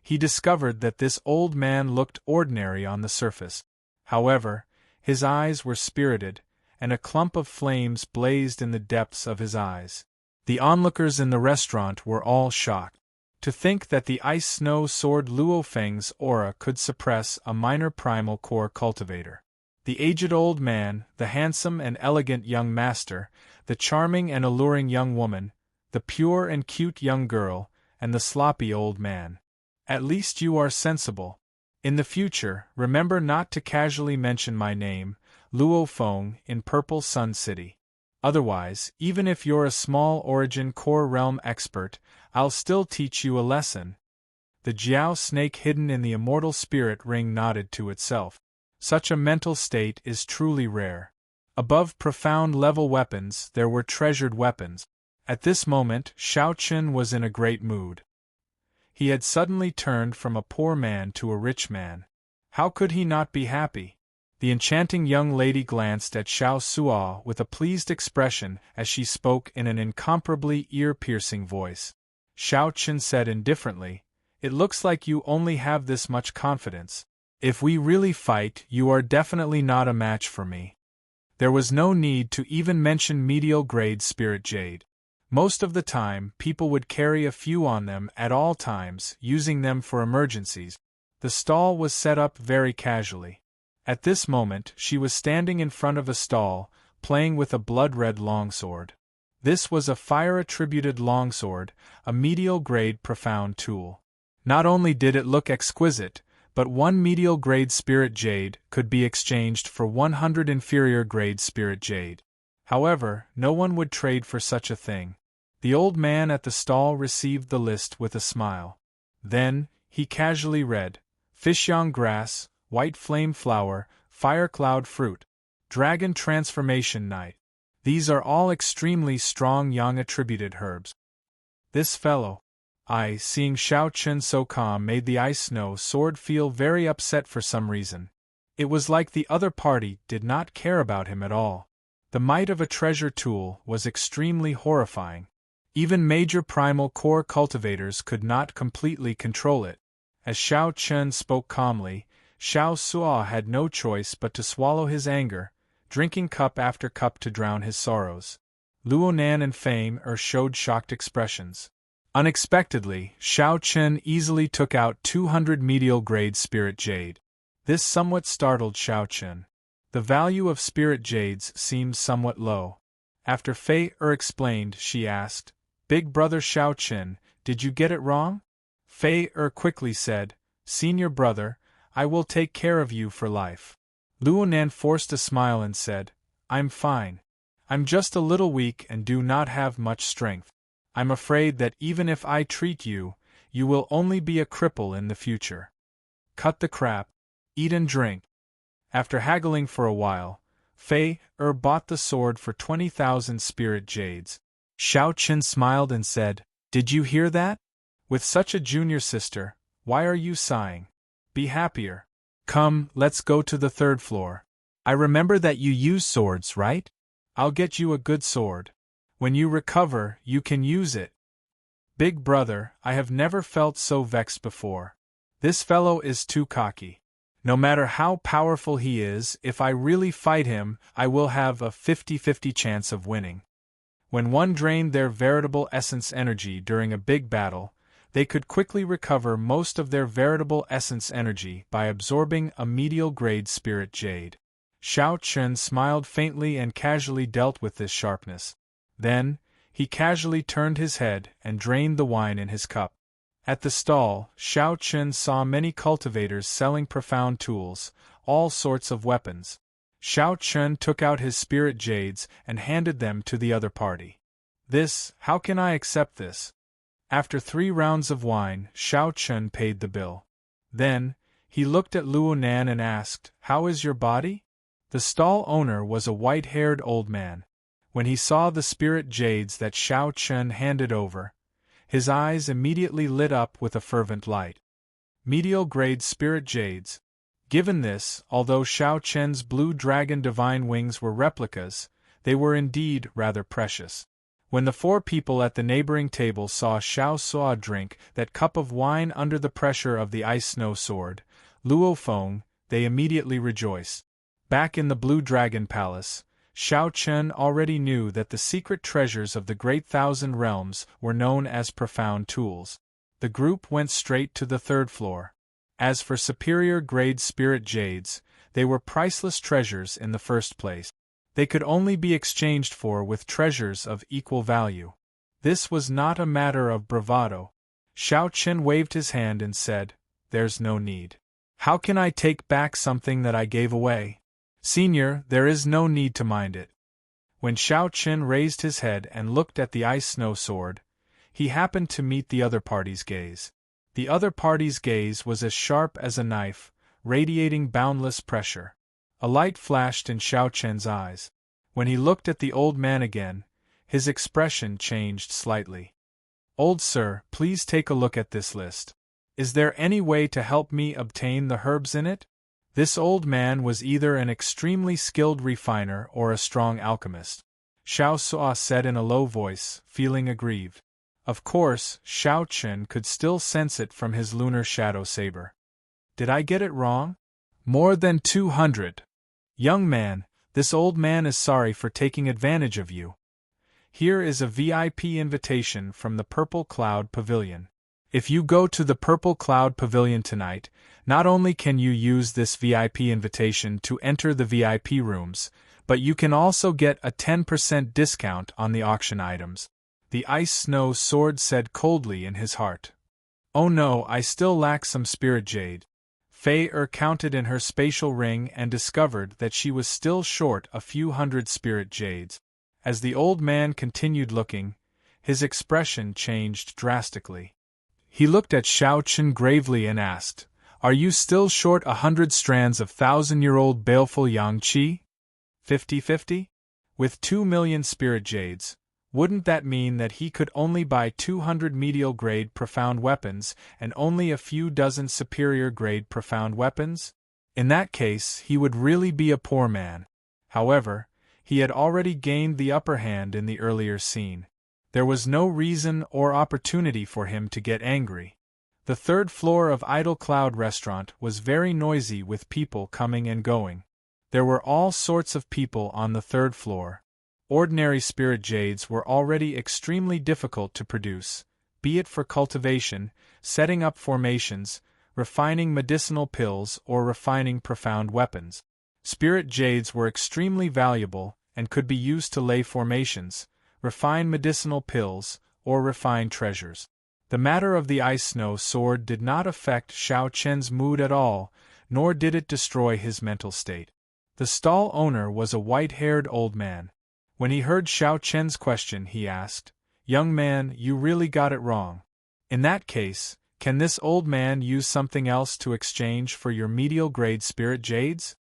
he discovered that this old man looked ordinary on the surface. However, his eyes were spirited, and a clump of flames blazed in the depths of his eyes. The onlookers in the restaurant were all shocked. To think that the ice snow sword Luo Feng's aura could suppress a minor primal core cultivator. The aged old man, the handsome and elegant young master, the charming and alluring young woman, the pure and cute young girl, and the sloppy old man. At least you are sensible. In the future, remember not to casually mention my name, Luo Feng, in Purple Sun City. Otherwise, even if you're a small origin core realm expert, I'll still teach you a lesson. The Jiao snake hidden in the immortal spirit ring nodded to itself. Such a mental state is truly rare. Above profound level weapons, there were treasured weapons. At this moment, Xiao Chen was in a great mood. He had suddenly turned from a poor man to a rich man. How could he not be happy? The enchanting young lady glanced at Xiao Suo with a pleased expression as she spoke in an incomparably ear-piercing voice. Xiao Chen said indifferently, "It looks like you only have this much confidence. If we really fight, you are definitely not a match for me." There was no need to even mention medial grade spirit jade. Most of the time, people would carry a few on them at all times, using them for emergencies. The stall was set up very casually. At this moment, she was standing in front of a stall, playing with a blood-red longsword. This was a fire-attributed longsword, a medial-grade profound tool. Not only did it look exquisite, but one medial-grade spirit jade could be exchanged for 100 inferior-grade spirit jade. However, no one would trade for such a thing. The old man at the stall received the list with a smile. Then, he casually read, Fishyang grass, white flame flower, fire cloud fruit, dragon transformation night. These are all extremely strong yang attributed herbs. This fellow, seeing Xiao Chen so calm, made the ice snow sword feel very upset for some reason. It was like the other party did not care about him at all. The might of a treasure tool was extremely horrifying. Even major primal core cultivators could not completely control it. As Xiao Chen spoke calmly, Xiao Suo had no choice but to swallow his anger, drinking cup after cup to drown his sorrows. Luonan and Fame showed shocked expressions. Unexpectedly, Xiao Chen easily took out 200 medial-grade spirit jade. This somewhat startled Xiao Chen. The value of spirit jades seemed somewhat low. After Fei explained, she asked, "Big brother Xiao Chen, did you get it wrong?" Fei quickly said, "Senior brother, I will take care of you for life." Luonan forced a smile and said, "I'm fine. I'm just a little weak and do not have much strength. I'm afraid that even if I treat you, you will only be a cripple in the future. Cut the crap. Eat and drink." After haggling for a while, Fei bought the sword for 20,000 spirit jades. Xiao Chen smiled and said, "Did you hear that? With such a junior sister, why are you sighing? Be happier. Come, let's go to the third floor. I remember that you use swords, right? I'll get you a good sword. When you recover, you can use it." Big brother, I have never felt so vexed before. This fellow is too cocky. No matter how powerful he is, if I really fight him, I will have a 50-50 chance of winning. When one drained their veritable essence energy during a big battle, they could quickly recover most of their veritable essence energy by absorbing a medial-grade spirit jade. Xiao Chen smiled faintly and casually dealt with this sharpness. Then, he casually turned his head and drained the wine in his cup. At the stall, Xiao Chen saw many cultivators selling profound tools, all sorts of weapons. Xiao Chen took out his spirit jades and handed them to the other party. How can I accept this? After 3 rounds of wine, Xiao Chen paid the bill. Then, he looked at Luo Nan and asked, "How is your body?" The stall owner was a white-haired old man. When he saw the spirit jades that Xiao Chen handed over, his eyes immediately lit up with a fervent light. Medial-grade spirit jades. Given this, although Xiao Chen's blue dragon divine wings were replicas, they were indeed rather precious. When the 4 people at the neighboring table saw Xiao Suo drink that cup of wine under the pressure of the ice snow sword, Luo Feng, they immediately rejoiced. Back in the Blue Dragon Palace, Xiao Chen already knew that the secret treasures of the Great Thousand Realms were known as profound tools. The group went straight to the 3rd floor. As for superior-grade spirit jades, they were priceless treasures in the first place. They could only be exchanged for with treasures of equal value. This was not a matter of bravado. Xiao Chen waved his hand and said, "There's no need. How can I take back something that I gave away? Senior, there is no need to mind it." When Xiao Chen raised his head and looked at the ice snow sword, he happened to meet the other party's gaze. The other party's gaze was as sharp as a knife, radiating boundless pressure. A light flashed in Xiao Chen's eyes. When he looked at the old man again, his expression changed slightly. "Old sir, please take a look at this list. Is there any way to help me obtain the herbs in it?" This old man was either an extremely skilled refiner or a strong alchemist. Xiao Suo said in a low voice, feeling aggrieved. Of course, Xiao Chen could still sense it from his lunar shadow saber. "Did I get it wrong? More than 200. Young man, this old man is sorry for taking advantage of you. Here is a VIP invitation from the Purple Cloud Pavilion. If you go to the Purple Cloud Pavilion tonight, not only can you use this VIP invitation to enter the VIP rooms, but you can also get a 10% discount on the auction items." The ice snow sword said coldly in his heart. "Oh no, I still lack some spirit jade." Fei counted in her spatial ring and discovered that she was still short a few hundred spirit jades. As the old man continued looking, his expression changed drastically. He looked at Xiao Chen gravely and asked, "Are you still short 100 strands of 1,000-year-old baleful yang qi? 50-50? With 2 million spirit jades, wouldn't that mean that he could only buy 200 medial-grade profound weapons and only a few dozen superior-grade profound weapons? In that case, he would really be a poor man." However, he had already gained the upper hand in the earlier scene. There was no reason or opportunity for him to get angry. The 3rd floor of Idle Cloud Restaurant was very noisy with people coming and going. There were all sorts of people on the 3rd floor. Ordinary spirit jades were already extremely difficult to produce, be it for cultivation, setting up formations, refining medicinal pills, or refining profound weapons. Spirit jades were extremely valuable and could be used to lay formations, refine medicinal pills, or refine treasures. The matter of the ice snow sword did not affect Xiao Chen's mood at all, nor did it destroy his mental state. The stall owner was a white-haired old man. When he heard Xiao Chen's question, he asked, "Young man, you really got it wrong. In that case, can this old man use something else to exchange for your medial-grade spirit jades?"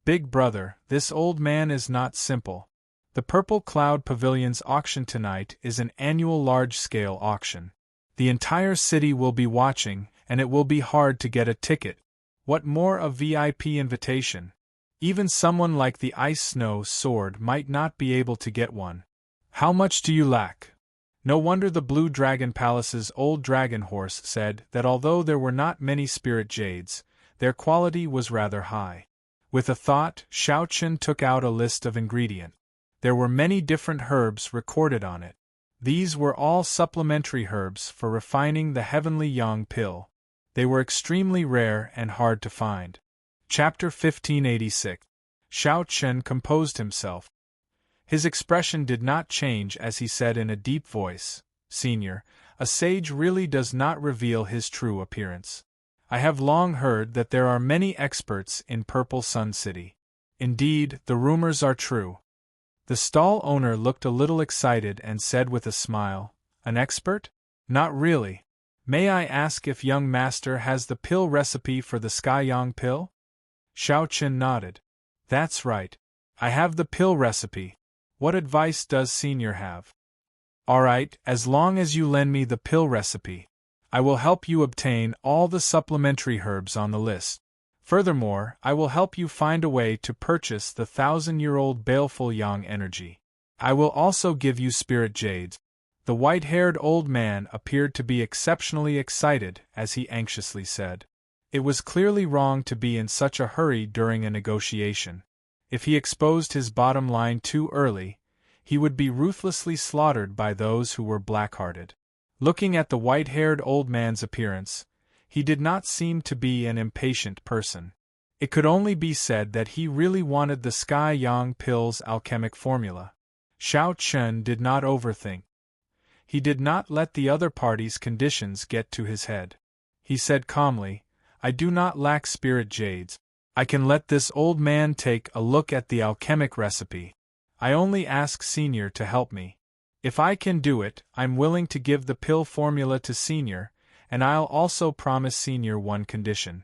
"Big brother, this old man is not simple. The Purple Cloud Pavilion's auction tonight is an annual large-scale auction. The entire city will be watching, and it will be hard to get a ticket. What more a VIP invitation? Even someone like the Ice Snow Sword might not be able to get one. How much do you lack?" No wonder the Blue Dragon Palace's old dragon horse said that although there were not many spirit jades, their quality was rather high. With a thought, Xiao Chen took out a list of ingredients. There were many different herbs recorded on it. These were all supplementary herbs for refining the heavenly yang pill. They were extremely rare and hard to find. Chapter 1586. Xiao Chen composed himself. His expression did not change as he said in a deep voice, "Senior, a sage really does not reveal his true appearance. I have long heard that there are many experts in Purple Sun City. Indeed, the rumors are true." The stall owner looked a little excited and said with a smile, "An expert? Not really. May I ask if young master has the pill recipe for the Sky Yang pill?" Xiao Chen nodded. "That's right. I have the pill recipe. What advice does Senior have?" "All right, as long as you lend me the pill recipe, I will help you obtain all the supplementary herbs on the list. Furthermore, I will help you find a way to purchase the 1,000-year-old baleful yang energy. I will also give you spirit jades." The white-haired old man appeared to be exceptionally excited as he anxiously said. It was clearly wrong to be in such a hurry during a negotiation. If he exposed his bottom line too early, he would be ruthlessly slaughtered by those who were black-hearted. Looking at the white-haired old man's appearance, he did not seem to be an impatient person. It could only be said that he really wanted the Sky Yang pill's alchemic formula. Xiao Chen did not overthink. He did not let the other party's conditions get to his head. He said calmly, "I do not lack spirit jades. I can let this old man take a look at the alchemic recipe. I only ask Senior to help me. If I can do it, I'm willing to give the pill formula to Senior, and I'll also promise Senior one condition."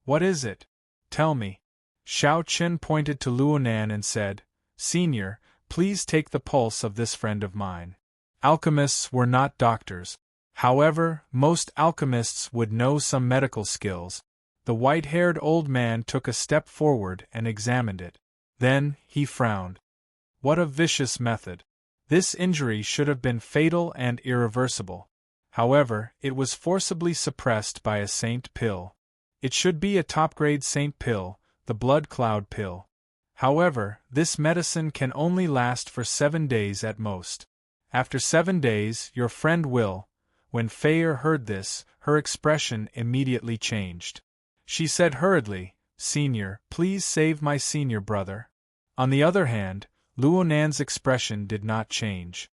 "What is it? Tell me." Xiao Chen pointed to Luonan and said, "Senior, please take the pulse of this friend of mine." Alchemists were not doctors. However, most alchemists would know some medical skills. The white-haired old man took a step forward and examined it. Then, he frowned. What a vicious method. This injury should have been fatal and irreversible. However, it was forcibly suppressed by a saint pill. It should be a top-grade saint pill, the blood cloud pill. However, this medicine can only last for 7 days at most. After 7 days, your friend will. When Feyre heard this, her expression immediately changed. She said hurriedly, "Senior, please save my senior brother." On the other hand, Luonan's expression did not change.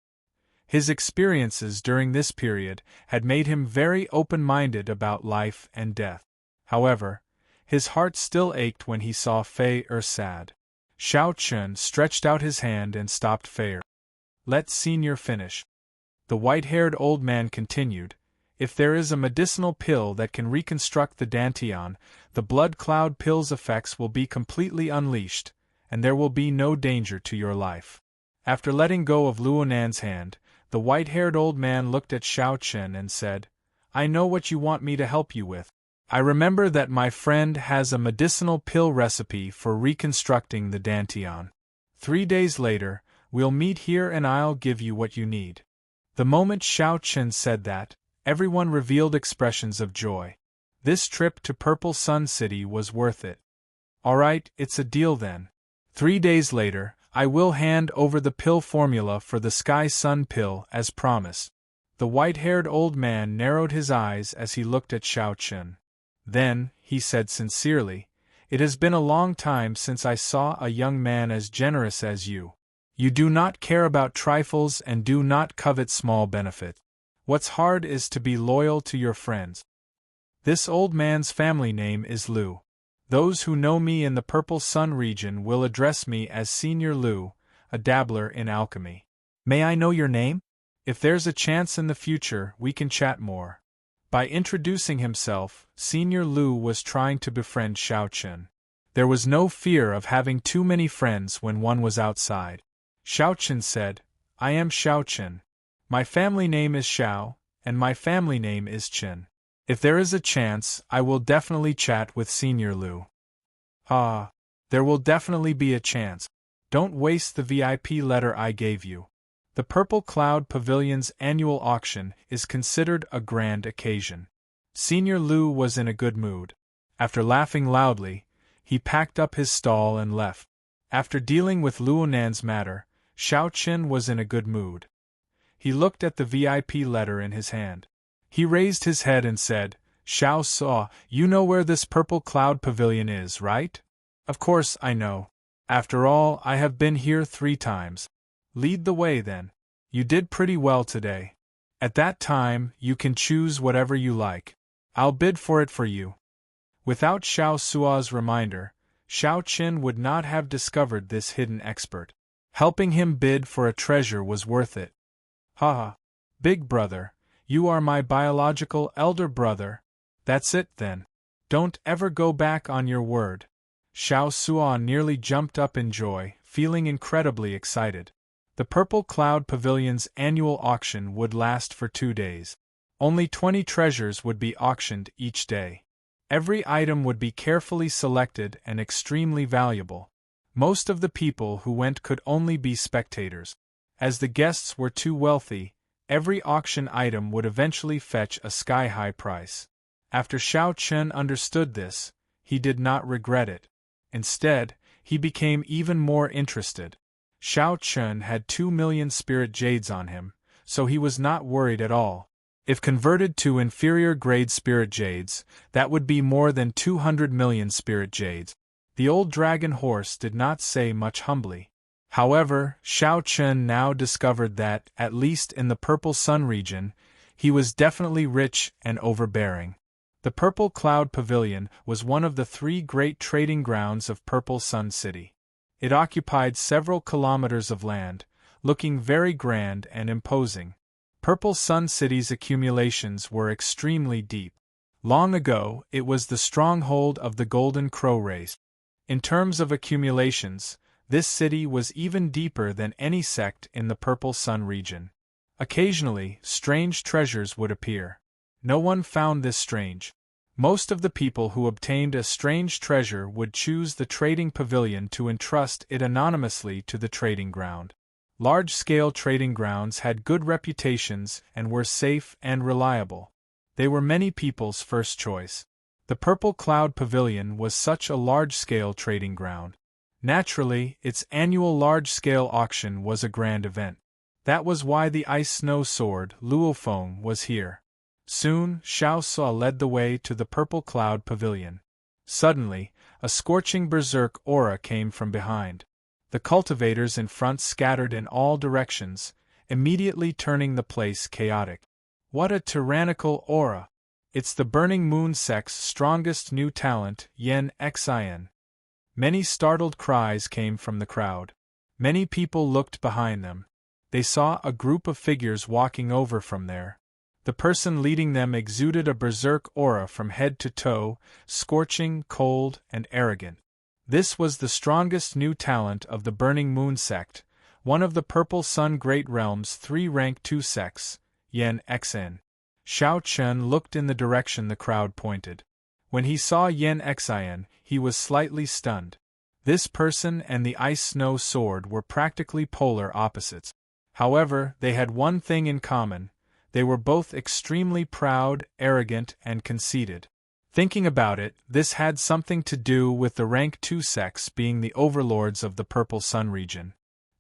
His experiences during this period had made him very open-minded about life and death. However, his heart still ached when he saw Feyre sad. Xiao Chen stretched out his hand and stopped Feyre. "Let Senior finish." The white-haired old man continued, "If there is a medicinal pill that can reconstruct the Dantian, the blood cloud pill's effects will be completely unleashed, and there will be no danger to your life." After letting go of Luonan's hand, the white-haired old man looked at Xiao Chen and said, "I know what you want me to help you with. I remember that my friend has a medicinal pill recipe for reconstructing the Dantian. 3 days later, we'll meet here and I'll give you what you need." The moment Xiao Chen said that, everyone revealed expressions of joy. This trip to Purple Sun City was worth it. "All right, it's a deal then. 3 days later, I will hand over the pill formula for the Sky Sun pill as promised." The white-haired old man narrowed his eyes as he looked at Xiao Chen. Then, he said sincerely, "It has been a long time since I saw a young man as generous as you. You do not care about trifles and do not covet small benefits. What's hard is to be loyal to your friends." This old man's family name is Lu. Those who know me in the Purple Sun region will address me as Senior Lu, a dabbler in alchemy. "May I know your name? If there's a chance in the future, we can chat more." By introducing himself, Senior Lu was trying to befriend Xiao Chen. There was no fear of having too many friends when one was outside. Xiao Chen said, "I am Xiao Chen. My family name is Xiao, and my family name is Chen. If there is a chance, I will definitely chat with Senior Lu." "Ah, there will definitely be a chance. Don't waste the VIP letter I gave you." The Purple Cloud Pavilion's annual auction is considered a grand occasion. Senior Lu was in a good mood. After laughing loudly, he packed up his stall and left. After dealing with Luonan's matter, Xiao Qin was in a good mood. He looked at the VIP letter in his hand. He raised his head and said, "Xiao Suo, you know where this Purple Cloud Pavilion is, right?" "Of course I know. After all, I have been here 3 times. Lead the way then. You did pretty well today. At that time, you can choose whatever you like. I'll bid for it for you." Without Xiao Suo's reminder, Xiao Qin would not have discovered this hidden expert. Helping him bid for a treasure was worth it. "Ha! Big brother, you are my biological elder brother. That's it then. Don't ever go back on your word." Xiao Suo nearly jumped up in joy, feeling incredibly excited. The Purple Cloud Pavilion's annual auction would last for 2 days. Only 20 treasures would be auctioned each day. Every item would be carefully selected and extremely valuable. Most of the people who went could only be spectators. As the guests were too wealthy, every auction item would eventually fetch a sky-high price. After Xiao Qin understood this, he did not regret it. Instead, he became even more interested. Xiao Qin had 2 million spirit jades on him, so he was not worried at all. If converted to inferior-grade spirit jades, that would be more than 200 million spirit jades. The old dragon horse did not say much humbly. However, Xiao Qin now discovered that, at least in the Purple Sun region, he was definitely rich and overbearing. The Purple Cloud Pavilion was one of the 3 great trading grounds of Purple Sun City. It occupied several kilometers of land, looking very grand and imposing. Purple Sun City's accumulations were extremely deep. Long ago, it was the stronghold of the Golden Crow race. In terms of accumulations, this city was even deeper than any sect in the Purple Sun region. Occasionally, strange treasures would appear. No one found this strange. Most of the people who obtained a strange treasure would choose the trading pavilion to entrust it anonymously to the trading ground. Large-scale trading grounds had good reputations and were safe and reliable. They were many people's first choice. The Purple Cloud Pavilion was such a large-scale trading ground. Naturally, its annual large-scale auction was a grand event. That was why the Ice Snow Sword, Luofeng, was here. Soon, Xiao Suo led the way to the Purple Cloud Pavilion. Suddenly, a scorching berserk aura came from behind. The cultivators in front scattered in all directions, immediately turning the place chaotic. What a tyrannical aura! It's the Burning Moon sect's strongest new talent, Yen Xian. Many startled cries came from the crowd. Many people looked behind them. They saw a group of figures walking over from there. The person leading them exuded a berserk aura from head to toe, scorching, cold, and arrogant. This was the strongest new talent of the Burning Moon sect, one of the Purple Sun Great Realm's 3 rank 2 sects, Yen Xian. Xiao Qin looked in the direction the crowd pointed. When he saw Yen Xian, he was slightly stunned. This person and the Ice Snow Sword were practically polar opposites. However, they had one thing in common: they were both extremely proud, arrogant, and conceited. Thinking about it, this had something to do with the rank 2 sects being the overlords of the Purple Sun region.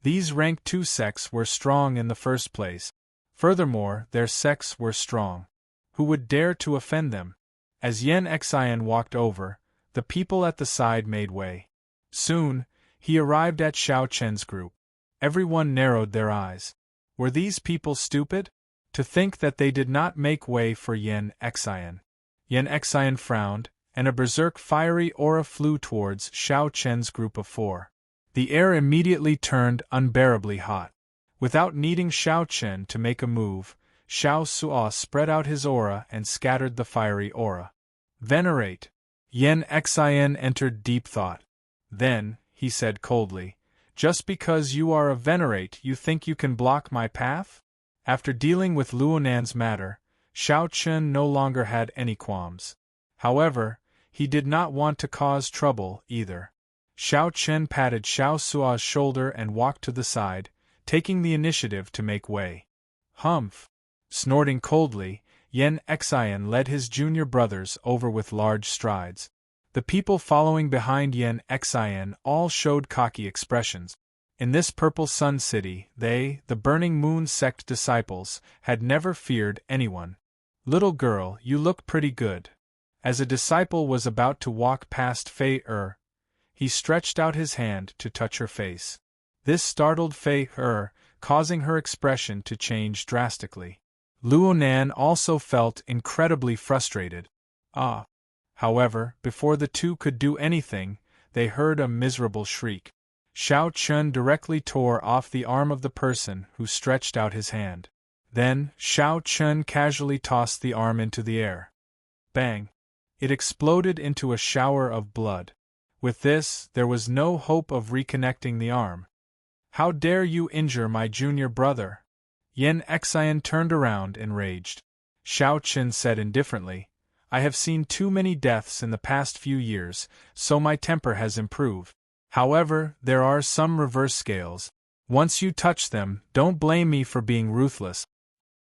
These rank 2 sects were strong in the first place. Furthermore, their sects were strong. Who would dare to offend them? As Yen Xian walked over, the people at the side made way. Soon, he arrived at Xiao Qin's group. Everyone narrowed their eyes. Were these people stupid? To think that they did not make way for Yen Xian. Yen Xian frowned, and a berserk fiery aura flew towards Xiao Qin's group of 4. The air immediately turned unbearably hot. Without needing Xiao Qin to make a move, Xiao Suo spread out his aura and scattered the fiery aura. Venerate! Yen Xian entered deep thought. Then, he said coldly, "Just because you are a venerate you think you can block my path?" After dealing with Luonan's matter, Xiao Qin no longer had any qualms. However, he did not want to cause trouble either. Xiao Qin patted Xiao Suo's shoulder and walked to the side, taking the initiative to make way. Humph! Snorting coldly, Yen Xian led his junior brothers over with large strides. The people following behind Yen Xian all showed cocky expressions. In this Purple Sun City, they, the Burning Moon sect disciples, had never feared anyone. "Little girl, you look pretty good." As a disciple was about to walk past Fei he stretched out his hand to touch her face. This startled Fei causing her expression to change drastically. Luonan also felt incredibly frustrated. However, before the two could do anything, they heard a miserable shriek. Xiao Chun directly tore off the arm of the person who stretched out his hand. Then, Xiao Chun casually tossed the arm into the air. Bang! It exploded into a shower of blood. With this, there was no hope of reconnecting the arm. "How dare you injure my junior brother?" Yen Xian turned around enraged. Xiao Chun said indifferently, "I have seen too many deaths in the past few years, so my temper has improved. However, there are some reverse scales. Once you touch them, don't blame me for being ruthless.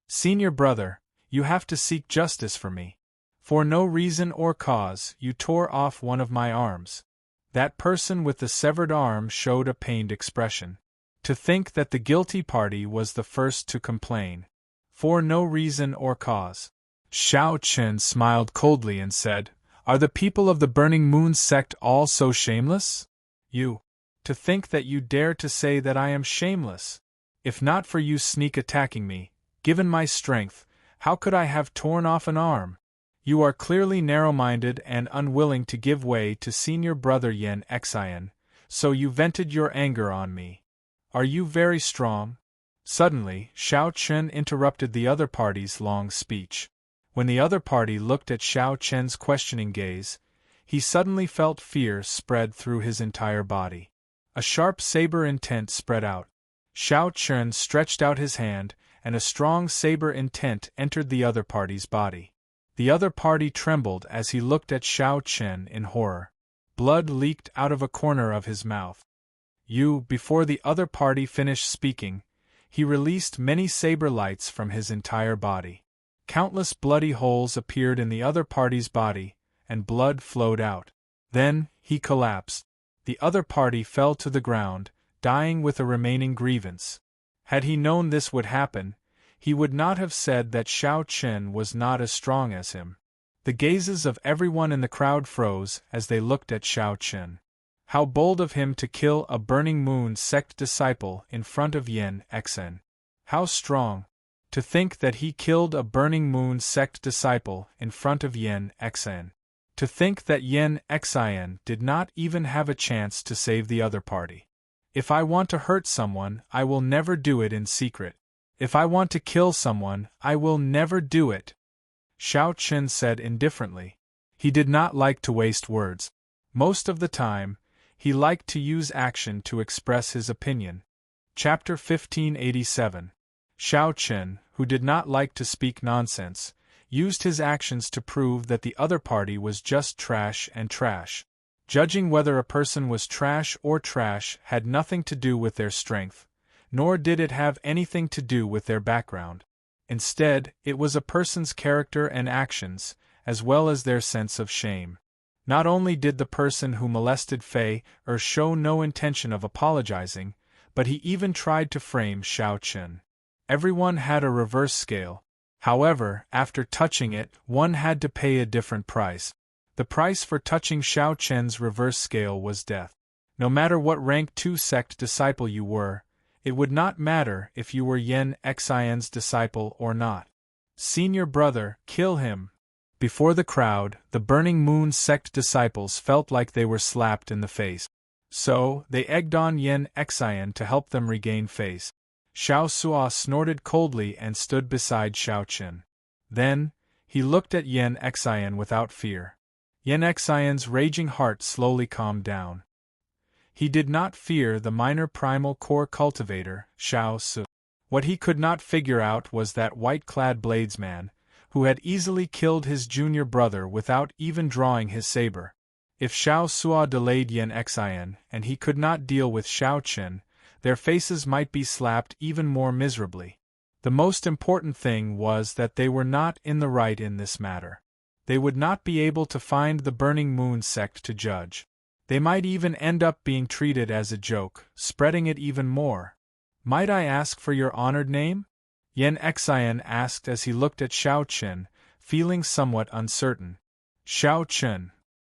Senior brother, you have to seek justice for me. For no reason or cause, you tore off one of my arms." That person with the severed arm showed a pained expression. To think that the guilty party was the first to complain. For no reason or cause. Xiao Chen smiled coldly and said, "Are the people of the Burning Moon sect all so shameless? To think that you dare to say that I am shameless. If not for you sneak attacking me, given my strength, how could I have torn off an arm? You are clearly narrow-minded and unwilling to give way to senior brother Yen Xian, so you vented your anger on me. Are you very strong?" Suddenly, Xiao Chen interrupted the other party's long speech. When the other party looked at Xiao Chen's questioning gaze, he suddenly felt fear spread through his entire body. A sharp saber intent spread out. Xiao Chen stretched out his hand, and a strong saber intent entered the other party's body. The other party trembled as he looked at Xiao Chen in horror. Blood leaked out of a corner of his mouth. Before the other party finished speaking, he released many saber lights from his entire body. Countless bloody holes appeared in the other party's body, and blood flowed out. Then, he collapsed. The other party fell to the ground, dying with a remaining grievance. Had he known this would happen, he would not have said that Xiao Chen was not as strong as him. The gazes of everyone in the crowd froze as they looked at Xiao Chen. How bold of him to kill a Burning Moon sect disciple in front of Yen Xian. How strong! To think that he killed a Burning Moon sect disciple in front of Yen Xian. To think that Yen Xian did not even have a chance to save the other party. If I want to hurt someone, I will never do it in secret. If I want to kill someone, I will never do it. Xiao Chen said indifferently. He did not like to waste words. Most of the time, he liked to use action to express his opinion. Chapter 1587. Xiao Chen, who did not like to speak nonsense, used his actions to prove that the other party was just trash and trash. Judging whether a person was trash or trash had nothing to do with their strength, nor did it have anything to do with their background. Instead, it was a person's character and actions, as well as their sense of shame. Not only did the person who molested Fei show no intention of apologizing, but he even tried to frame Xiao Chen. Everyone had a reverse scale. However, after touching it, one had to pay a different price. The price for touching Xiao Chen's reverse scale was death. No matter what rank 2 sect disciple you were, it would not matter if you were Yen Xian's disciple or not. Senior brother, kill him. Before the crowd, the Burning Moon sect disciples felt like they were slapped in the face. So, they egged on Yen Xian to help them regain face. Xiao Sua snorted coldly and stood beside Xiao Chen. Then, he looked at Yen Xian without fear. Yen Xian's raging heart slowly calmed down. He did not fear the minor primal core cultivator, Xiao Su. What he could not figure out was that white-clad bladesman, who had easily killed his junior brother without even drawing his saber. If Xiao Sua delayed Yen Xian and he could not deal with Xiao Chen, their faces might be slapped even more miserably. The most important thing was that they were not in the right in this matter. They would not be able to find the Burning Moon sect to judge. They might even end up being treated as a joke, spreading it even more. "Might I ask for your honored name?" Yen Xian asked as he looked at Xiao Qin, feeling somewhat uncertain. Xiao Qin.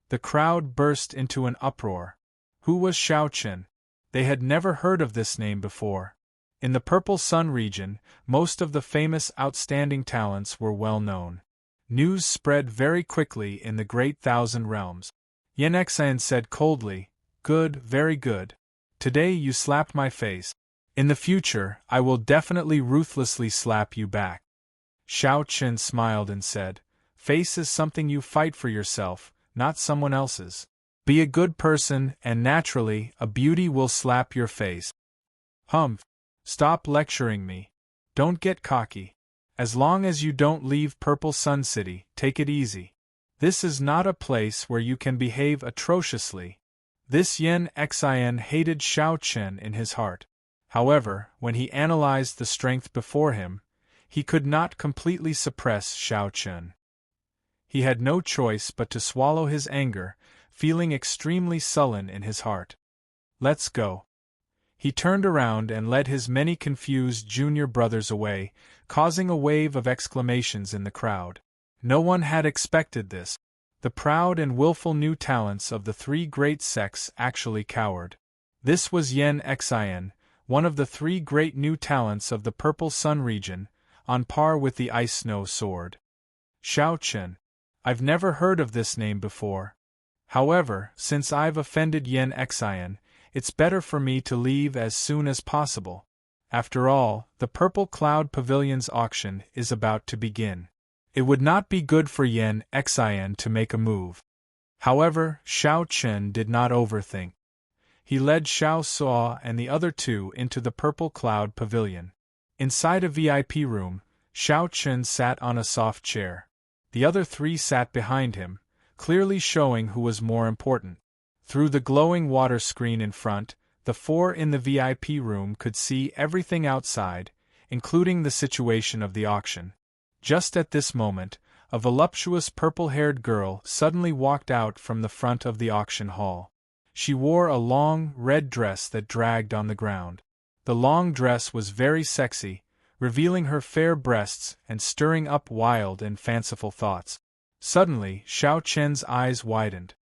The crowd burst into an uproar. Who was Xiao Qin? They had never heard of this name before. In the Purple Sun region, most of the famous outstanding talents were well known. News spread very quickly in the Great Thousand Realms. Yen Xian said coldly, "Good, very good. Today you slapped my face. In the future, I will definitely ruthlessly slap you back." Xiao Qin smiled and said, "Face is something you fight for yourself, not someone else's. Be a good person and naturally, a beauty will slap your face." "Humph. Stop lecturing me. Don't get cocky. As long as you don't leave Purple Sun City, take it easy. This is not a place where you can behave atrociously." This Yen Xian hated Xiao Qin in his heart. However, when he analyzed the strength before him, he could not completely suppress Xiao Qin. He had no choice but to swallow his anger, feeling extremely sullen in his heart. "Let's go." He turned around and led his many confused junior brothers away, causing a wave of exclamations in the crowd. No one had expected this. The proud and willful new talents of the three great sects actually cowered. This was Yen Xian, one of the three great new talents of the Purple Sun region, on par with the Ice Snow Sword. Xiao Qin. I've never heard of this name before. However, since I've offended Yen Xian, it's better for me to leave as soon as possible. After all, the Purple Cloud Pavilion's auction is about to begin. It would not be good for Yen Xian to make a move. However, Xiao Qin did not overthink. He led Xiao Suo and the other two into the Purple Cloud Pavilion. Inside a VIP room, Xiao Qin sat on a soft chair. The other three sat behind him, clearly showing who was more important. Through the glowing water screen in front, the four in the VIP room could see everything outside, including the situation of the auction. Just at this moment, a voluptuous purple-haired girl suddenly walked out from the front of the auction hall. She wore a long, red dress that dragged on the ground. The long dress was very sexy, revealing her fair breasts and stirring up wild and fanciful thoughts. Suddenly, Xiao Qin's eyes widened.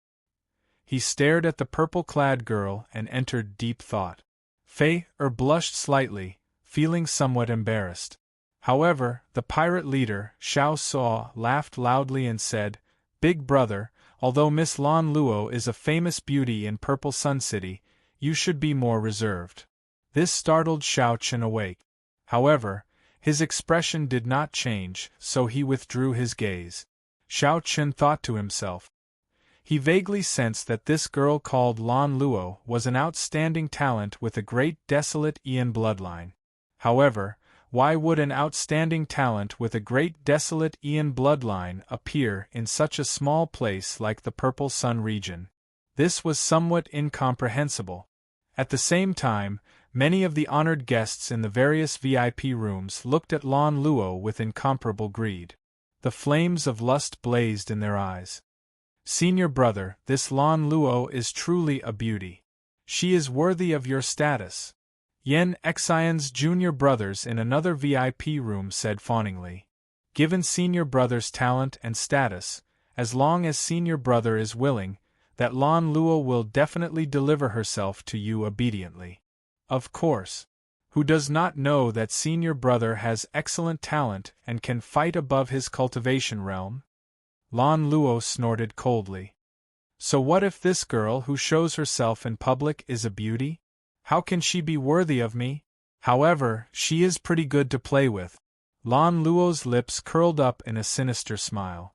He stared at the purple-clad girl and entered deep thought. Fei blushed slightly, feeling somewhat embarrassed. However, the pirate leader, Xiao Suo, laughed loudly and said, "Big brother, although Miss Lan Luo is a famous beauty in Purple Sun City, you should be more reserved." This startled Xiao Qin awake. However, his expression did not change, so he withdrew his gaze. Xiao Qin thought to himself. He vaguely sensed that this girl called Lan Luo was an outstanding talent with a great desolate Ian bloodline. However, why would an outstanding talent with a great desolate Ian bloodline appear in such a small place like the Purple Sun region? This was somewhat incomprehensible. At the same time, many of the honored guests in the various VIP rooms looked at Lan Luo with incomparable greed. The flames of lust blazed in their eyes. "Senior brother, this Lan Luo is truly a beauty. She is worthy of your status," Yen Xian's junior brothers in another VIP room said fawningly. "Given senior brother's talent and status, as long as senior brother is willing, that Lan Luo will definitely deliver herself to you obediently. Of course. Who does not know that senior brother has excellent talent and can fight above his cultivation realm?" Lan Luo snorted coldly. "So what if this girl who shows herself in public is a beauty? How can she be worthy of me? However, she is pretty good to play with." Lan Luo's lips curled up in a sinister smile.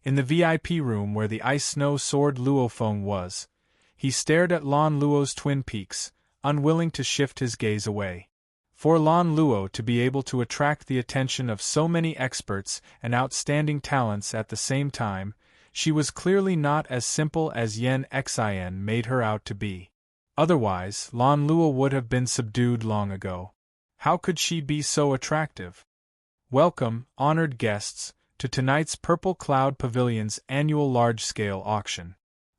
In the VIP room where the Ice Snow Sword Luofeng was, he stared at Lan Luo's twin peaks, unwilling to shift his gaze away. For Lan Luo to be able to attract the attention of so many experts and outstanding talents at the same time, she was clearly not as simple as Yen Xian made her out to be. Otherwise, Lan Luo would have been subdued long ago. How could she be so attractive? Welcome, honored guests, to tonight's Purple Cloud Pavilion's annual large-scale auction.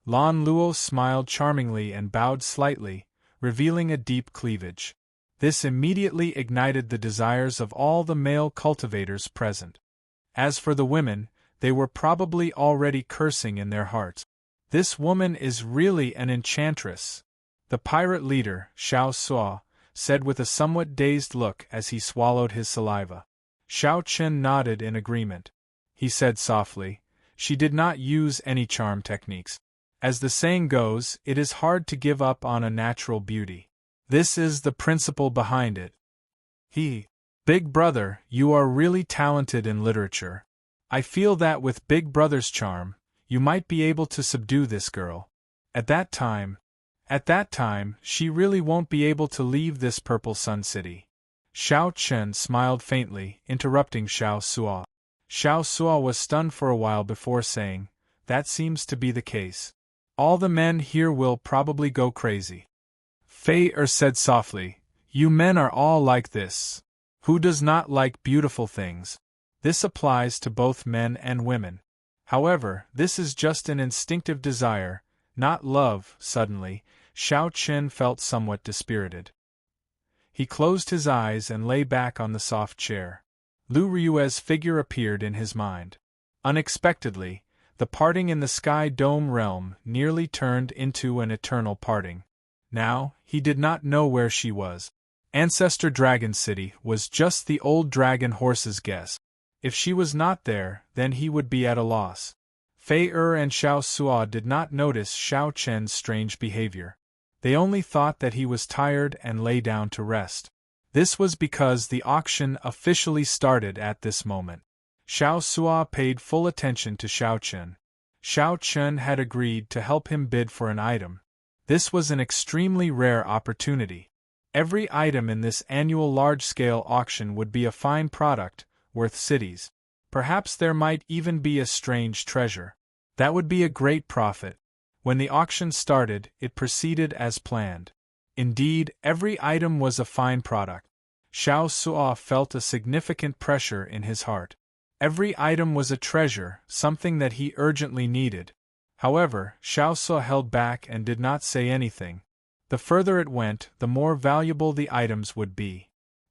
Lan Luo smiled charmingly and bowed slightly, revealing a deep cleavage. This immediately ignited the desires of all the male cultivators present. As for the women, they were probably already cursing in their hearts. This woman is really an enchantress. The pirate leader, Xiao Suo, said with a somewhat dazed look as he swallowed his saliva. Xiao Chen nodded in agreement. He said softly, "She did not use any charm techniques. As the saying goes, it is hard to give up on a natural beauty. This is the principle behind it." Big Brother, you are really talented in literature. I feel that with Big Brother's charm, you might be able to subdue this girl. At that time, she really won't be able to leave this Purple Sun City. Xiao Chen smiled faintly, interrupting Xiao Suo. Xiao Suo was stunned for a while before saying, "That seems to be the case. All the men here will probably go crazy." Fei said softly, "You men are all like this. Who does not like beautiful things? This applies to both men and women. However, this is just an instinctive desire, not love." Suddenly, Xiao Chen felt somewhat dispirited. He closed his eyes and lay back on the soft chair. Lu Ryue's figure appeared in his mind. Unexpectedly, the parting in the Sky Dome realm nearly turned into an eternal parting. Now, he did not know where she was. Ancestor Dragon City was just the old dragon horse's guess. If she was not there, then he would be at a loss. Fei and Xiao Suo did not notice Xiao Chen's strange behavior. They only thought that he was tired and lay down to rest. This was because the auction officially started at this moment. Xiao Suo paid full attention to Xiao Chen. Xiao Chen had agreed to help him bid for an item. This was an extremely rare opportunity. Every item in this annual large-scale auction would be a fine product, worth cities. Perhaps there might even be a strange treasure. That would be a great profit. When the auction started, it proceeded as planned. Indeed, every item was a fine product. Xiao Suo felt a significant pressure in his heart. Every item was a treasure, something that he urgently needed. However, Xiao Suo held back and did not say anything. The further it went, the more valuable the items would be.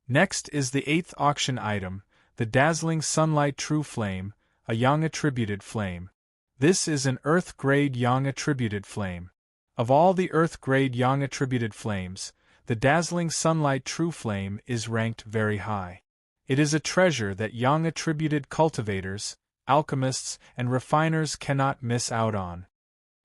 Next is the 8th auction item, the dazzling sunlight true flame, a yang-attributed flame. This is an earth-grade yang-attributed flame. Of all the earth-grade yang-attributed flames, the dazzling sunlight true flame is ranked very high. It is a treasure that yang-attributed cultivators, alchemists, and refiners cannot miss out on.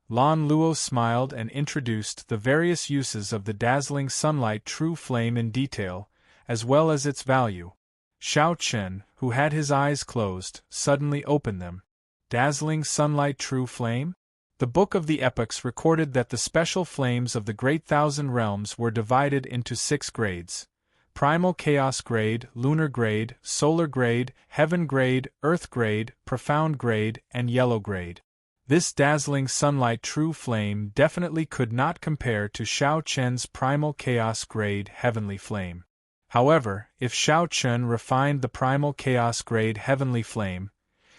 Lan Luo smiled and introduced the various uses of the dazzling sunlight true flame in detail, as well as its value. Xiao Chen, who had his eyes closed, suddenly opened them. Dazzling sunlight true flame? The Book of the Epochs recorded that the special flames of the Great Thousand Realms were divided into 6 grades: Primal Chaos Grade, Lunar Grade, Solar Grade, Heaven Grade, Earth Grade, Profound Grade, and Yellow Grade. This dazzling sunlight true flame definitely could not compare to Xiao Chen's Primal Chaos Grade Heavenly Flame. However, if Xiao Chen refined the Primal Chaos Grade Heavenly Flame,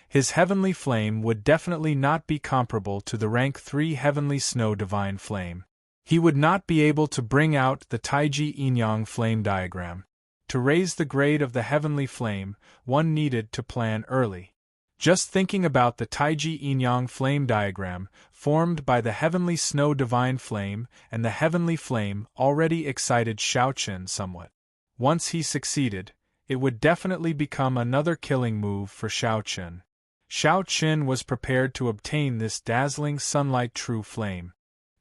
his Heavenly Flame would definitely not be comparable to the Rank 3 Heavenly Snow Divine Flame. He would not be able to bring out the Taiji Yin-Yang Flame diagram. To raise the grade of the Heavenly Flame, one needed to plan early. Just thinking about the Taiji Yin-Yang Flame diagram, formed by the Heavenly Snow Divine Flame and the Heavenly Flame, already excited Xiao Chen somewhat. Once he succeeded, it would definitely become another killing move for Xiao Chen. Xiao Chen was prepared to obtain this dazzling sunlight true flame.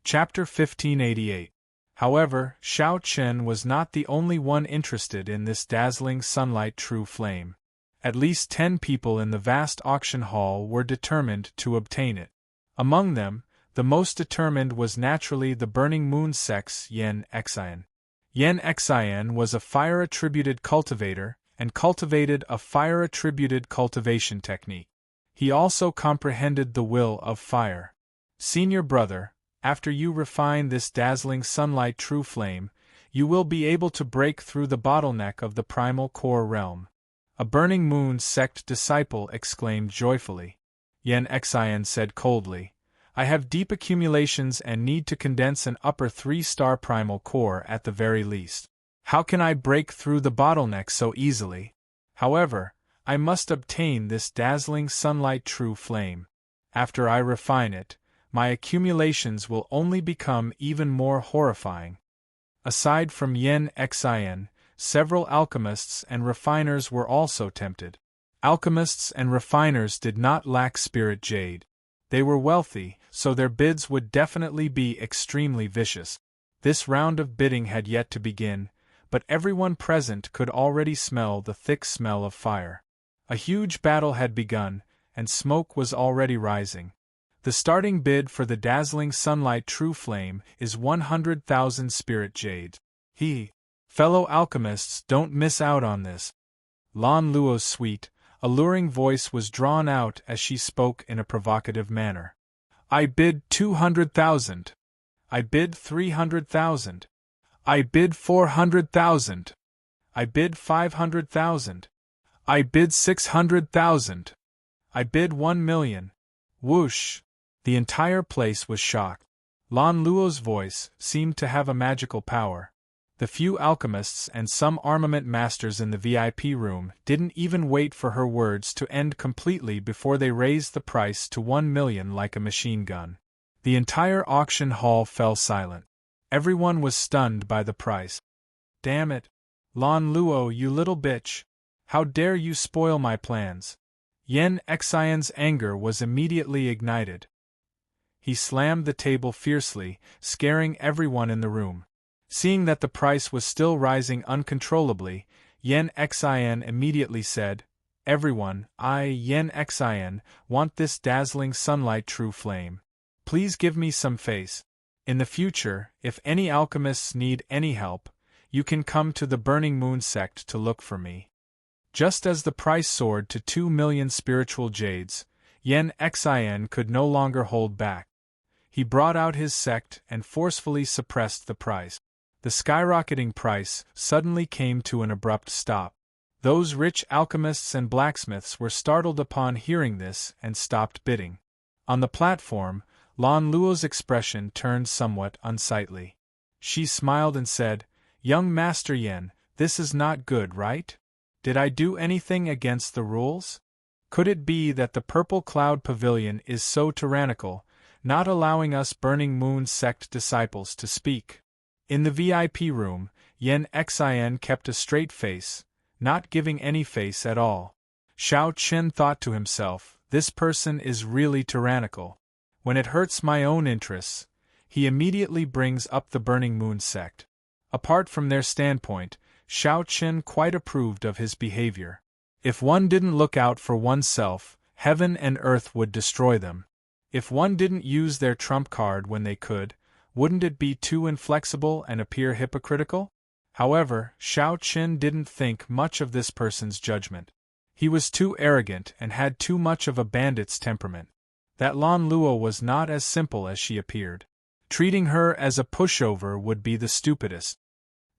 Chapter 1588. However, Xiao Chen was not the only one interested in this dazzling sunlight true flame. At least 10 people in the vast auction hall were determined to obtain it. Among them, the most determined was naturally the Burning Moon Sex Yen Xian. Yen Xian was a fire-attributed cultivator, and cultivated a fire-attributed cultivation technique. He also comprehended the will of fire. Senior brother, After you refine this dazzling sunlight true flame, you will be able to break through the bottleneck of the primal core realm. A burning moon sect disciple exclaimed joyfully. Yen Xian said coldly, I have deep accumulations and need to condense an upper 3-star primal core at the very least. How can I break through the bottleneck so easily? However, I must obtain this dazzling sunlight true flame. After I refine it, my accumulations will only become even more horrifying. Aside from Yen Xian, several alchemists and refiners were also tempted. Alchemists and refiners did not lack spirit jade. They were wealthy, so their bids would definitely be extremely vicious. This round of bidding had yet to begin, but everyone present could already smell the thick smell of fire. A huge battle had begun, and smoke was already rising. The starting bid for the dazzling sunlight true flame is 100,000 spirit jade. Fellow alchemists, don't miss out on this. Lan Luo's sweet, alluring voice was drawn out as she spoke in a provocative manner. I bid 200,000. I bid 300,000. I bid 400,000. I bid 500,000. I bid 600,000. I bid 1,000,000. Whoosh! The entire place was shocked. Lan Luo's voice seemed to have a magical power. The few alchemists and some armament masters in the VIP room didn't even wait for her words to end completely before they raised the price to 1,000,000 like a machine gun. The entire auction hall fell silent. Everyone was stunned by the price. Damn it! Lan Luo, you little bitch! How dare you spoil my plans! Yen Xian's anger was immediately ignited. He slammed the table fiercely, scaring everyone in the room. Seeing that the price was still rising uncontrollably, Yen Xian immediately said, Everyone, I, Yen Xian, want this dazzling sunlight true flame. Please give me some face. In the future, if any alchemists need any help, you can come to the Burning Moon sect to look for me. Just as the price soared to 2,000,000 spiritual jades, Yen Xian could no longer hold back. He brought out his sect and forcefully suppressed the price. The skyrocketing price suddenly came to an abrupt stop. Those rich alchemists and blacksmiths were startled upon hearing this and stopped bidding. On the platform, Lan Luo's expression turned somewhat unsightly. She smiled and said, Young Master Yen, this is not good, right? Did I do anything against the rules? Could it be that the Purple Cloud Pavilion is so tyrannical, not allowing us Burning Moon sect disciples to speak? In the VIP room, Yen Xian kept a straight face, not giving any face at all. Xiao Qin thought to himself, this person is really tyrannical. When it hurts my own interests, he immediately brings up the Burning Moon sect. Apart from their standpoint, Xiao Qin quite approved of his behavior. If one didn't look out for oneself, heaven and earth would destroy them. If one didn't use their trump card when they could, wouldn't it be too inflexible and appear hypocritical? However, Xiao Qin didn't think much of this person's judgment. He was too arrogant and had too much of a bandit's temperament. That Lan Luo was not as simple as she appeared. Treating her as a pushover would be the stupidest.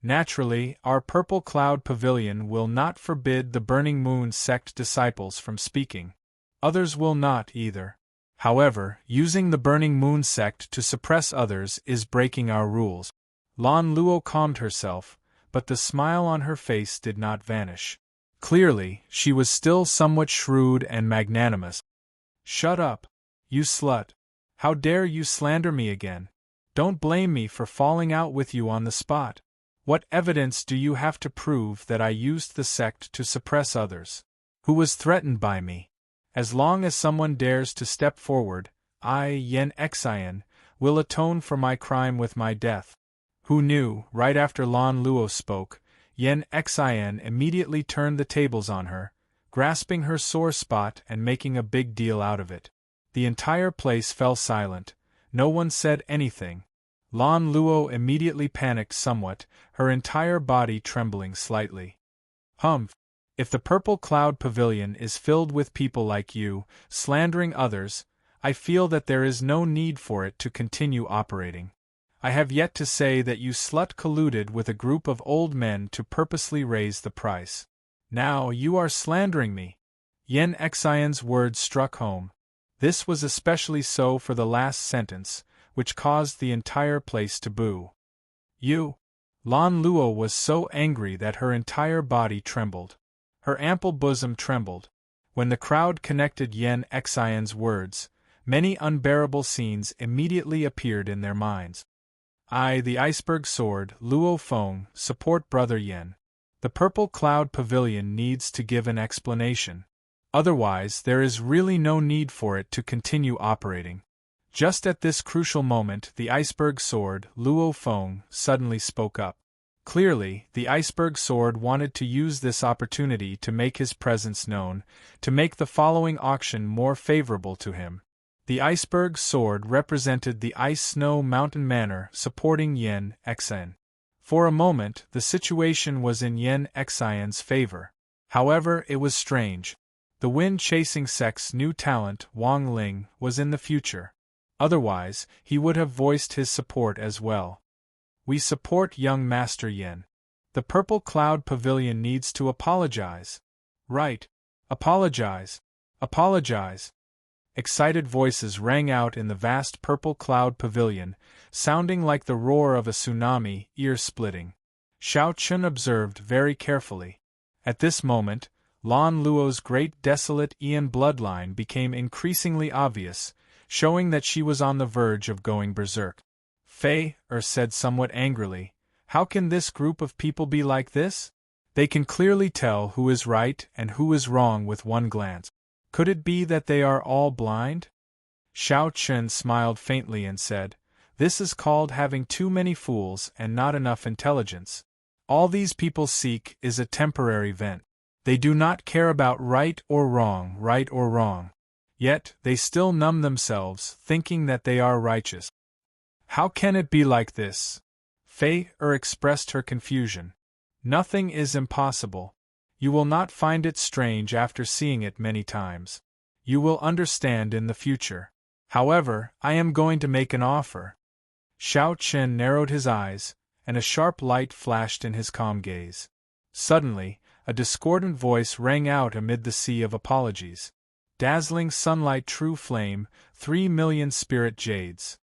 Naturally, our Purple Cloud Pavilion will not forbid the Burning Moon sect disciples from speaking. Others will not either. However, using the Burning Moon sect to suppress others is breaking our rules. Lan Luo calmed herself, but the smile on her face did not vanish. Clearly, she was still somewhat shrewd and magnanimous. Shut up, you slut. How dare you slander me again? Don't blame me for falling out with you on the spot. What evidence do you have to prove that I used the sect to suppress others? Who was threatened by me? As long as someone dares to step forward, I, Yen Xian, will atone for my crime with my death. Who knew? Right after Lan Luo spoke, Yen Xian immediately turned the tables on her, grasping her sore spot and making a big deal out of it. The entire place fell silent. No one said anything. Lan Luo immediately panicked somewhat, her entire body trembling slightly. Humph! If the Purple Cloud Pavilion is filled with people like you, slandering others, I feel that there is no need for it to continue operating. I have yet to say that you slut colluded with a group of old men to purposely raise the price. Now you are slandering me. Yen Xian's words struck home. This was especially so for the last sentence, which caused the entire place to boo. You! Lan Luo was so angry that her entire body trembled. Her ample bosom trembled. When the crowd connected Yen Xian's words, many unbearable scenes immediately appeared in their minds. I, the iceberg sword, Luo Feng, support Brother Yen. The Purple Cloud Pavilion needs to give an explanation. Otherwise, there is really no need for it to continue operating. Just at this crucial moment, the iceberg sword, Luo Feng, suddenly spoke up. Clearly, the iceberg sword wanted to use this opportunity to make his presence known, to make the following auction more favorable to him. The iceberg sword represented the ice-snow mountain manor supporting Yen Xian. For a moment, the situation was in Yen Xian's favor. However, it was strange. The wind-chasing sect's new talent, Wang Ling, was in the future. Otherwise, he would have voiced his support as well. We support young Master Yen. The Purple Cloud Pavilion needs to apologize. Right. Apologize. Apologize. Excited voices rang out in the vast Purple Cloud Pavilion, sounding like the roar of a tsunami, ear-splitting. Xiao Chun observed very carefully. At this moment, Lan Luo's great desolate Ian bloodline became increasingly obvious, showing that she was on the verge of going berserk. Fei said somewhat angrily, "How can this group of people be like this? They can clearly tell who is right and who is wrong with one glance. Could it be that they are all blind?" Xiao Chun smiled faintly and said, "This is called having too many fools and not enough intelligence. All these people seek is a temporary vent. They do not care about right or wrong. Yet, they still numb themselves, thinking that they are righteous. How can it be like this?" Fei expressed her confusion. "Nothing is impossible. You will not find it strange after seeing it many times. You will understand in the future. However, I am going to make an offer." Xiao Chen narrowed his eyes, and a sharp light flashed in his calm gaze. Suddenly, a discordant voice rang out amid the sea of apologies. "Dazzling sunlight true flame, 3,000,000 spirit jades."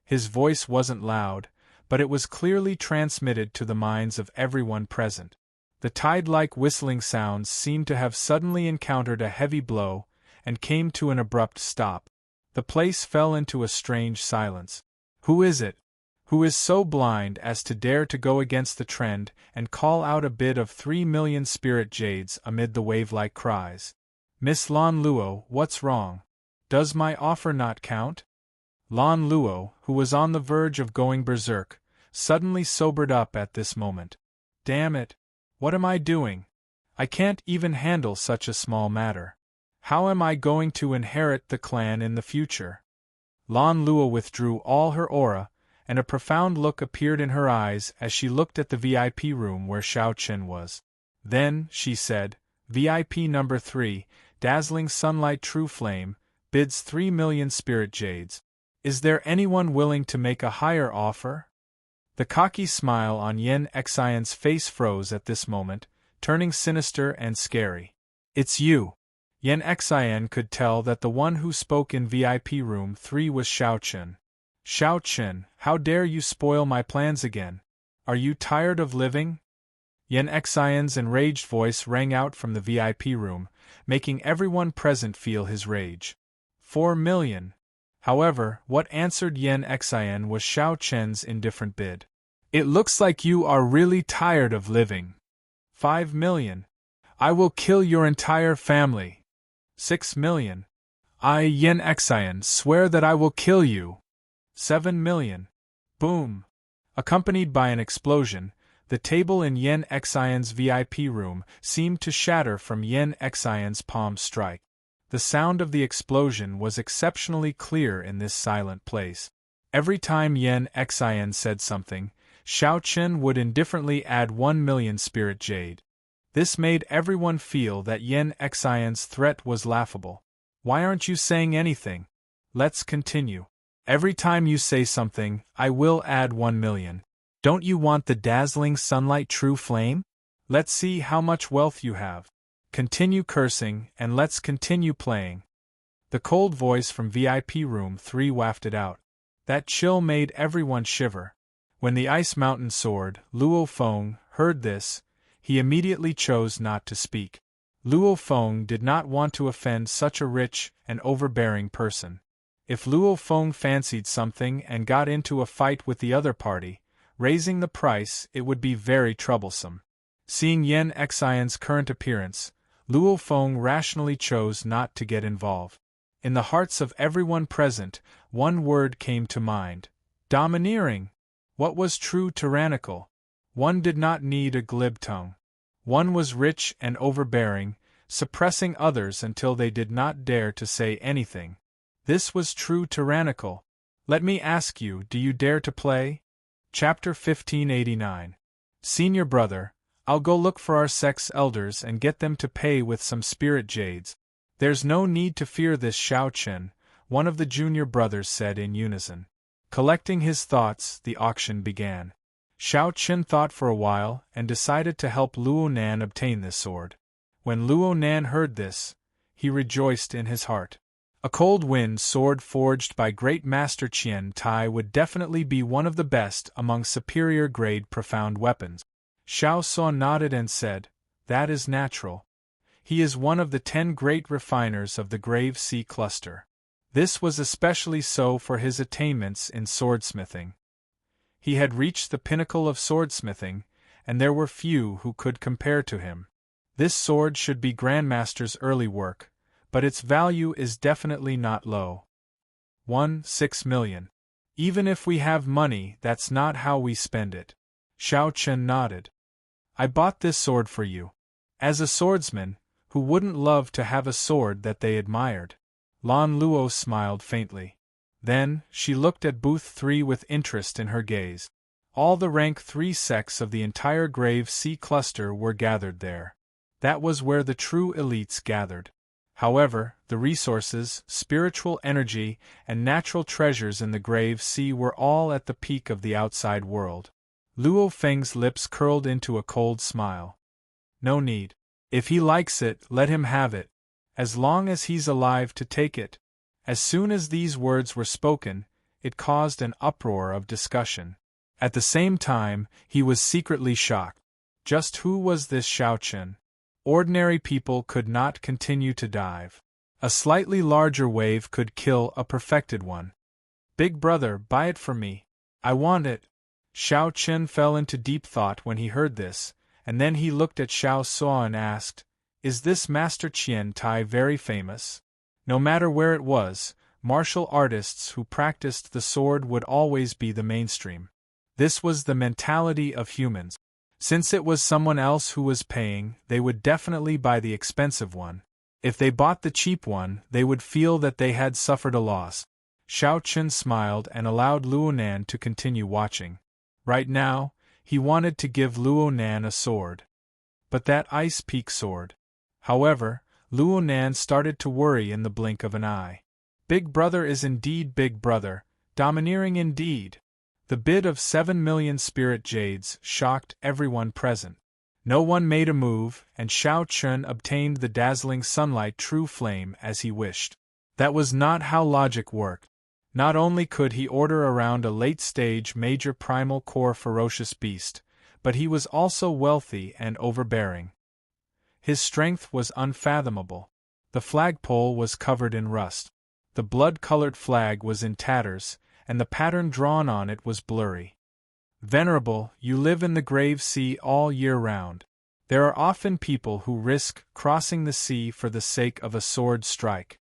His voice wasn't loud, but it was clearly transmitted to the minds of everyone present. The tide-like whistling sounds seemed to have suddenly encountered a heavy blow, and came to an abrupt stop. The place fell into a strange silence. Who is it? Who is so blind as to dare to go against the trend and call out a bid of 3,000,000 spirit jades amid the wave-like cries? "Miss Lan Luo, what's wrong? Does my offer not count?" Lan Luo, who was on the verge of going berserk, suddenly sobered up at this moment. "Damn it! What am I doing? I can't even handle such a small matter. How am I going to inherit the clan in the future?" Lan Luo withdrew all her aura, and a profound look appeared in her eyes as she looked at the VIP room where Xiao Chen was. Then, she said, "VIP number 3, dazzling sunlight true flame, bids 3,000,000 spirit jades. Is there anyone willing to make a higher offer?" The cocky smile on Yen Xian's face froze at this moment, turning sinister and scary. "It's you." Yen Xian could tell that the one who spoke in VIP room 3 was Xiao Chen. "Xiao Chen, how dare you spoil my plans again? Are you tired of living?" Yen Xian's enraged voice rang out from the VIP room, making everyone present feel his rage. 4,000,000. However, what answered Yen Xian was Xiao Chen's indifferent bid. "It looks like you are really tired of living." 5,000,000. "I will kill your entire family." 6,000,000. "I, Yen Xian, swear that I will kill you." 7,000,000. Boom! Accompanied by an explosion, the table in Yen Xian's VIP room seemed to shatter from Yen Xian's palm strike. The sound of the explosion was exceptionally clear in this silent place. Every time Yen Xian said something, Xiao Chen would indifferently add 1,000,000 spirit jade. This made everyone feel that Yen Xian's threat was laughable. "Why aren't you saying anything? Let's continue. Every time you say something, I will add 1 million. Don't you want the dazzling sunlight true flame? Let's see how much wealth you have. Continue cursing, and let's continue playing. The cold voice from VIP room 3 wafted out. That chill made everyone shiver. When the Ice Mountain soared, Luo Feng heard this. He immediately chose not to speak. Luo Feng did not want to offend such a rich and overbearing person. If Luo Feng fancied something and got into a fight with the other party, raising the price, it would be very troublesome. Seeing Yen Xian's current appearance, Luo Feng rationally chose not to get involved. In the hearts of everyone present, one word came to mind: domineering. What was true tyrannical? One did not need a glib tongue. One was rich and overbearing, suppressing others until they did not dare to say anything. This was true tyrannical. Let me ask you, do you dare to play? Chapter 1589. Senior brother, I'll go look for our sex elders and get them to pay with some spirit jades. There's no need to fear this, Xiao Chen, one of the junior brothers said in unison. Collecting his thoughts, the auction began. Xiao Chen thought for a while and decided to help Luo Nan obtain this sword. When Luo Nan heard this, he rejoiced in his heart. A cold wind sword forged by Great Master Qian Tai would definitely be one of the best among superior-grade profound weapons. Xiao Suan nodded and said, "That is natural. He is one of the 10 great refiners of the Grave Sea Cluster." This was especially so for his attainments in swordsmithing. He had reached the pinnacle of swordsmithing, and there were few who could compare to him. This sword should be Grandmaster's early work, but its value is definitely not low. 6 million. Even if we have money, that's not how we spend it. Xiao Chen nodded. I bought this sword for you. As a swordsman, who wouldn't love to have a sword that they admired? Lan Luo smiled faintly. Then, she looked at booth 3 with interest in her gaze. All the rank 3 sects of the entire Grave Sea Cluster were gathered there. That was where the true elites gathered. However, the resources, spiritual energy, and natural treasures in the Grave Sea were all at the peak of the outside world. Luo Feng's lips curled into a cold smile. No need. If he likes it, let him have it. As long as he's alive to take it. As soon as these words were spoken, it caused an uproar of discussion. At the same time, he was secretly shocked. Just who was this Xiao Chen? Ordinary people could not continue to dive. A slightly larger wave could kill a perfected one. Big brother, buy it for me. I want it. Xiao Chen fell into deep thought when he heard this, and then he looked at Xiao Suo and asked, Is this Master Qian Tai very famous? No matter where it was, martial artists who practiced the sword would always be the mainstream. This was the mentality of humans. Since it was someone else who was paying, they would definitely buy the expensive one. If they bought the cheap one, they would feel that they had suffered a loss. Xiao Chen smiled and allowed Luo Nan to continue watching. Right now, he wanted to give Luo Nan a sword. But that Ice Peak sword. However, Luo Nan started to worry in the blink of an eye. Big brother is indeed big brother, domineering indeed. The bid of 7 million spirit jades shocked everyone present. No one made a move, and Xiao Chen obtained the dazzling sunlight true flame as he wished. That was not how logic worked. Not only could he order around a late-stage major primal core ferocious beast, but he was also wealthy and overbearing. His strength was unfathomable. The flagpole was covered in rust. The blood-colored flag was in tatters, and the pattern drawn on it was blurry. Venerable, you live in the Grave Sea all year round. There are often people who risk crossing the sea for the sake of a sword strike.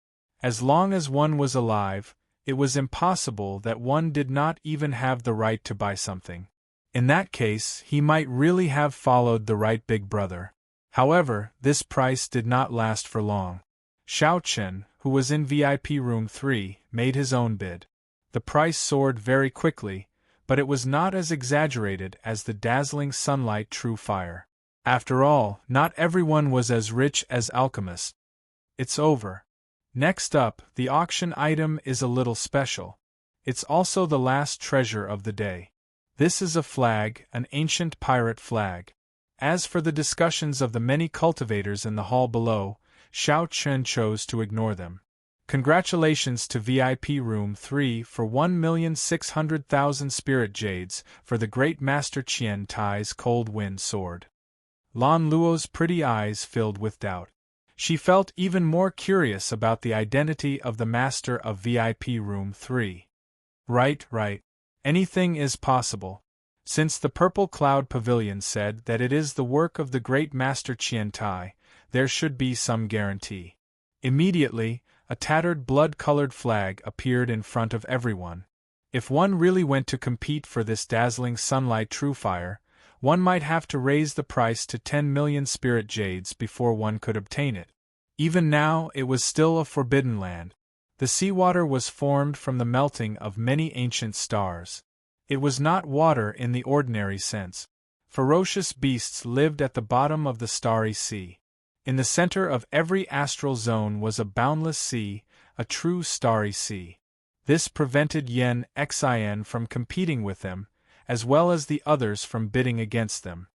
As long as one was alive, it was impossible that one did not even have the right to buy something. In that case, he might really have followed the right big brother. However, this price did not last for long. Xiao Chen, who was in VIP room 3, made his own bid. The price soared very quickly, but it was not as exaggerated as the dazzling sunlight true fire. After all, not everyone was as rich as alchemists. It's over. Next up, the auction item is a little special. It's also the last treasure of the day. This is a flag, an ancient pirate flag. As for the discussions of the many cultivators in the hall below, Xiao Chen chose to ignore them. Congratulations to VIP Room 3 for 1,600,000 spirit jades for the Great Master Qian Tai's Cold Wind Sword. Lan Luo's pretty eyes filled with doubt. She felt even more curious about the identity of the master of VIP Room 3. Right. Anything is possible. Since the Purple Cloud Pavilion said that it is the work of the Great Master Qian Tai, there should be some guarantee. Immediately, a tattered blood-colored flag appeared in front of everyone. If one really went to compete for this dazzling sunlight truefire, one might have to raise the price to 10 million spirit jades before one could obtain it. Even now, it was still a forbidden land. The seawater was formed from the melting of many ancient stars. It was not water in the ordinary sense. Ferocious beasts lived at the bottom of the starry sea. In the center of every astral zone was a boundless sea, a true starry sea. This prevented Yen Xin from competing with them, as well as the others from bidding against them.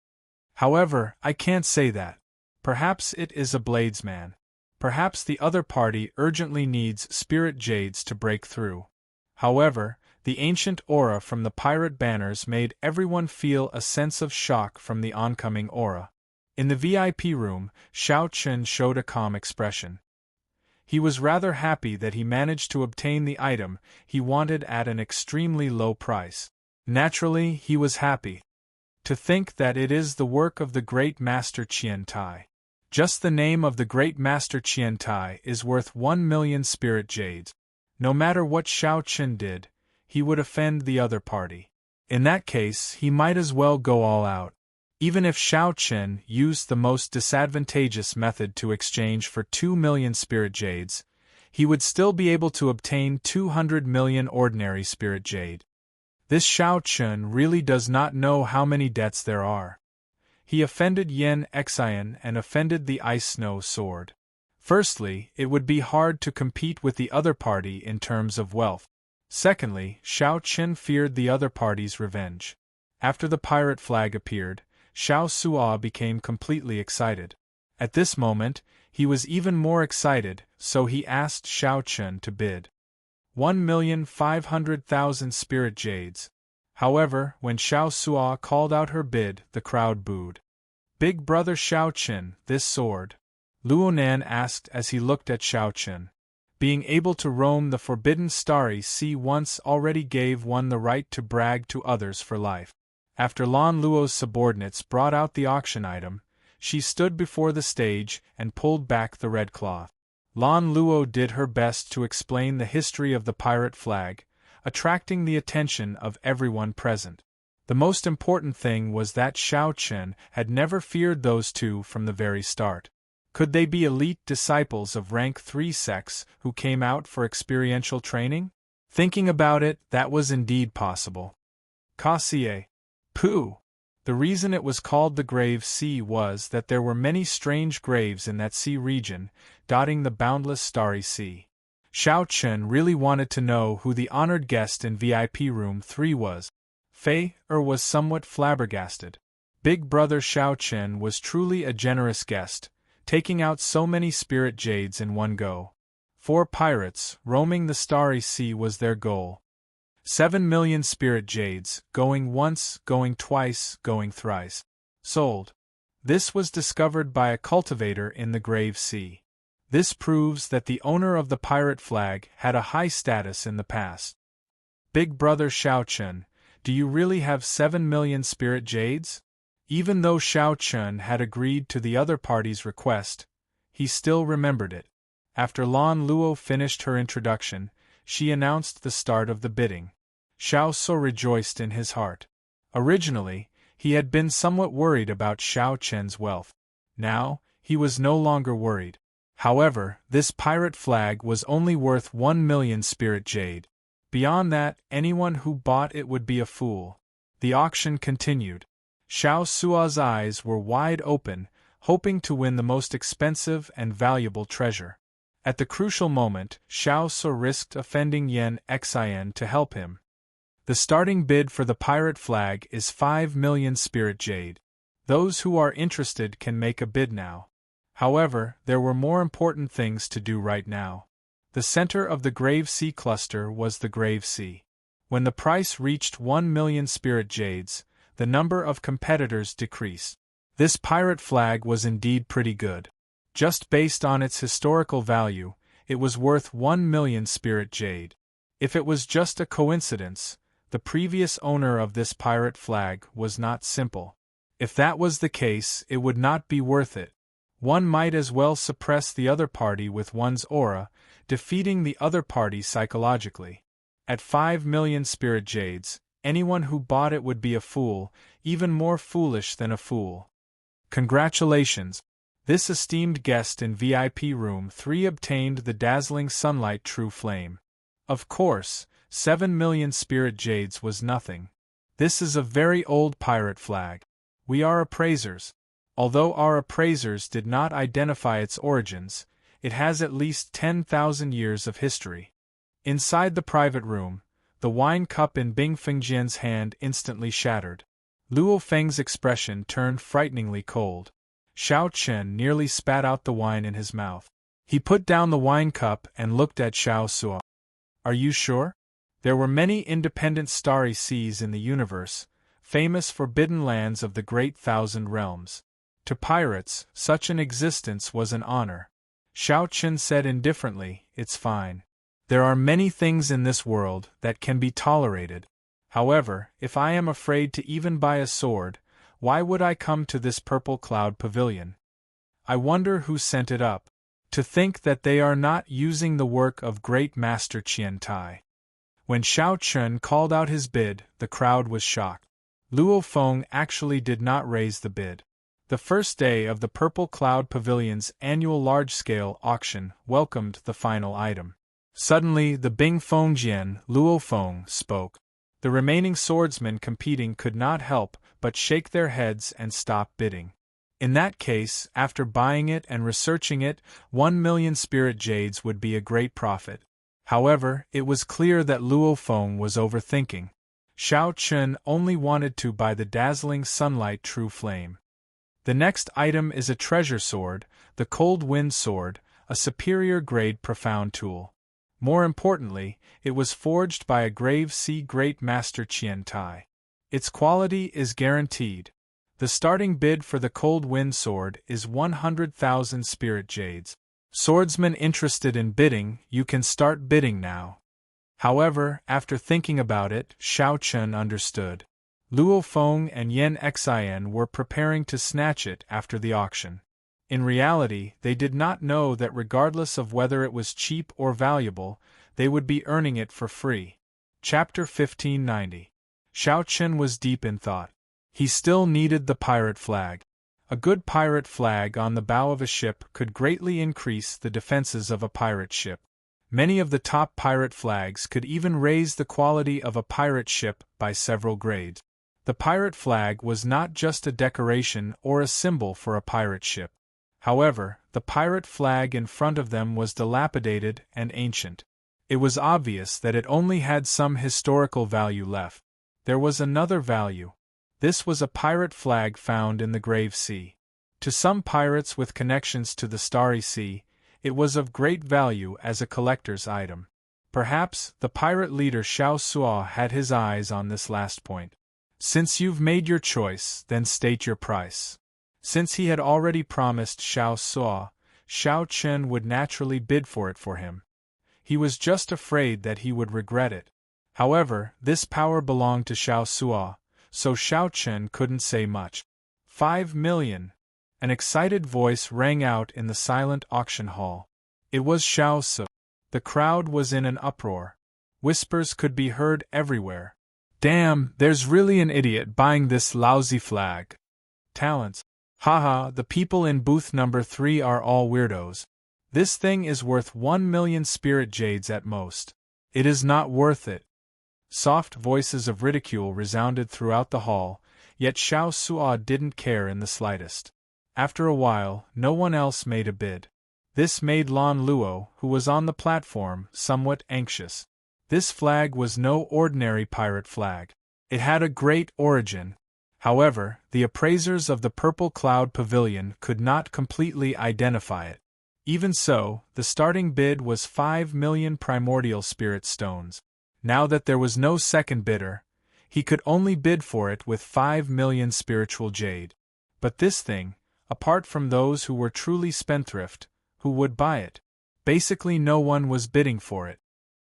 However, I can't say that. Perhaps it is a bladesman. Perhaps the other party urgently needs spirit jades to break through. However, the ancient aura from the pirate banners made everyone feel a sense of shock from the oncoming aura. In the VIP room, Xiao Chen showed a calm expression. He was rather happy that he managed to obtain the item he wanted at an extremely low price. Naturally, he was happy. To think that it is the work of the Great Master Qian Tai. Just the name of the Great Master Qian Tai is worth 1 million spirit jades. No matter what Xiao Chen did, he would offend the other party. In that case, he might as well go all out. Even if Xiao Chen used the most disadvantageous method to exchange for 2 million spirit jades, he would still be able to obtain 200 million ordinary spirit jade. This Xiao Chen really does not know how many debts there are. He offended Yen Xin and offended the Ice Snow Sword. Firstly, it would be hard to compete with the other party in terms of wealth. Secondly, Xiao Chen feared the other party's revenge. After the pirate flag appeared, Xiao Sua became completely excited. At this moment, he was even more excited, so he asked Xiao Chen to bid 1,500,000 spirit jades. However, when Xiao Sua called out her bid, the crowd booed. Big brother Xiao Chen, this sword? Luonan asked as he looked at Xiao Chen. Being able to roam the forbidden starry sea once already gave one the right to brag to others for life. After Lan Luo's subordinates brought out the auction item, she stood before the stage and pulled back the red cloth. Lan Luo did her best to explain the history of the pirate flag, attracting the attention of everyone present. The most important thing was that Xiao Chen had never feared those two from the very start. Could they be elite disciples of rank 3 sects who came out for experiential training? Thinking about it, that was indeed possible. Cassier. Pooh! The reason it was called the Grave Sea was that there were many strange graves in that sea region, dotting the boundless starry sea. Xiao Chen really wanted to know who the honored guest in VIP Room 3 was. Fei was somewhat flabbergasted. Big brother Xiao Chen was truly a generous guest, taking out so many spirit jades in one go. 4 pirates, roaming the starry sea was their goal. 7 million spirit jades, going once, going twice, going thrice. Sold. This was discovered by a cultivator in the Grave Sea. This proves that the owner of the pirate flag had a high status in the past. Big brother Xiao Chen, do you really have 7 million spirit jades? Even though Xiao Chen had agreed to the other party's request, he still remembered it. After Lan Luo finished her introduction, she announced the start of the bidding. Xiao So rejoiced in his heart. Originally, he had been somewhat worried about Xiao Chen's wealth. Now, he was no longer worried. However, this pirate flag was only worth 1 million spirit jade. Beyond that, anyone who bought it would be a fool. The auction continued. Xiao Sua's eyes were wide open, hoping to win the most expensive and valuable treasure. At the crucial moment, Xiao Su risked offending Yen Xin to help him. The starting bid for the pirate flag is 5 million spirit jade. Those who are interested can make a bid now. However, there were more important things to do right now. The center of the Grave Sea cluster was the Grave Sea. When the price reached 1 million spirit jades, the number of competitors decreased. This pirate flag was indeed pretty good. Just based on its historical value, it was worth 1 million spirit jade. If it was just a coincidence, the previous owner of this pirate flag was not simple. If that was the case, it would not be worth it. One might as well suppress the other party with one's aura, defeating the other party psychologically. At 5 million spirit jades, anyone who bought it would be a fool, even more foolish than a fool. Congratulations! This esteemed guest in VIP Room 3 obtained the dazzling sunlight true flame. Of course, 7 million spirit jades was nothing. This is a very old pirate flag. We are appraisers. Although our appraisers did not identify its origins, it has at least 10,000 years of history. Inside the private room, the wine cup in Bing Fengjian's hand instantly shattered. Luo Feng's expression turned frighteningly cold. Xiao Chen nearly spat out the wine in his mouth. He put down the wine cup and looked at Xiao Su. Are you sure? There were many independent starry seas in the universe, famous forbidden lands of the great thousand realms. To pirates, such an existence was an honor. Xiao Chen said indifferently, "It's fine. There are many things in this world that can be tolerated. However, if I am afraid to even buy a sword, why would I come to this purple cloud pavilion? I wonder who sent it up. To think that they are not using the work of great master Qian Tai." When Xiao Chen called out his bid, the crowd was shocked. Luo Feng actually did not raise the bid. The first day of the Purple Cloud Pavilion's annual large-scale auction welcomed the final item. Suddenly, the Bing Fengjian, Luo Feng, spoke. The remaining swordsmen competing could not help but shake their heads and stop bidding. In that case, after buying it and researching it, 1 million spirit jades would be a great profit. However, it was clear that Luo Feng was overthinking. Xiao Chen only wanted to buy the dazzling sunlight true flame. The next item is a treasure sword, the Cold Wind Sword, a superior grade profound tool. More importantly, it was forged by a Grave Sea Great Master Qian Tai. Its quality is guaranteed. The starting bid for the Cold Wind Sword is 100,000 spirit jades. Swordsmen interested in bidding, you can start bidding now. However, after thinking about it, Xiao Chen understood. Luo Feng and Yen Xin were preparing to snatch it after the auction. In reality, they did not know that regardless of whether it was cheap or valuable, they would be earning it for free. Chapter 1590. Xiao Chen was deep in thought. He still needed the pirate flag. A good pirate flag on the bow of a ship could greatly increase the defenses of a pirate ship. Many of the top pirate flags could even raise the quality of a pirate ship by several grades. The pirate flag was not just a decoration or a symbol for a pirate ship. However, the pirate flag in front of them was dilapidated and ancient. It was obvious that it only had some historical value left. There was another value. This was a pirate flag found in the Grave Sea. To some pirates with connections to the Starry Sea, it was of great value as a collector's item. Perhaps the pirate leader Xiao Su had his eyes on this last point. Since you've made your choice, then state your price. Since he had already promised Xiao Su, Xiao Chen would naturally bid for it for him. He was just afraid that he would regret it. However, this power belonged to Xiao Su, so Xiao Chen couldn't say much. 5 million! An excited voice rang out in the silent auction hall. It was Xiao Su. The crowd was in an uproar. Whispers could be heard everywhere. Damn, there's really an idiot buying this lousy flag. Talents. Haha, the people in booth number 3 are all weirdos. This thing is worth 1 million spirit jades at most. It is not worth it. Soft voices of ridicule resounded throughout the hall, yet Xiao Su didn't care in the slightest. After a while, no one else made a bid. This made Lan Luo, who was on the platform, somewhat anxious. This flag was no ordinary pirate flag. It had a great origin. However, the appraisers of the Purple Cloud Pavilion could not completely identify it. Even so, the starting bid was 5 million primordial spirit stones. Now that there was no second bidder, he could only bid for it with 5 million spiritual jade. But this thing, apart from those who were truly spendthrift, who would buy it? Basically no one was bidding for it.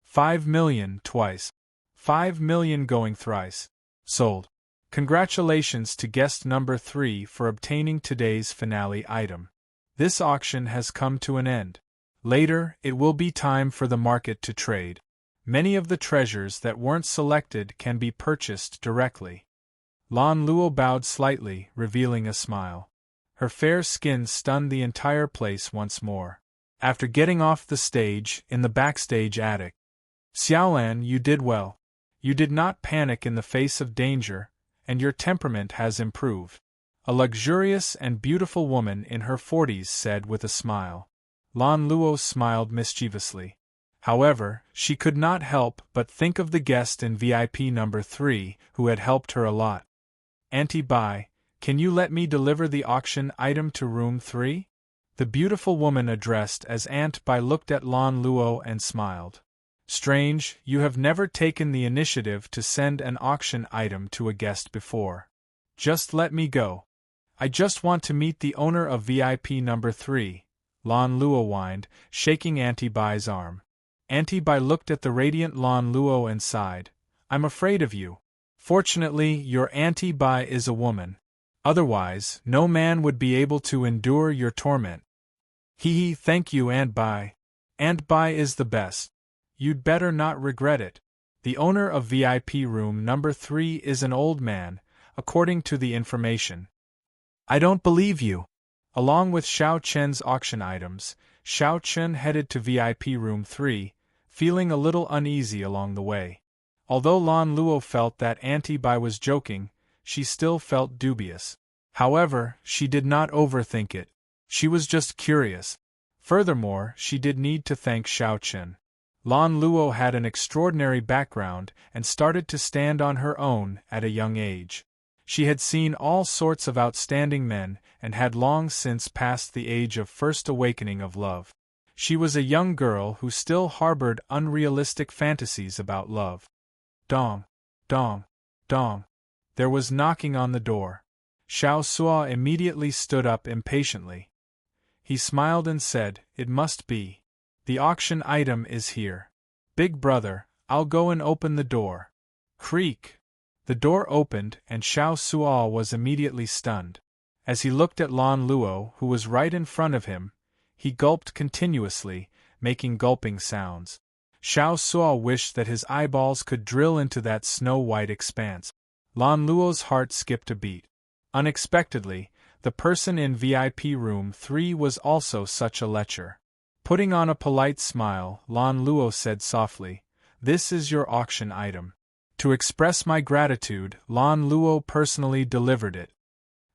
5 million twice. 5 million going thrice. Sold. Congratulations to guest number 3 for obtaining today's finale item. This auction has come to an end. Later, it will be time for the market to trade. Many of the treasures that weren't selected can be purchased directly. Lan Luo bowed slightly, revealing a smile. Her fair skin stunned the entire place once more. After getting off the stage, in the backstage attic, Xiaolan, you did well. You did not panic in the face of danger, and your temperament has improved. A luxurious and beautiful woman in her 40s said with a smile. Lan Luo smiled mischievously. However, she could not help but think of the guest in VIP number 3 who had helped her a lot. Auntie Bai, can you let me deliver the auction item to room 3? The beautiful woman addressed as Aunt Bai looked at Lan Luo and smiled. Strange, you have never taken the initiative to send an auction item to a guest before. Just let me go. I just want to meet the owner of VIP number 3, Lan Luo whined, shaking Auntie Bai's arm. Auntie Bai looked at the radiant Lan Luo and sighed. I'm afraid of you. Fortunately, your Auntie Bai is a woman. Otherwise, no man would be able to endure your torment. Hee hee, thank you, Aunt Bai. Aunt Bai is the best. You'd better not regret it. The owner of VIP room number 3 is an old man, according to the information. I don't believe you. Along with Xiao Chen's auction items, Xiao Chen headed to VIP room 3, feeling a little uneasy along the way. Although Lan Luo felt that Auntie Bai was joking, she still felt dubious. However, she did not overthink it. She was just curious. Furthermore, she did need to thank Xiao Chen. Lan Luo had an extraordinary background and started to stand on her own at a young age. She had seen all sorts of outstanding men and had long since passed the age of first awakening of love. She was a young girl who still harbored unrealistic fantasies about love. Dong, dong, dong. There was knocking on the door. Xiao Sua immediately stood up impatiently. He smiled and said, "It must be. The auction item is here. Big brother, I'll go and open the door." Creak! The door opened and Xiao Sua was immediately stunned. As he looked at Lan Luo, who was right in front of him, he gulped continuously, making gulping sounds. Xiao Sua wished that his eyeballs could drill into that snow-white expanse. Lan Luo's heart skipped a beat. Unexpectedly, the person in VIP room 3 was also such a lecher. Putting on a polite smile, Lan Luo said softly, "This is your auction item." To express my gratitude, Lan Luo personally delivered it.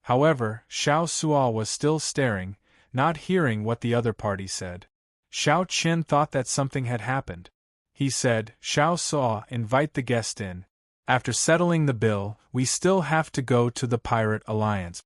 However, Xiao Sua was still staring, not hearing what the other party said. Xiao Qin thought that something had happened. He said, "Xiao Sua, invite the guest in. After settling the bill, we still have to go to the Pirate Alliance."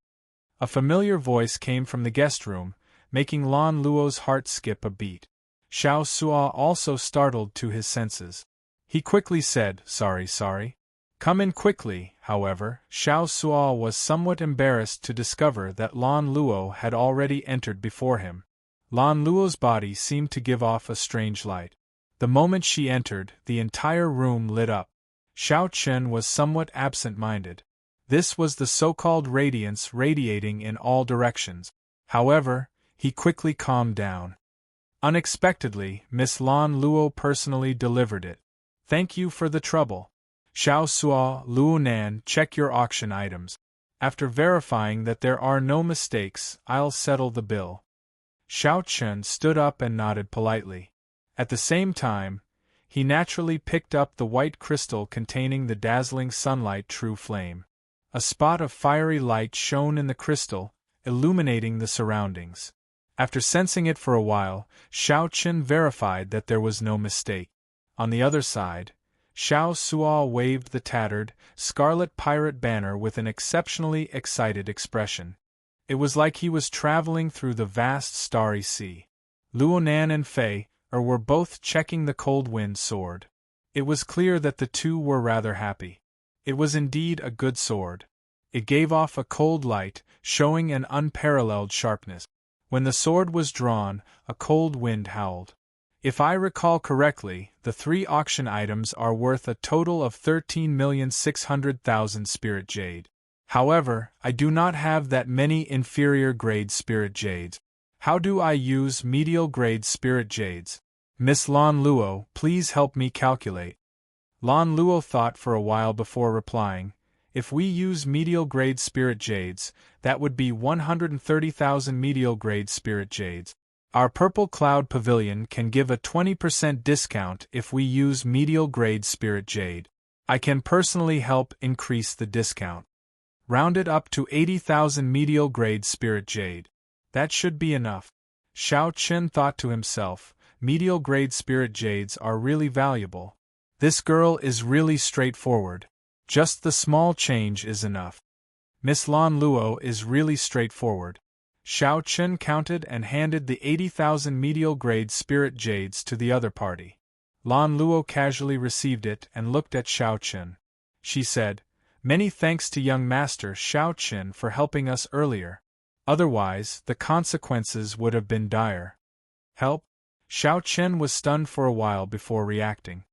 A familiar voice came from the guest room, making Lan Luo's heart skip a beat. Xiao Sua also startled to his senses. He quickly said, sorry. Come in quickly." However, Xiao Sua was somewhat embarrassed to discover that Lan Luo had already entered before him. Lan Luo's body seemed to give off a strange light. The moment she entered, the entire room lit up. Xiao Chen was somewhat absent-minded. This was the so-called radiance radiating in all directions. However, he quickly calmed down. Unexpectedly, Miss Lan Luo personally delivered it. "Thank you for the trouble. Xiao Sua, Luonan, check your auction items. After verifying that there are no mistakes, I'll settle the bill." Xiao Chen stood up and nodded politely. At the same time, he naturally picked up the white crystal containing the dazzling sunlight true flame. A spot of fiery light shone in the crystal, illuminating the surroundings. After sensing it for a while, Xiao Qin verified that there was no mistake. On the other side, Xiao Suo waved the tattered, scarlet pirate banner with an exceptionally excited expression. It was like he was traveling through the vast starry sea. Luonan and Fei were both checking the cold wind sword. It was clear that the two were rather happy. It was indeed a good sword. It gave off a cold light, showing an unparalleled sharpness. When the sword was drawn, a cold wind howled. If I recall correctly, the 3 auction items are worth a total of 13,600,000 spirit jade. However, I do not have that many inferior grade spirit jades. How do I use medial grade spirit jades? Miss Lan Luo, please help me calculate. Lan Luo thought for a while before replying. If we use medial grade spirit jades, that would be 130,000 medial grade spirit jades. Our Purple Cloud Pavilion can give a 20% discount if we use medial grade spirit jade. I can personally help increase the discount. Round it up to 80,000 medial grade spirit jade. That should be enough. Xiao Qin thought to himself, medial grade spirit jades are really valuable. This girl is really straightforward. Just the small change is enough. Miss Lan Luo is really straightforward. Xiao Qin counted and handed the 80,000 medial grade spirit jades to the other party. Lan Luo casually received it and looked at Xiao Qin. She said, "Many thanks to young master Xiao Qin for helping us earlier. Otherwise, the consequences would have been dire." Help? Xiao Qin was stunned for a while before reacting.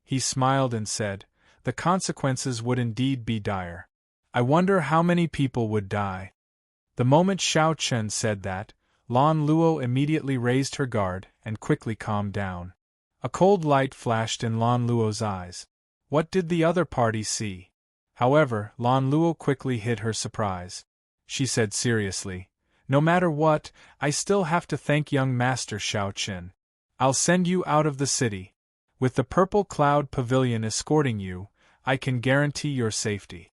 He smiled and said, "The consequences would indeed be dire. I wonder how many people would die." The moment Xiao Qin said that, Lan Luo immediately raised her guard and quickly calmed down. A cold light flashed in Lan Luo's eyes. What did the other party see? However, Lan Luo quickly hid her surprise. She said seriously, "No matter what, I still have to thank young master Xiao Qin. I'll send you out of the city. With the Purple Cloud Pavilion escorting you, I can guarantee your safety."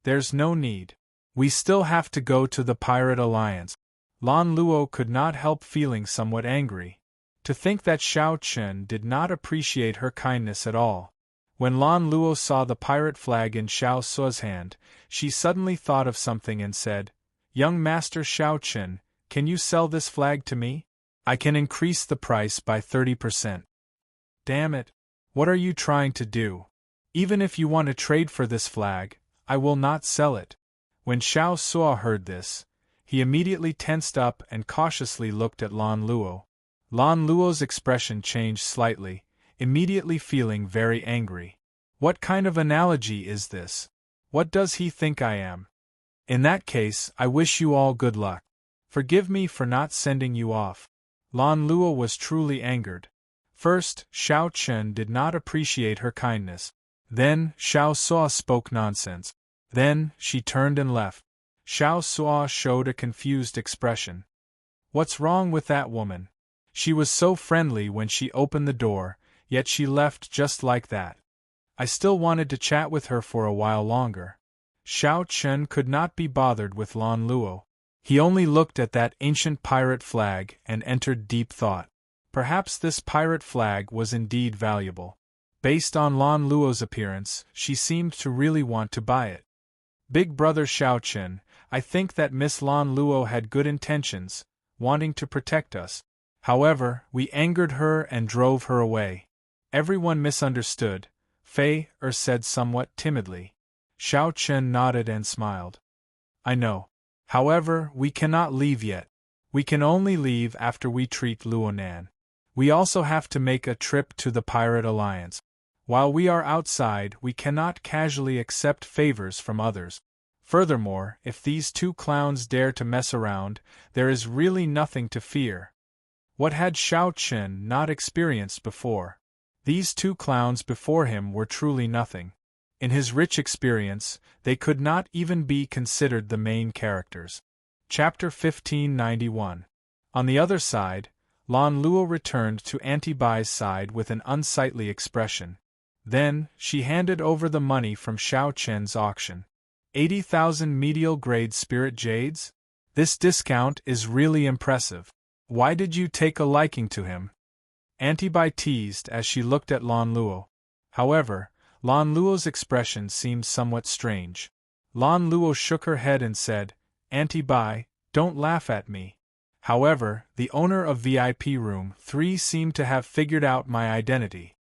"There's no need. We still have to go to the Pirate Alliance." Lan Luo could not help feeling somewhat angry. To think that Xiao Qin did not appreciate her kindness at all. When Lan Luo saw the pirate flag in Xiao Suo's hand, she suddenly thought of something and said, "Young Master Xiao Qin, can you sell this flag to me? I can increase the price by 30%. Damn it! What are you trying to do? Even if you want to trade for this flag, I will not sell it." When Xiao Suo heard this, he immediately tensed up and cautiously looked at Lan Luo. Lan Luo's expression changed slightly, immediately feeling very angry. What kind of analogy is this? What does he think I am? In that case, I wish you all good luck. Forgive me for not sending you off. Lan Luo was truly angered. First, Xiao Qin did not appreciate her kindness. Then, Xiao Suo spoke nonsense. Then, she turned and left. Xiao Suo showed a confused expression. What's wrong with that woman? She was so friendly when she opened the door, yet she left just like that. I still wanted to chat with her for a while longer. Xiao Qin could not be bothered with Lan Luo. He only looked at that ancient pirate flag and entered deep thought. Perhaps this pirate flag was indeed valuable. Based on Lan Luo's appearance, she seemed to really want to buy it. Big brother Xiao Qin, I think that Miss Lan Luo had good intentions, wanting to protect us. However, we angered her and drove her away. Everyone misunderstood, Fei said somewhat timidly. Xiao Qin nodded and smiled. I know. However, we cannot leave yet. We can only leave after we treat Luonan. We also have to make a trip to the Pirate Alliance. While we are outside, we cannot casually accept favors from others. Furthermore, if these two clowns dare to mess around, there is really nothing to fear. What had Xiao Qin not experienced before? These two clowns before him were truly nothing. In his rich experience, they could not even be considered the main characters. Chapter 1591. On the other side, Lan Luo returned to Auntie Bai's side with an unsightly expression. Then, she handed over the money from Xiao Qin's auction. 80,000 medial grade spirit jades? This discount is really impressive. Why did you take a liking to him? Auntie Bai teased as she looked at Lan Luo. However, Lan Luo's expression seemed somewhat strange. Lan Luo shook her head and said, Auntie Bai, don't laugh at me. However, the owner of VIP Room 3 seemed to have figured out my identity.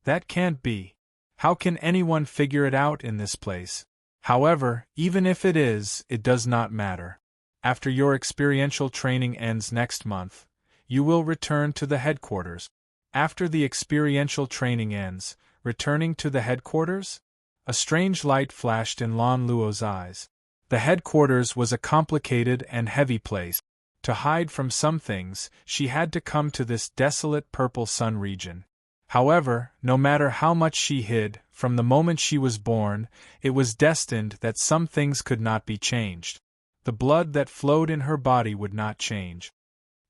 That can't be. How can anyone figure it out in this place? However, even if it is, it does not matter. After your experiential training ends next month, you will return to the headquarters. After the experiential training ends, returning to the headquarters? A strange light flashed in Lan Luo's eyes. The headquarters was a complicated and heavy place. To hide from some things, she had to come to this desolate purple sun region. However, no matter how much she hid, from the moment she was born, it was destined that some things could not be changed. The blood that flowed in her body would not change.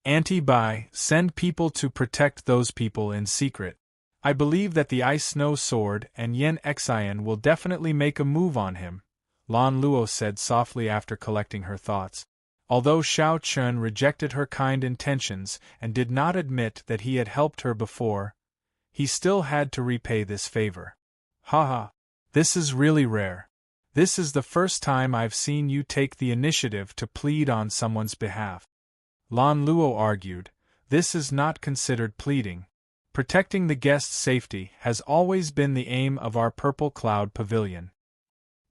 Auntie Bai, send people to protect those people in secret. I believe that the Ice Snow Sword and Yen Xian will definitely make a move on him, Lan Luo said softly after collecting her thoughts. Although Xiao Chun rejected her kind intentions and did not admit that he had helped her before, he still had to repay this favor. Haha, this is really rare. This is the first time I've seen you take the initiative to plead on someone's behalf. Lan Luo argued, this is not considered pleading. Protecting the guest's safety has always been the aim of our Purple Cloud Pavilion.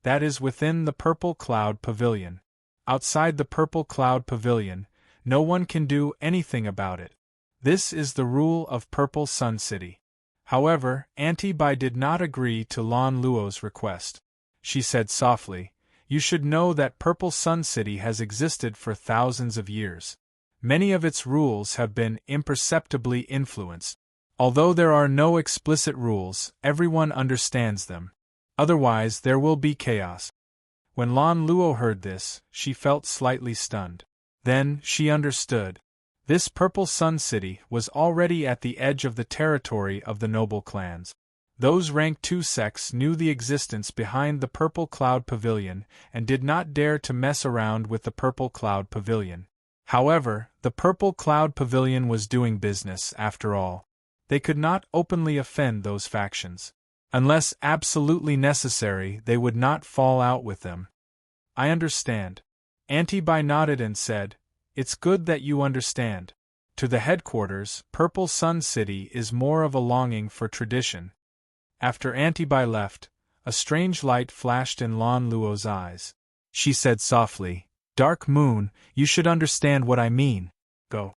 That is within the Purple Cloud Pavilion. Outside the Purple Cloud Pavilion, no one can do anything about it. This is the rule of Purple Sun City. However, Auntie Bai did not agree to Lan Luo's request. She said softly, you should know that Purple Sun City has existed for thousands of years. Many of its rules have been imperceptibly influenced. Although there are no explicit rules, everyone understands them. Otherwise there will be chaos. When Lan Luo heard this, she felt slightly stunned. Then, she understood. This Purple Sun City was already at the edge of the territory of the noble clans. Those rank 2 sects knew the existence behind the Purple Cloud Pavilion and did not dare to mess around with the Purple Cloud Pavilion. However, the Purple Cloud Pavilion was doing business, after all. They could not openly offend those factions. Unless absolutely necessary, they would not fall out with them. I understand. Auntie Bai nodded and said, it's good that you understand. To the headquarters, Purple Sun City is more of a longing for tradition. After Auntie Bai left, a strange light flashed in Lan Luo's eyes. She said softly, Dark Moon, you should understand what I mean. Go.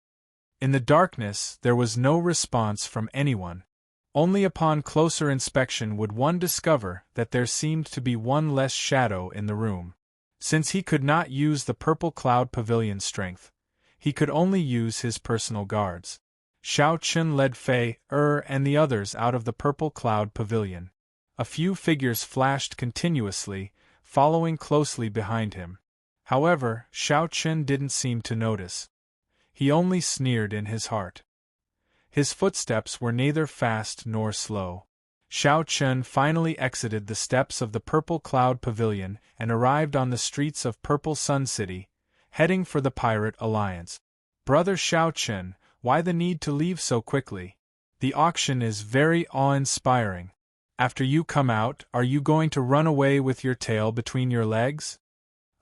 In the darkness, there was no response from anyone. Only upon closer inspection would one discover that there seemed to be one less shadow in the room. Since he could not use the Purple Cloud Pavilion's strength, he could only use his personal guards. Xiao Chun led Fei, and the others out of the Purple Cloud Pavilion. A few figures flashed continuously, following closely behind him. However, Xiao Chun didn't seem to notice. He only sneered in his heart. His footsteps were neither fast nor slow. Xiao Chun finally exited the steps of the Purple Cloud Pavilion and arrived on the streets of Purple Sun City, heading for the Pirate Alliance. Brother Xiao Chun, why the need to leave so quickly? The auction is very awe-inspiring. After you come out, are you going to run away with your tail between your legs?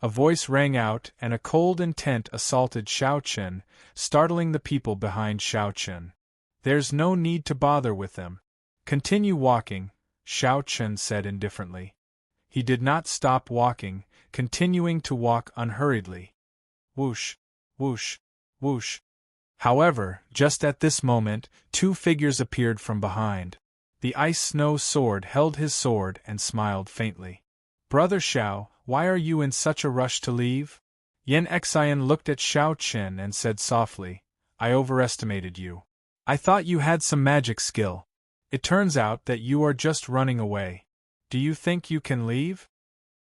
A voice rang out and a cold intent assaulted Xiao Chun, startling the people behind Xiao Chun. There's no need to bother with them. Continue walking, Xiao Chun said indifferently. He did not stop walking, continuing to walk unhurriedly. Whoosh, whoosh, whoosh. However, just at this moment, 2 figures appeared from behind. The Ice Snow Sword held his sword and smiled faintly. Brother Xiao, why are you in such a rush to leave? Yen Xian looked at Xiao Chun and said softly, I overestimated you. I thought you had some magic skill. It turns out that you are just running away. Do you think you can leave?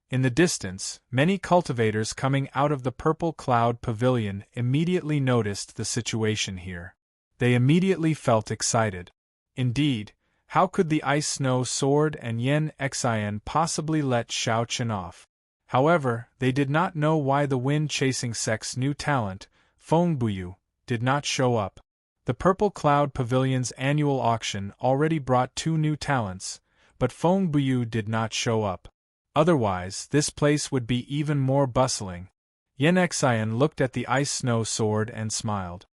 In the distance, many cultivators coming out of the Purple Cloud Pavilion immediately noticed the situation here. They immediately felt excited. Indeed, how could the Ice Snow Sword and Yen Xian possibly let Xiao Chun off? However, they did not know why the wind-chasing sect's new talent, Feng Buyu, did not show up. The Purple Cloud Pavilion's annual auction already brought 2 new talents, but Feng Buyu did not show up. Otherwise, this place would be even more bustling. Yan Xian looked at the ice snow sword and smiled.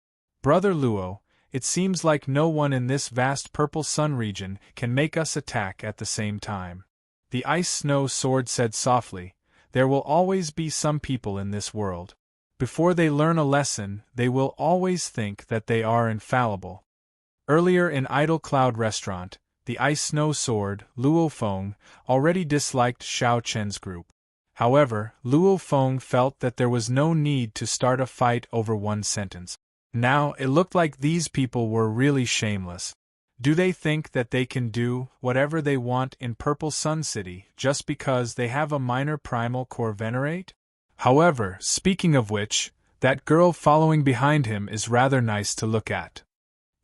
Brother Luo, it seems like no one in this vast purple sun region can make us attack at the same time. The ice snow sword said softly, there will always be some people in this world. Before they learn a lesson, they will always think that they are infallible. Earlier in Idle Cloud Restaurant, the ice snow sword, Luo Feng, already disliked Xiao Chen's group. However, Luo Feng felt that there was no need to start a fight over one sentence. Now, it looked like these people were really shameless. Do they think that they can do whatever they want in Purple Sun City just because they have a minor primal core venerate? However, speaking of which, that girl following behind him is rather nice to look at.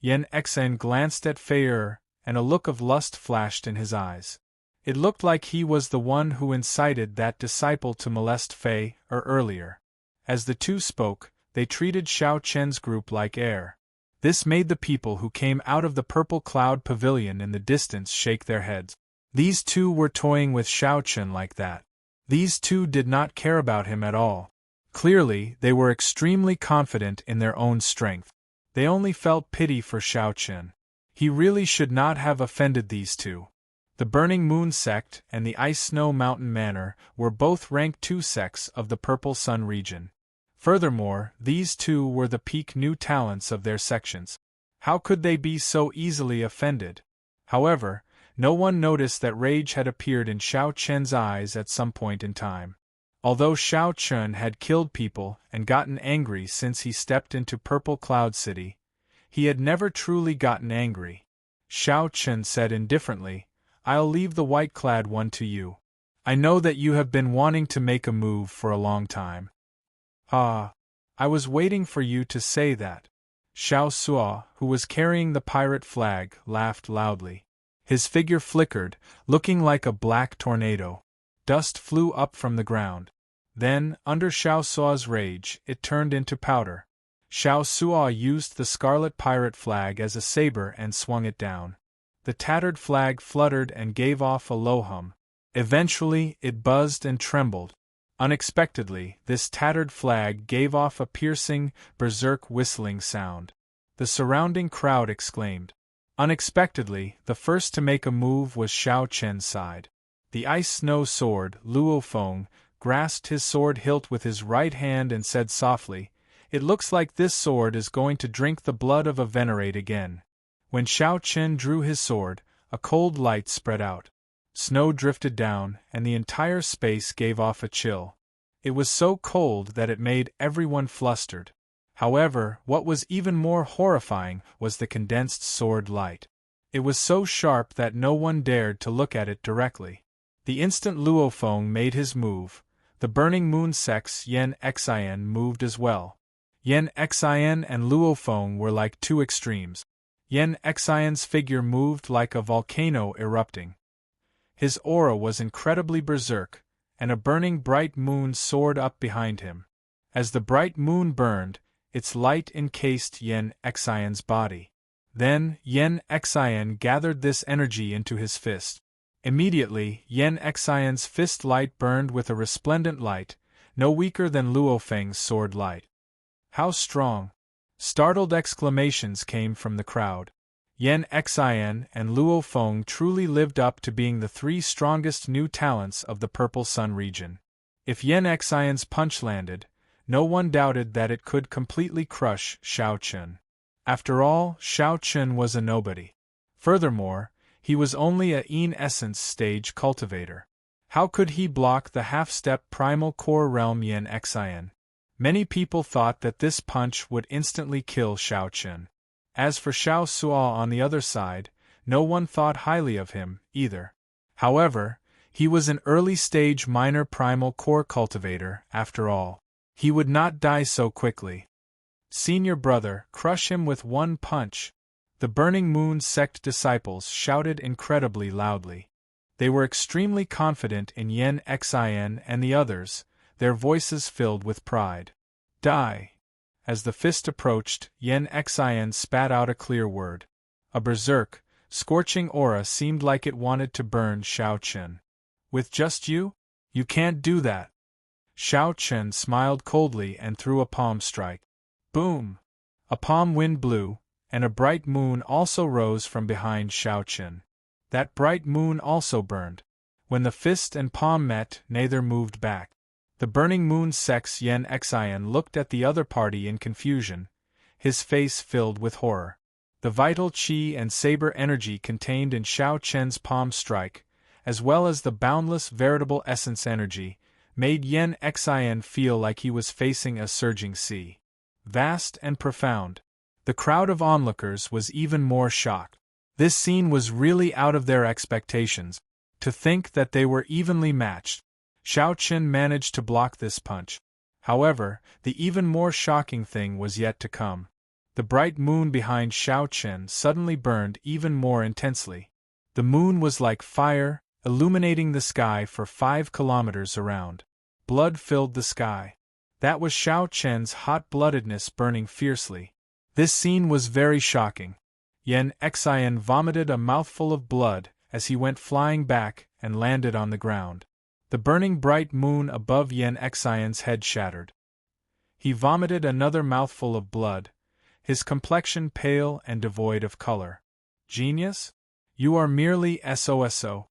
Yan Xian glanced at Fei, and a look of lust flashed in his eyes. It looked like he was the one who incited that disciple to molest Fei earlier. As the two spoke, they treated Xiao Chen's group like air. This made the people who came out of the Purple Cloud Pavilion in the distance shake their heads. These two were toying with Xiao Chen like that. These two did not care about him at all. Clearly, they were extremely confident in their own strength. They only felt pity for Xiao Chen. He really should not have offended these two. The Burning Moon sect and the Ice Snow Mountain Manor were both rank 2 sects of the Purple Sun region. Furthermore, these two were the peak new talents of their sections. How could they be so easily offended? However, no one noticed that rage had appeared in Xiao Chen's eyes at some point in time. Although Xiao Chen had killed people and gotten angry since he stepped into Purple Cloud City, he had never truly gotten angry. Xiao Chen said indifferently, I'll leave the white-clad one to you. I know that you have been wanting to make a move for a long time. Ah, I was waiting for you to say that. Xiao Suo, who was carrying the pirate flag, laughed loudly. His figure flickered, looking like a black tornado. Dust flew up from the ground. Then, under Xiao Suo's rage, it turned into powder. Xiao Suo used the scarlet pirate flag as a saber and swung it down. The tattered flag fluttered and gave off a low hum. Eventually, it buzzed and trembled. Unexpectedly, this tattered flag gave off a piercing, berserk whistling sound. The surrounding crowd exclaimed. Unexpectedly, the first to make a move was Xiao Chen's side. The ice snow sword, Luo Feng, grasped his sword hilt with his right hand and said softly, It looks like this sword is going to drink the blood of a venerate again. When Xiao Chen drew his sword, a cold light spread out. Snow drifted down, and the entire space gave off a chill. It was so cold that it made everyone flustered. However, what was even more horrifying was the condensed sword light. It was so sharp that no one dared to look at it directly. The instant Luo Feng made his move, the Burning Moon sect's Yan Xian moved as well. Yan Xian and Luo Feng were like 2 extremes. Yan Xian's figure moved like a volcano erupting. His aura was incredibly berserk, and a burning bright moon soared up behind him. As the bright moon burned, its light encased Yan Xian's body. Then, Yan Xian gathered this energy into his fist. Immediately, Yan Xian's fist light burned with a resplendent light, no weaker than Luo Feng's sword light. How strong! Startled exclamations came from the crowd. Yan Xian and Luo Feng truly lived up to being the 3 strongest new talents of the Purple Sun region. If Yan Xian's punch landed, no one doubted that it could completely crush Xiao Chen. After all, Xiao Chen was a nobody. Furthermore, he was only a Yin Essence stage cultivator. How could he block the half-step primal core realm Yan Xian? Many people thought that this punch would instantly kill Xiao Chen. As for Xiao Suo on the other side, no one thought highly of him, either. However, he was an early-stage minor primal core cultivator, after all. He would not die so quickly. Senior brother, crush him with one punch. The Burning Moon sect disciples shouted incredibly loudly. They were extremely confident in Yen Xin and the others, their voices filled with pride. Die! As the fist approached, Yen Xin spat out a clear word. A berserk, scorching aura seemed like it wanted to burn Xiao Chen. With just you? You can't do that. Xiao Chen smiled coldly and threw a palm strike. Boom! A palm wind blew, and a bright moon also rose from behind Xiao Chen. That bright moon also burned. When the fist and palm met, neither moved back. The burning moon sex Yen Xin looked at the other party in confusion, his face filled with horror. The vital qi and saber energy contained in Xiao Chen's palm strike, as well as the boundless veritable essence energy, made Yen Xin feel like he was facing a surging sea. Vast and profound. The crowd of onlookers was even more shocked. This scene was really out of their expectations. To think that they were evenly matched. Xiao Chen managed to block this punch. However, the even more shocking thing was yet to come. The bright moon behind Xiao Chen suddenly burned even more intensely. The moon was like fire, illuminating the sky for 5 kilometers around. Blood filled the sky. That was Xiao Chen's hot-bloodedness burning fiercely. This scene was very shocking. Yen Xin vomited a mouthful of blood as he went flying back and landed on the ground. The burning bright moon above Yen Xion's head shattered. He vomited another mouthful of blood, his complexion pale and devoid of color. Genius? You are merely SOSO.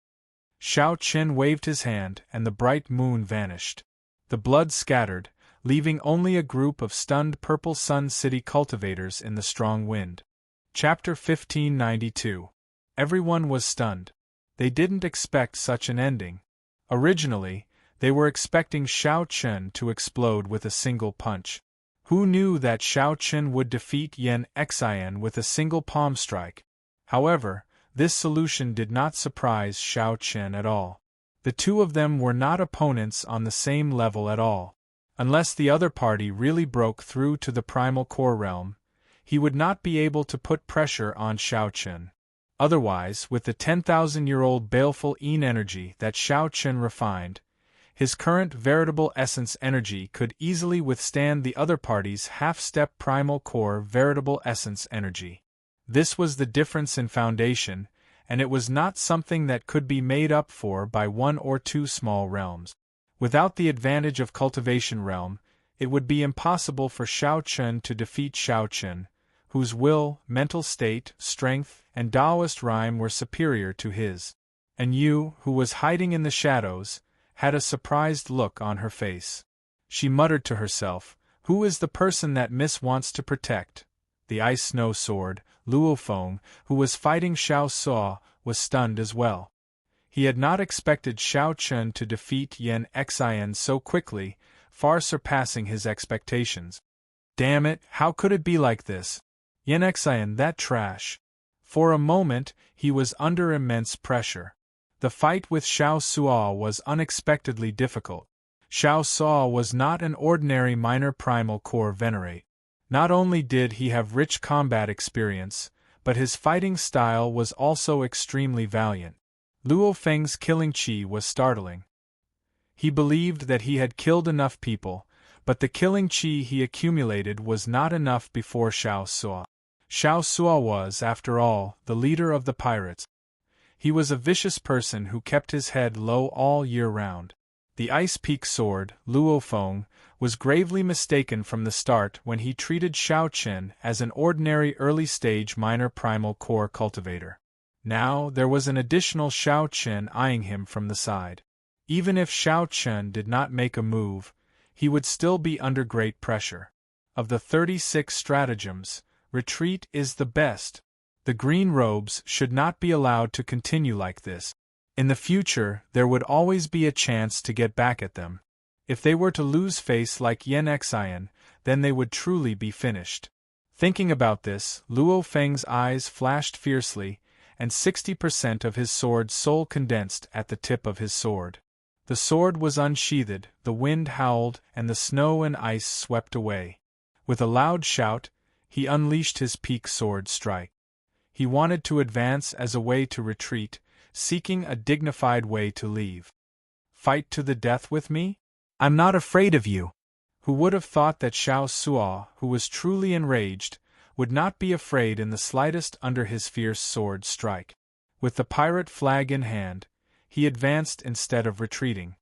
Xiao Chen waved his hand and the bright moon vanished. The blood scattered, leaving only a group of stunned Purple Sun City cultivators in the strong wind. Chapter 1592. Everyone was stunned. They didn't expect such an ending. Originally, they were expecting Xiao Chen to explode with a single punch. Who knew that Xiao Chen would defeat Yen Xin with a single palm strike? However, this solution did not surprise Xiao Chen at all. The two of them were not opponents on the same level at all. Unless the other party really broke through to the primal core realm, he would not be able to put pressure on Xiao Chen. Otherwise, with the 10,000-year-old baleful Yin energy that Xiao Chen refined, his current veritable essence energy could easily withstand the other party's half-step primal core veritable essence energy. This was the difference in foundation, and it was not something that could be made up for by 1 or 2 small realms. Without the advantage of cultivation realm, it would be impossible for Xiao Chen to defeat Xiao Chen, whose will, mental state, strength, and Taoist rhyme were superior to his. And Yu, who was hiding in the shadows, had a surprised look on her face. She muttered to herself, "Who is the person that Miss wants to protect?" The ice snow sword, Luo Feng, who was fighting Xiao Suo, was stunned as well. He had not expected Xiao Chen to defeat Yen Xin so quickly, far surpassing his expectations. Damn it, how could it be like this? Yen Xin, that trash. For a moment, he was under immense pressure. The fight with Xiao Suo was unexpectedly difficult. Xiao Suo was not an ordinary minor primal core venerate. Not only did he have rich combat experience, but his fighting style was also extremely valiant. Luo Feng's killing chi was startling. He believed that he had killed enough people, but the killing chi he accumulated was not enough before Xiao Suo. Xiao Suo was, after all, the leader of the pirates. He was a vicious person who kept his head low all year round. The Ice Peak sword, Luo Feng, was gravely mistaken from the start when he treated Xiao Chen as an ordinary early-stage minor primal core cultivator. Now there was an additional Xiao Chen eyeing him from the side. Even if Xiao Chen did not make a move, he would still be under great pressure. Of the 36 stratagems, retreat is the best. The green robes should not be allowed to continue like this. In the future, there would always be a chance to get back at them. If they were to lose face like Yen Xin, then they would truly be finished. Thinking about this, Luo Feng's eyes flashed fiercely, and 60% of his sword's soul condensed at the tip of his sword. The sword was unsheathed, the wind howled, and the snow and ice swept away. With a loud shout, he unleashed his peak sword strike. He wanted to advance as a way to retreat, seeking a dignified way to leave. Fight to the death with me? I'm not afraid of you. Who would have thought that Xiao Suo, who was truly enraged, would not be afraid in the slightest under his fierce sword strike. With the pirate flag in hand, he advanced instead of retreating.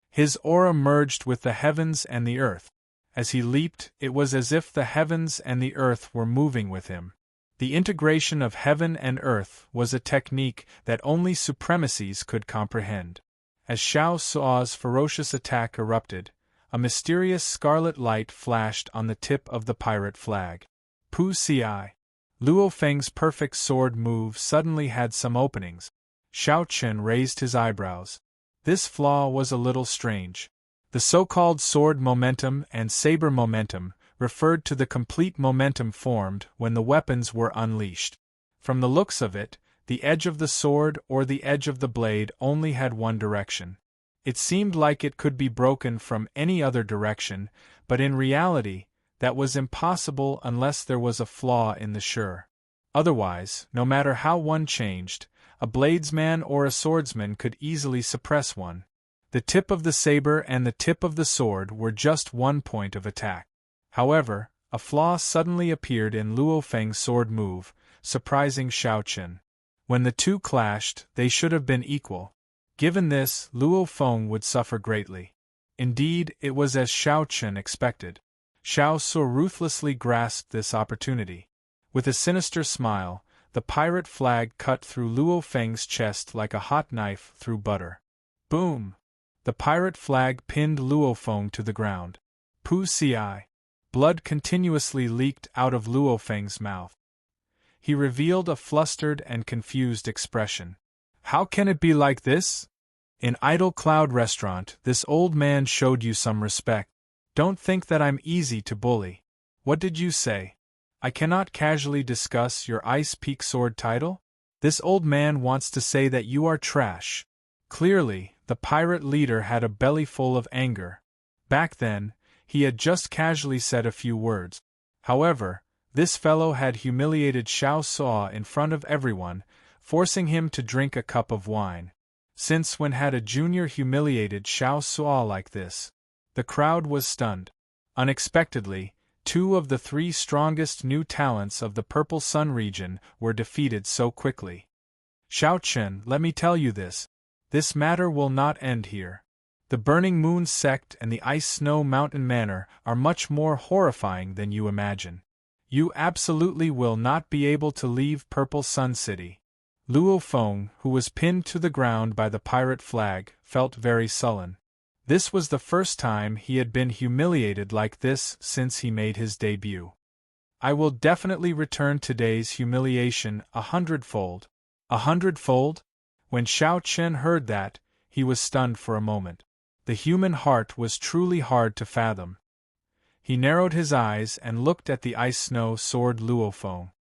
His aura merged with the heavens and the earth. As he leaped, it was as if the heavens and the earth were moving with him. The integration of heaven and earth was a technique that only supremacies could comprehend. As Xiao Suo's ferocious attack erupted, a mysterious scarlet light flashed on the tip of the pirate flag. Pu Ci. Luo Feng's perfect sword move suddenly had some openings. Xiao Chen raised his eyebrows. This flaw was a little strange. The so-called sword momentum and saber momentum referred to the complete momentum formed when the weapons were unleashed. From the looks of it, the edge of the sword or the edge of the blade only had one direction. It seemed like it could be broken from any other direction, but in reality, that was impossible unless there was a flaw in the shur. Otherwise, no matter how one changed, a bladesman or a swordsman could easily suppress one. The tip of the saber and the tip of the sword were just one point of attack. However, a flaw suddenly appeared in Luo Feng's sword move, surprising Xiao Chen. When the two clashed, they should have been equal. Given this, Luo Feng would suffer greatly. Indeed, it was as Xiao Chen expected. Xiao Suo ruthlessly grasped this opportunity. With a sinister smile, the pirate flag cut through Luo Feng's chest like a hot knife through butter. Boom! The pirate flag pinned Luo Feng to the ground. Pu Ci. Blood continuously leaked out of Luo Feng's mouth. He revealed a flustered and confused expression. How can it be like this? In Idle Cloud Restaurant, this old man showed you some respect. Don't think that I'm easy to bully. What did you say? I cannot casually discuss your Ice Peak sword title? This old man wants to say that you are trash. Clearly, the pirate leader had a belly full of anger. Back then, he had just casually said a few words. However, this fellow had humiliated Xiao Suo in front of everyone, forcing him to drink a cup of wine. Since when had a junior humiliated Xiao Suo like this? The crowd was stunned. Unexpectedly, 2 of the 3 strongest new talents of the Purple Sun region were defeated so quickly. Xiao Chen, let me tell you this. This matter will not end here. The Burning Moon sect and the Ice Snow Mountain Manor are much more horrifying than you imagine. You absolutely will not be able to leave Purple Sun City. Luo Feng, who was pinned to the ground by the pirate flag, felt very sullen. This was the first time he had been humiliated like this since he made his debut. I will definitely return today's humiliation 100-fold. 100-fold? When Xiao Chen heard that, he was stunned for a moment. The human heart was truly hard to fathom. He narrowed his eyes and looked at the ice-snow sword Luo Feng.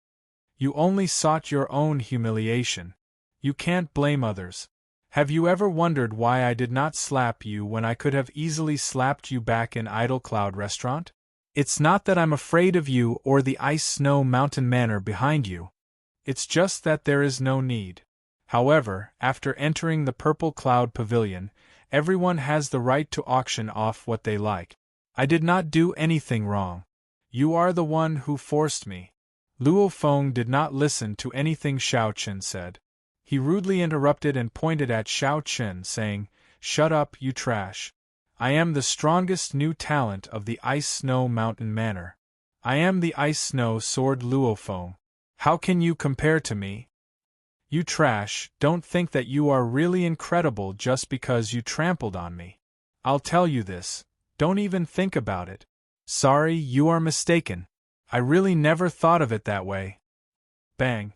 You only sought your own humiliation. You can't blame others. Have you ever wondered why I did not slap you when I could have easily slapped you back in Idle Cloud Restaurant? It's not that I'm afraid of you or the Ice Snow Mountain Manor behind you. It's just that there is no need. However, after entering the Purple Cloud Pavilion, everyone has the right to auction off what they like. I did not do anything wrong. You are the one who forced me. Luo Feng did not listen to anything Xiao Chen said. He rudely interrupted and pointed at Xiao Chen, saying, "Shut up, you trash. I am the strongest new talent of the Ice Snow Mountain Manor. I am the Ice Snow Sword Luo Feng. How can you compare to me? You trash, don't think that you are really incredible just because you trampled on me. I'll tell you this, don't even think about it. Sorry, you are mistaken. I really never thought of it that way." Bang!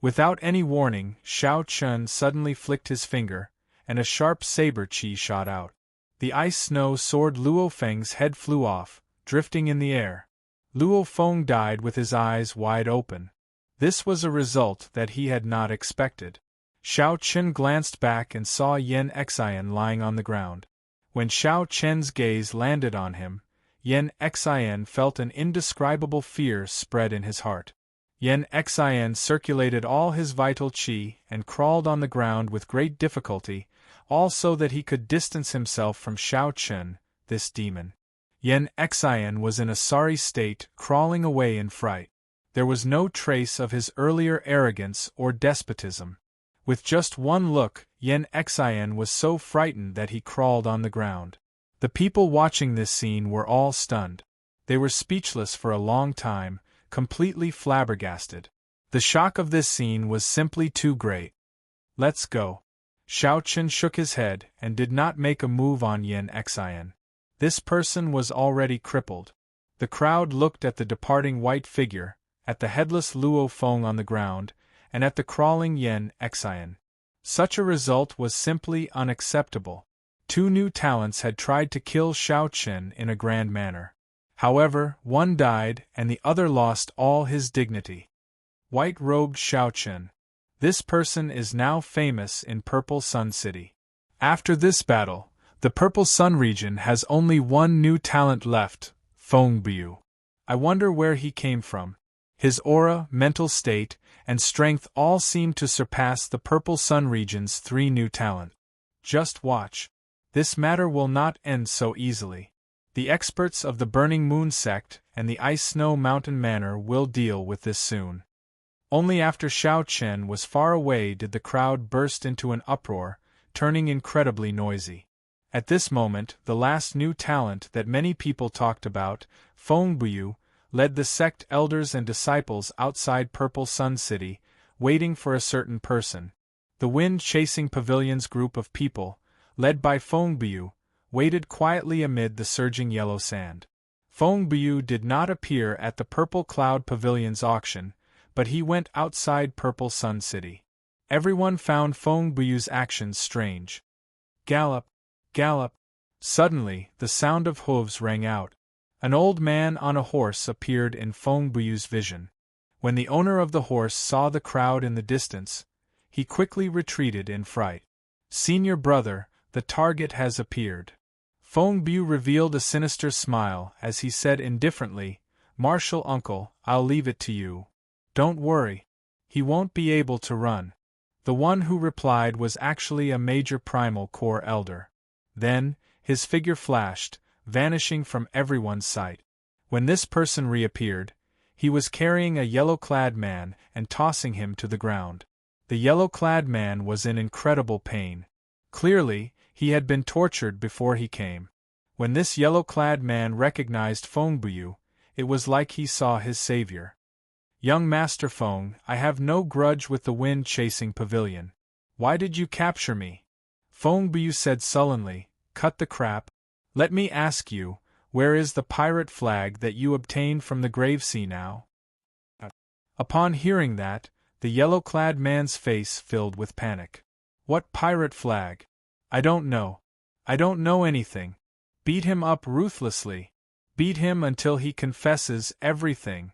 Without any warning, Xiao Chen suddenly flicked his finger, and a sharp saber chi shot out. The ice snow sword Luo Feng's head flew off, drifting in the air. Luo Feng died with his eyes wide open. This was a result that he had not expected. Xiao Chen glanced back and saw Yan Xian lying on the ground. When Xiao Chen's gaze landed on him, Yan Xian felt an indescribable fear spread in his heart. Yen Xin circulated all his vital qi and crawled on the ground with great difficulty, all so that he could distance himself from Shao Chun, this demon. Yen Xin was in a sorry state, crawling away in fright. There was no trace of his earlier arrogance or despotism. With just one look, Yen Xin was so frightened that he crawled on the ground. The people watching this scene were all stunned. They were speechless for a long time, completely flabbergasted. The shock of this scene was simply too great. "Let's go." Shao Chun shook his head and did not make a move on Yen Xin. This person was already crippled. The crowd looked at the departing white figure, at the headless Luo Feng on the ground, and at the crawling Yen Xin. Such a result was simply unacceptable. Two new talents had tried to kill Shao Chun in a grand manner. However, one died and the other lost all his dignity. White-robed Shao Chun. This person is now famous in Purple Sun City. After this battle, the Purple Sun region has only one new talent left, Feng Bu. I wonder where he came from. His aura, mental state, and strength all seem to surpass the Purple Sun region's 3 new talent. Just watch. This matter will not end so easily. The experts of the Burning Moon sect and the Ice Snow Mountain Manor will deal with this soon. Only after Shao Chun was far away did the crowd burst into an uproar, turning incredibly noisy. At this moment, the last new talent that many people talked about, Feng Bu, led the sect elders and disciples outside Purple Sun City, waiting for a certain person. The wind-chasing pavilion's group of people, led by Feng Bu, waited quietly amid the surging yellow sand. Feng Bu did not appear at the Purple Cloud Pavilion's auction, but he went outside Purple Sun City. Everyone found Feng Bu's actions strange. Gallop! Gallop! Suddenly, the sound of hooves rang out. An old man on a horse appeared in Feng Bu's vision. When the owner of the horse saw the crowd in the distance, he quickly retreated in fright. "Senior brother, the target has appeared." Feng Bu revealed a sinister smile as he said indifferently, "Martial uncle, I'll leave it to you. Don't worry. He won't be able to run." The one who replied was actually a major primal core elder. Then, his figure flashed, vanishing from everyone's sight. When this person reappeared, he was carrying a yellow-clad man and tossing him to the ground. The yellow-clad man was in incredible pain. Clearly, he had been tortured before he came. When this yellow-clad man recognized Feng Bu, it was like he saw his savior. "Young Master Feng, I have no grudge with the wind-chasing pavilion. Why did you capture me?" Feng Bu said sullenly, "Cut the crap. Let me ask you, where is the pirate flag that you obtained from the Gravesea now?" Upon hearing that, the yellow-clad man's face filled with panic. "What pirate flag? I don't know. I don't know anything. Beat him up ruthlessly. Beat him until he confesses everything,"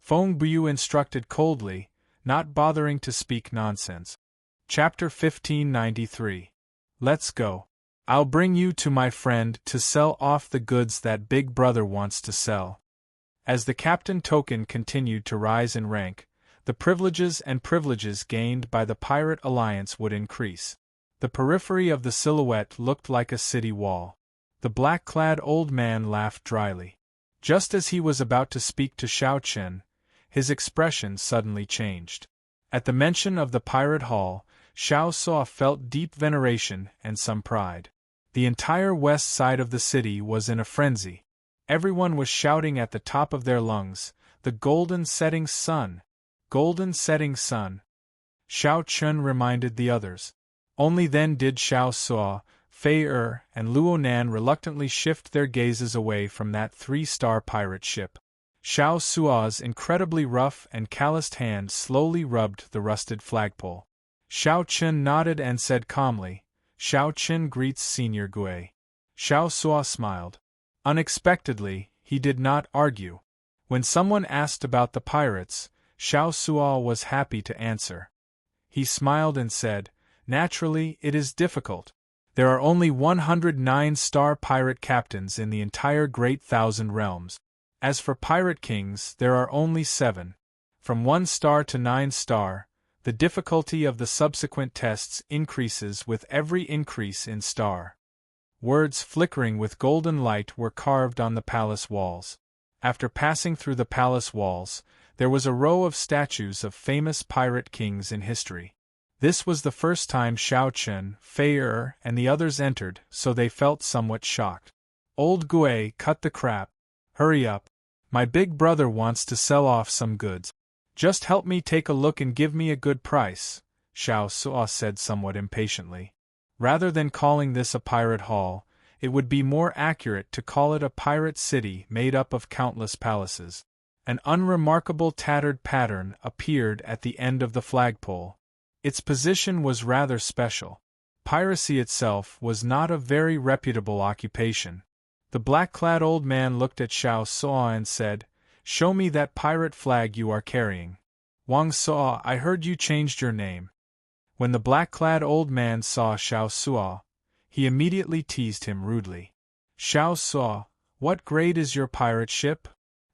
Feng Bu instructed coldly, not bothering to speak nonsense. Chapter 1593. Let's go. I'll bring you to my friend to sell off the goods that Big Brother wants to sell. As the captain token continued to rise in rank, the privileges gained by the Pirate Alliance would increase. The periphery of the silhouette looked like a city wall. The black-clad old man laughed dryly. Just as he was about to speak to Shao Chun, his expression suddenly changed. At the mention of the Pirate Hall, Shao Suo felt deep veneration and some pride. The entire west side of the city was in a frenzy. Everyone was shouting at the top of their lungs, "The golden setting sun! Golden setting sun!" Shao Chun reminded the others. Only then did Shao Suo, Fei and Luo Nan reluctantly shift their gazes away from that 3-star pirate ship. Shao Suo's incredibly rough and calloused hand slowly rubbed the rusted flagpole. Shao Chun nodded and said calmly, "Shao Chun greets Senior Gui." Shao Suo smiled. Unexpectedly, he did not argue. When someone asked about the pirates, Shao Suo was happy to answer. He smiled and said, "Naturally, it is difficult. There are only 109-star pirate captains in the entire Great Thousand Realms. As for pirate kings, there are only 7. From 1 star to 9 star, the difficulty of the subsequent tests increases with every increase in star. Words flickering with golden light were carved on the palace walls. After passing through the palace walls, there was a row of statues of famous pirate kings in history. This was the first time Xiao Chen, Fei Er, and the others entered, so they felt somewhat shocked. Old Gui cut the crap. Hurry up. My big brother wants to sell off some goods. Just help me take a look and give me a good price, Xiao Suo said somewhat impatiently. Rather than calling this a pirate hall, it would be more accurate to call it a pirate city made up of countless palaces. An unremarkable tattered pattern appeared at the end of the flagpole. Its position was rather special. Piracy itself was not a very reputable occupation. The black-clad old man looked at Xiao Suo and said, "Show me that pirate flag you are carrying. Wang Suo, I heard you changed your name." When the black-clad old man saw Xiao Suo, he immediately teased him rudely. "Xiao Suo, what grade is your pirate ship?"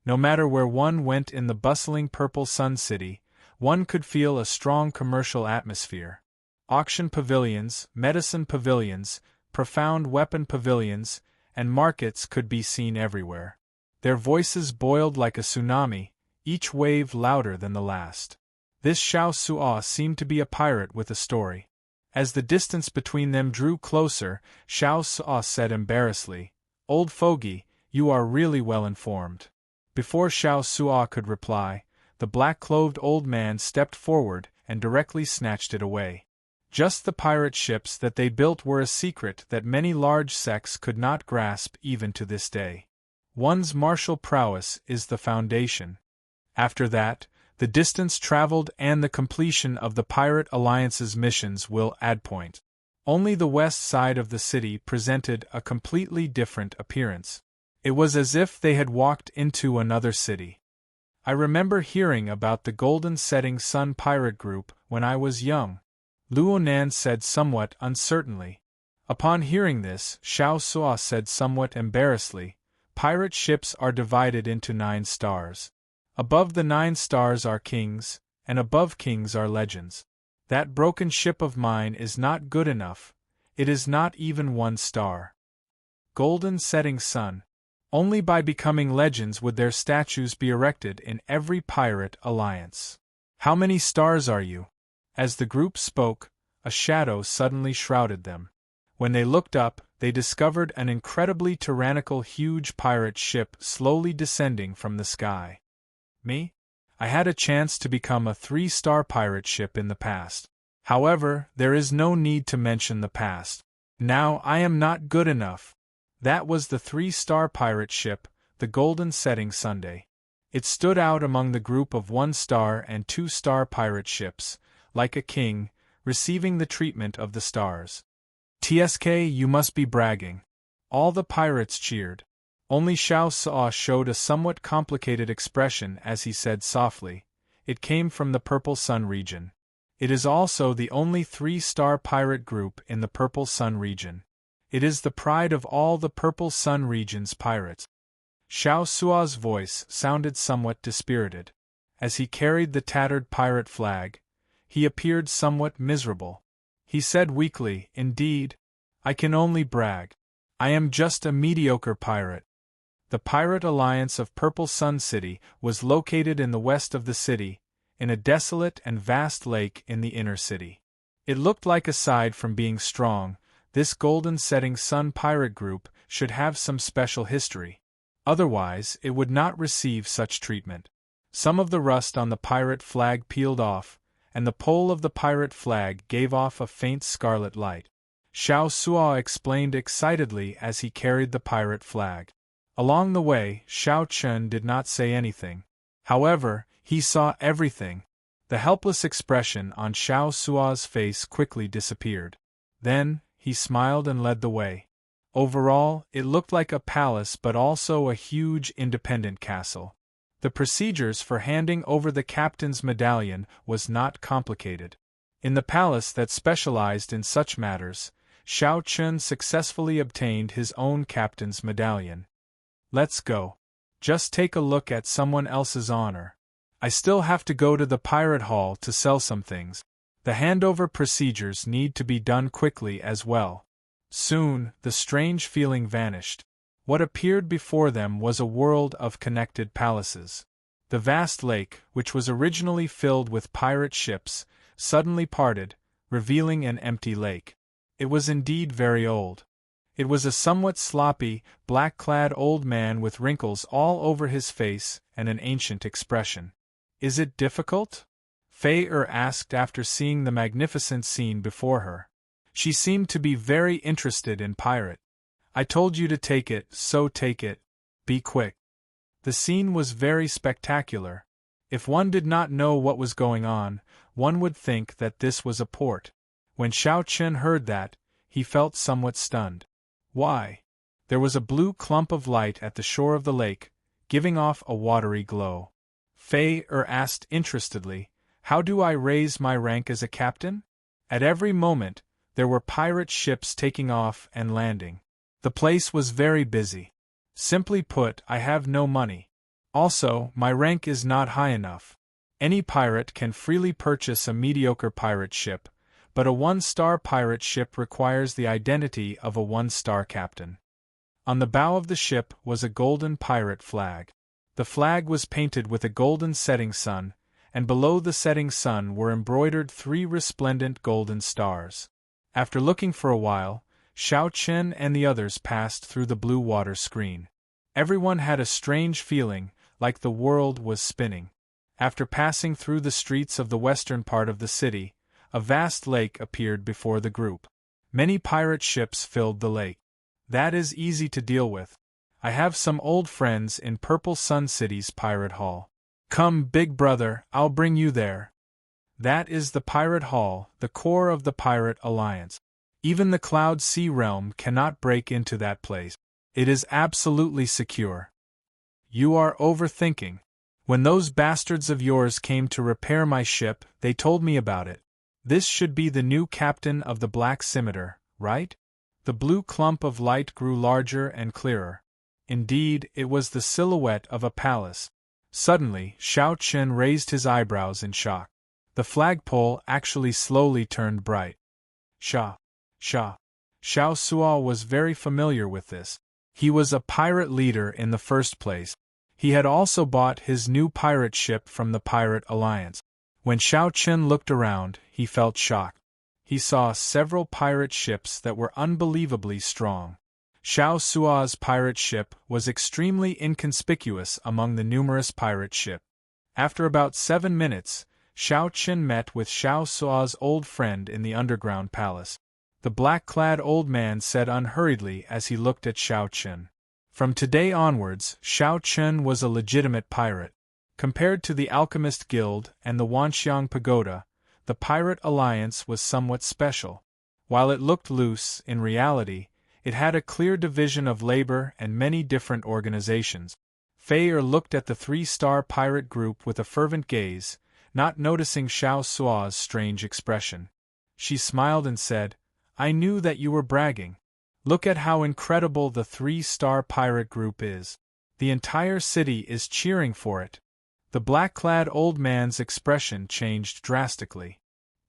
No matter where one went in the bustling Purple Sun City, one could feel a strong commercial atmosphere. Auction pavilions, medicine pavilions, profound weapon pavilions, and markets could be seen everywhere. Their voices boiled like a tsunami, each wave louder than the last. This Xiao Suo seemed to be a pirate with a story. As the distance between them drew closer, Xiao Suo said embarrassedly, "Old fogey, you are really well informed." Before Xiao Suo could reply, the black-clothed old man stepped forward and directly snatched it away. Just the pirate ships that they built were a secret that many large sects could not grasp even to this day. One's martial prowess is the foundation. After that, the distance traveled and the completion of the Pirate Alliance's missions will add point. Only the west side of the city presented a completely different appearance. It was as if they had walked into another city. I remember hearing about the Golden Setting Sun pirate group when I was young, Luonan said somewhat uncertainly. Upon hearing this, Xiao Suo said somewhat embarrassedly, "Pirate ships are divided into 9 stars. Above the 9 stars are kings, and above kings are legends. That broken ship of mine is not good enough, it is not even 1 star. Golden Setting Sun. Only by becoming legends would their statues be erected in every pirate alliance. How many stars are you?" As the group spoke, a shadow suddenly shrouded them. When they looked up, they discovered an incredibly tyrannical huge pirate ship slowly descending from the sky. Me? I had a chance to become a 3-star pirate ship in the past. However, there is no need to mention the past. Now I am not good enough. That was the 3-star pirate ship, the Golden Setting Sunday. It stood out among the group of 1-star and 2-star pirate ships, like a king, receiving the treatment of the stars. "TSK, you must be bragging." All the pirates cheered. Only Xiao Suo showed a somewhat complicated expression as he said softly, "It came from the Purple Sun region. It is also the only 3-star pirate group in the Purple Sun region. It is the pride of all the Purple Sun region's pirates." Xiao Suo's voice sounded somewhat dispirited. As he carried the tattered pirate flag, he appeared somewhat miserable. He said weakly, "Indeed, I can only brag. I am just a mediocre pirate." The Pirate Alliance of Purple Sun City was located in the west of the city, in a desolate and vast lake in the inner city. It looked like aside from being strong, this Golden Setting Sun pirate group should have some special history. Otherwise, it would not receive such treatment. Some of the rust on the pirate flag peeled off, and the pole of the pirate flag gave off a faint scarlet light. Xiao Suo explained excitedly as he carried the pirate flag. Along the way, Xiao Chen did not say anything. However, he saw everything. The helpless expression on Xiao Suo's face quickly disappeared. Then, he smiled and led the way. Overall, it looked like a palace but also a huge independent castle. The procedures for handing over the captain's medallion was not complicated. In the palace that specialized in such matters, Xiao Chen successfully obtained his own captain's medallion. "Let's go. Just take a look at someone else's honor. I still have to go to the pirate hall to sell some things. The handover procedures need to be done quickly as well. Soon, the strange feeling vanished. What appeared before them was a world of connected palaces. The vast lake, which was originally filled with pirate ships, suddenly parted, revealing an empty lake. It was indeed very old. It was a somewhat sloppy, black-clad old man with wrinkles all over his face and an ancient expression. "Is it difficult?" Fei asked after seeing the magnificent scene before her. She seemed to be very interested in pirate. "I told you to take it, so take it. Be quick." The scene was very spectacular. If one did not know what was going on, one would think that this was a port. When Xiao Chen heard that, he felt somewhat stunned. Why? There was a blue clump of light at the shore of the lake, giving off a watery glow. Fei asked interestedly, "How do I raise my rank as a captain?" At every moment, there were pirate ships taking off and landing. The place was very busy. Simply put, I have no money. Also, my rank is not high enough. Any pirate can freely purchase a mediocre pirate ship, but a one-star pirate ship requires the identity of a one-star captain. On the bow of the ship was a golden pirate flag. The flag was painted with a golden setting sun, and below the setting sun were embroidered 3 resplendent golden stars. After looking for a while, Xiao Chen and the others passed through the blue water screen. Everyone had a strange feeling, like the world was spinning. After passing through the streets of the western part of the city, a vast lake appeared before the group. Many pirate ships filled the lake. That is easy to deal with. I have some old friends in Purple Sun City's pirate hall. Come, big brother, I'll bring you there. That is the pirate hall, the core of the pirate alliance. Even the Cloud Sea realm cannot break into that place. It is absolutely secure. You are overthinking. When those bastards of yours came to repair my ship, they told me about it. This should be the new captain of the Black Scimitar, right? The blue clump of light grew larger and clearer. Indeed, it was the silhouette of a palace. Suddenly, Xiao Chen raised his eyebrows in shock. The flagpole actually slowly turned bright. Xiao Suo was very familiar with this. He was a pirate leader in the first place. He had also bought his new pirate ship from the Pirate Alliance. When Xiao Chen looked around, he felt shocked. He saw several pirate ships that were unbelievably strong. Xiao Suo's pirate ship was extremely inconspicuous among the numerous pirate ships. After about 7 minutes, Xiao Chen met with Xiao Suo's old friend in the underground palace. The black-clad old man said unhurriedly as he looked at Xiao Chen. From today onwards, Xiao Chen was a legitimate pirate. Compared to the Alchemist Guild and the Wanxiang Pagoda, the Pirate Alliance was somewhat special. While it looked loose, in reality, it had a clear division of labor and many different organizations. Fei looked at the 3-star pirate group with a fervent gaze, not noticing Xiao Suo's strange expression. She smiled and said, "I knew that you were bragging. Look at how incredible the 3-star pirate group is. The entire city is cheering for it." The black-clad old man's expression changed drastically.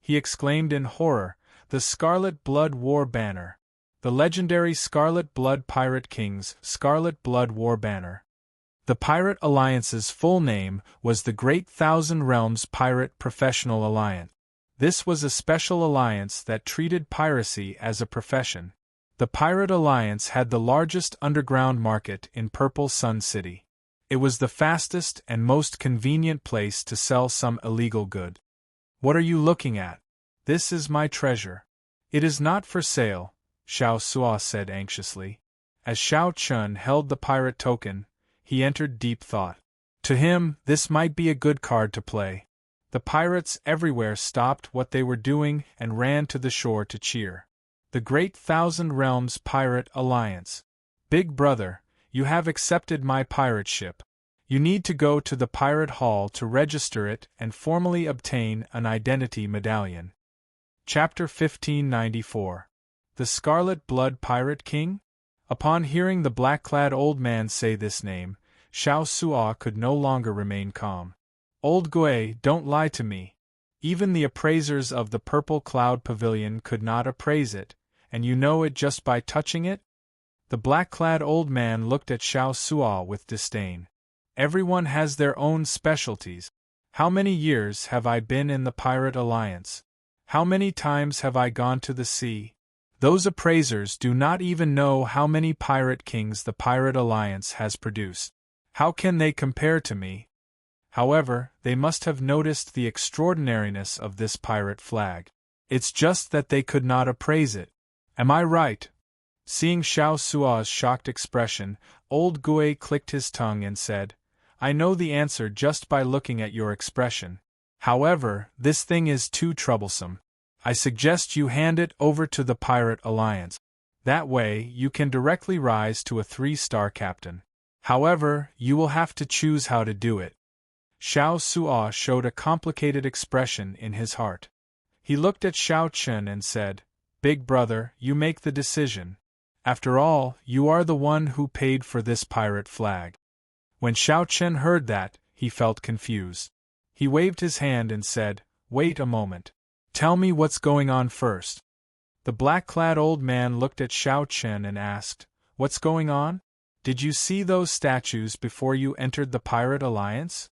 He exclaimed in horror, "The Scarlet Blood War Banner! The legendary Scarlet Blood Pirate King's Scarlet Blood War Banner!" The Pirate Alliance's full name was the Great Thousand Realms Pirate Professional Alliance. This was a special alliance that treated piracy as a profession. The Pirate Alliance had the largest underground market in Purple Sun City. It was the fastest and most convenient place to sell some illegal good. "What are you looking at?" "This is my treasure." "It is not for sale," Xiao Suo said anxiously. As Xiao Chen held the pirate token, he entered deep thought. To him, this might be a good card to play. The pirates everywhere stopped what they were doing and ran to the shore to cheer. The Great Thousand Realms Pirate Alliance. "Big brother, you have accepted my pirate ship. You need to go to the Pirate Hall to register it and formally obtain an identity medallion." Chapter 1594. The Scarlet Blood Pirate King? Upon hearing the black-clad old man say this name, Xiao Suo could no longer remain calm. Old Gui, don't lie to me. Even the appraisers of the Purple Cloud Pavilion could not appraise it, and you know it just by touching it? The black-clad old man looked at Xiao Suo with disdain. Everyone has their own specialties. How many years have I been in the Pirate Alliance? How many times have I gone to the sea? Those appraisers do not even know how many pirate kings the Pirate Alliance has produced. How can they compare to me? However, they must have noticed the extraordinariness of this pirate flag. It's just that they could not appraise it. Am I right? Seeing Xiao Suo's shocked expression, old Gui clicked his tongue and said, I know the answer just by looking at your expression. However, this thing is too troublesome. I suggest you hand it over to the Pirate Alliance. That way, you can directly rise to a 3-star captain. However, you will have to choose how to do it. Xiao Suo showed a complicated expression in his heart. He looked at Xiao Chen and said, Big brother, you make the decision. After all, you are the one who paid for this pirate flag. When Xiao Chen heard that, he felt confused. He waved his hand and said, Wait a moment. Tell me what's going on first. The black-clad old man looked at Xiao Chen and asked, What's going on? Did you see those statues before you entered the Pirate Alliance?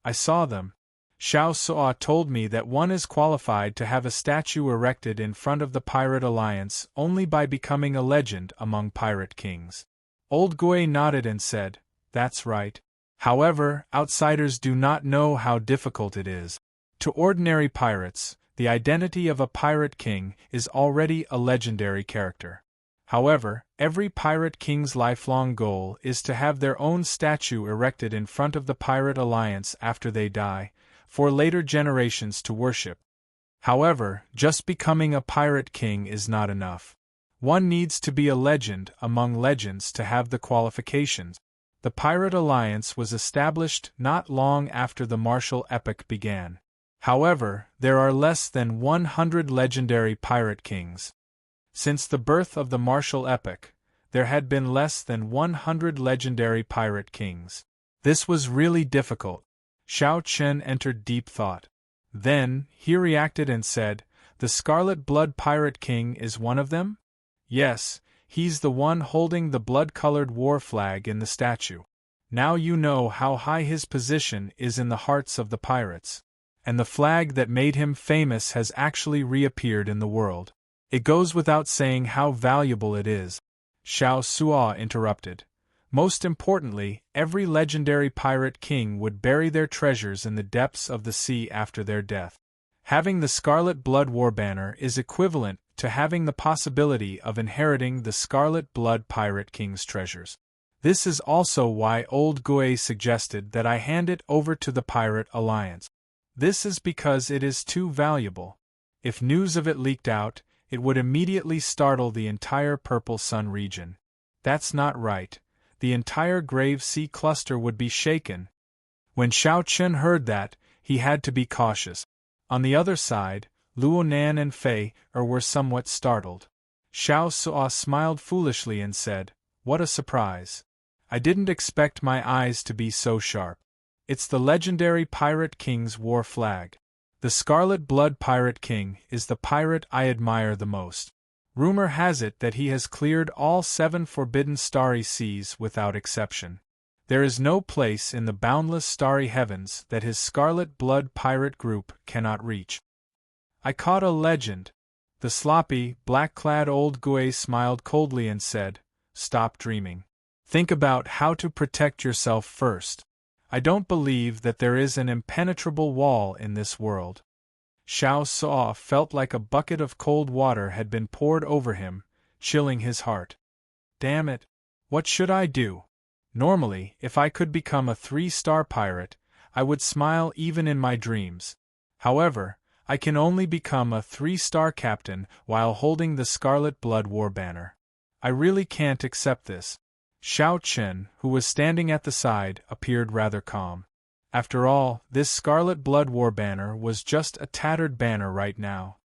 I saw them. Xiao Suo told me that one is qualified to have a statue erected in front of the Pirate Alliance only by becoming a legend among pirate kings. Old Gui nodded and said, That's right. However, outsiders do not know how difficult it is. To ordinary pirates, the identity of a pirate king is already a legendary character. However, every pirate king's lifelong goal is to have their own statue erected in front of the Pirate Alliance after they die, for later generations to worship. However, just becoming a pirate king is not enough. One needs to be a legend among legends to have the qualifications. The Pirate Alliance was established not long after the martial epoch began. However, there are less than 100 legendary pirate kings. Since the birth of the martial epoch, there had been less than 100 legendary pirate kings. This was really difficult. Xiao Chen entered deep thought. Then, he reacted and said, The Scarlet Blood Pirate King is one of them? Yes, he's the one holding the blood-colored war flag in the statue. Now you know how high his position is in the hearts of the pirates. And the flag that made him famous has actually reappeared in the world. It goes without saying how valuable it is. Xiao Suo interrupted. Most importantly, every legendary pirate king would bury their treasures in the depths of the sea after their death. Having the Scarlet Blood War Banner is equivalent to having the possibility of inheriting the Scarlet Blood Pirate King's treasures. This is also why Old Gui suggested that I hand it over to the Pirate Alliance. This is because it is too valuable. If news of it leaked out, it would immediately startle the entire Purple Sun region. That's not right. The entire Grave Sea cluster would be shaken. When Xiao Chen heard that, he had to be cautious. On the other side, Luo Nan and Fei were somewhat startled. Xiao Suo smiled foolishly and said, What a surprise. I didn't expect my eyes to be so sharp. It's the legendary Pirate King's war flag. The Scarlet Blood Pirate King is the pirate I admire the most. Rumor has it that he has cleared all 7 forbidden starry seas without exception. There is no place in the boundless starry heavens that his Scarlet Blood pirate group cannot reach. I caught a legend. The sloppy, black-clad old Gui smiled coldly and said, Stop dreaming. Think about how to protect yourself first. I don't believe that there is an impenetrable wall in this world. Xiao Suo felt like a bucket of cold water had been poured over him, chilling his heart. Damn it! What should I do? Normally, if I could become a 3-star pirate, I would smile even in my dreams. However, I can only become a 3-star captain while holding the Scarlet Blood War Banner. I really can't accept this. Xiao Chen, who was standing at the side, appeared rather calm. After all, this Scarlet Blood War Banner was just a tattered banner right now.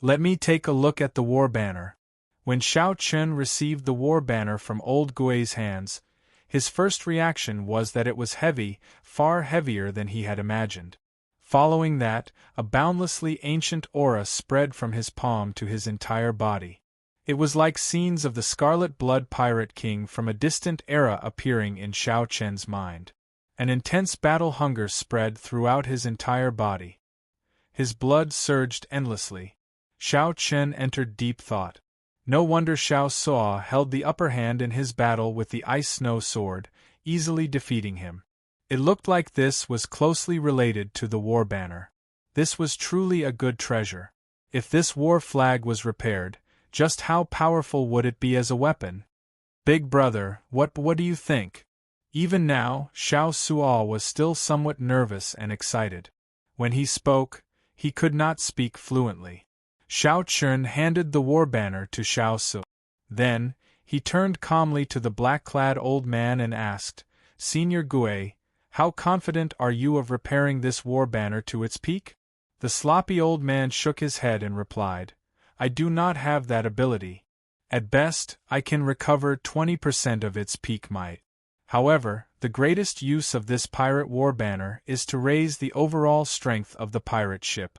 Let me take a look at the war banner. When Xiao Chen received the war banner from Old Gui's hands, His first reaction was that it was heavy, far heavier than he had imagined. Following that, a boundlessly ancient aura spread from his palm to his entire body. It was like scenes of the Scarlet Blood Pirate King from a distant era appearing in Xiao Chen's mind. An intense battle hunger spread throughout his entire body. His blood surged endlessly. Xiao Chen entered deep thought. No wonder Xiao Suo held the upper hand in his battle with the Ice Snow Sword, easily defeating him. It looked like this was closely related to the war banner. This was truly a good treasure. If this war flag was repaired, just how powerful would it be as a weapon? Big brother, what do you think? Even now, Xiao Suo was still somewhat nervous and excited. When he spoke, he could not speak fluently. Xiao Chen handed the war banner to Xiao Su. Then, he turned calmly to the black-clad old man and asked, "Senior Gue, how confident are you of repairing this war banner to its peak?" The sloppy old man shook his head and replied, "I do not have that ability. At best, I can recover 20% of its peak might. However, the greatest use of this pirate war banner is to raise the overall strength of the pirate ship."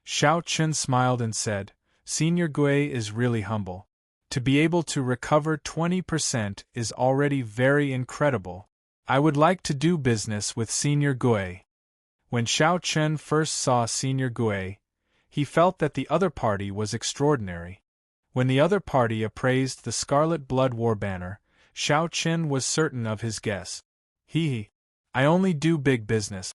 Xiao Chen smiled and said, "Senior Gue is really humble. To be able to recover 20% is already very incredible. I would like to do business with Senior Gue." When Xiao Chen first saw Senior Gue, he felt that the other party was extraordinary. When the other party appraised the Scarlet Blood War banner, Xiao Chen was certain of his guess. I only do big business.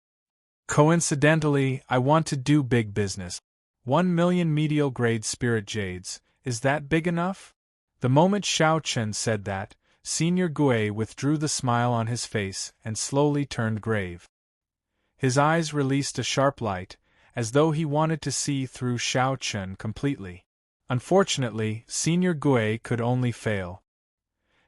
Coincidentally, I want to do big business. 1 million medial grade spirit jades, is that big enough?" The moment Xiao Chen said that, Senior Gue withdrew the smile on his face and slowly turned grave. His eyes released a sharp light, as though he wanted to see through Xiao Chen completely. Unfortunately, Senior Gue could only fail.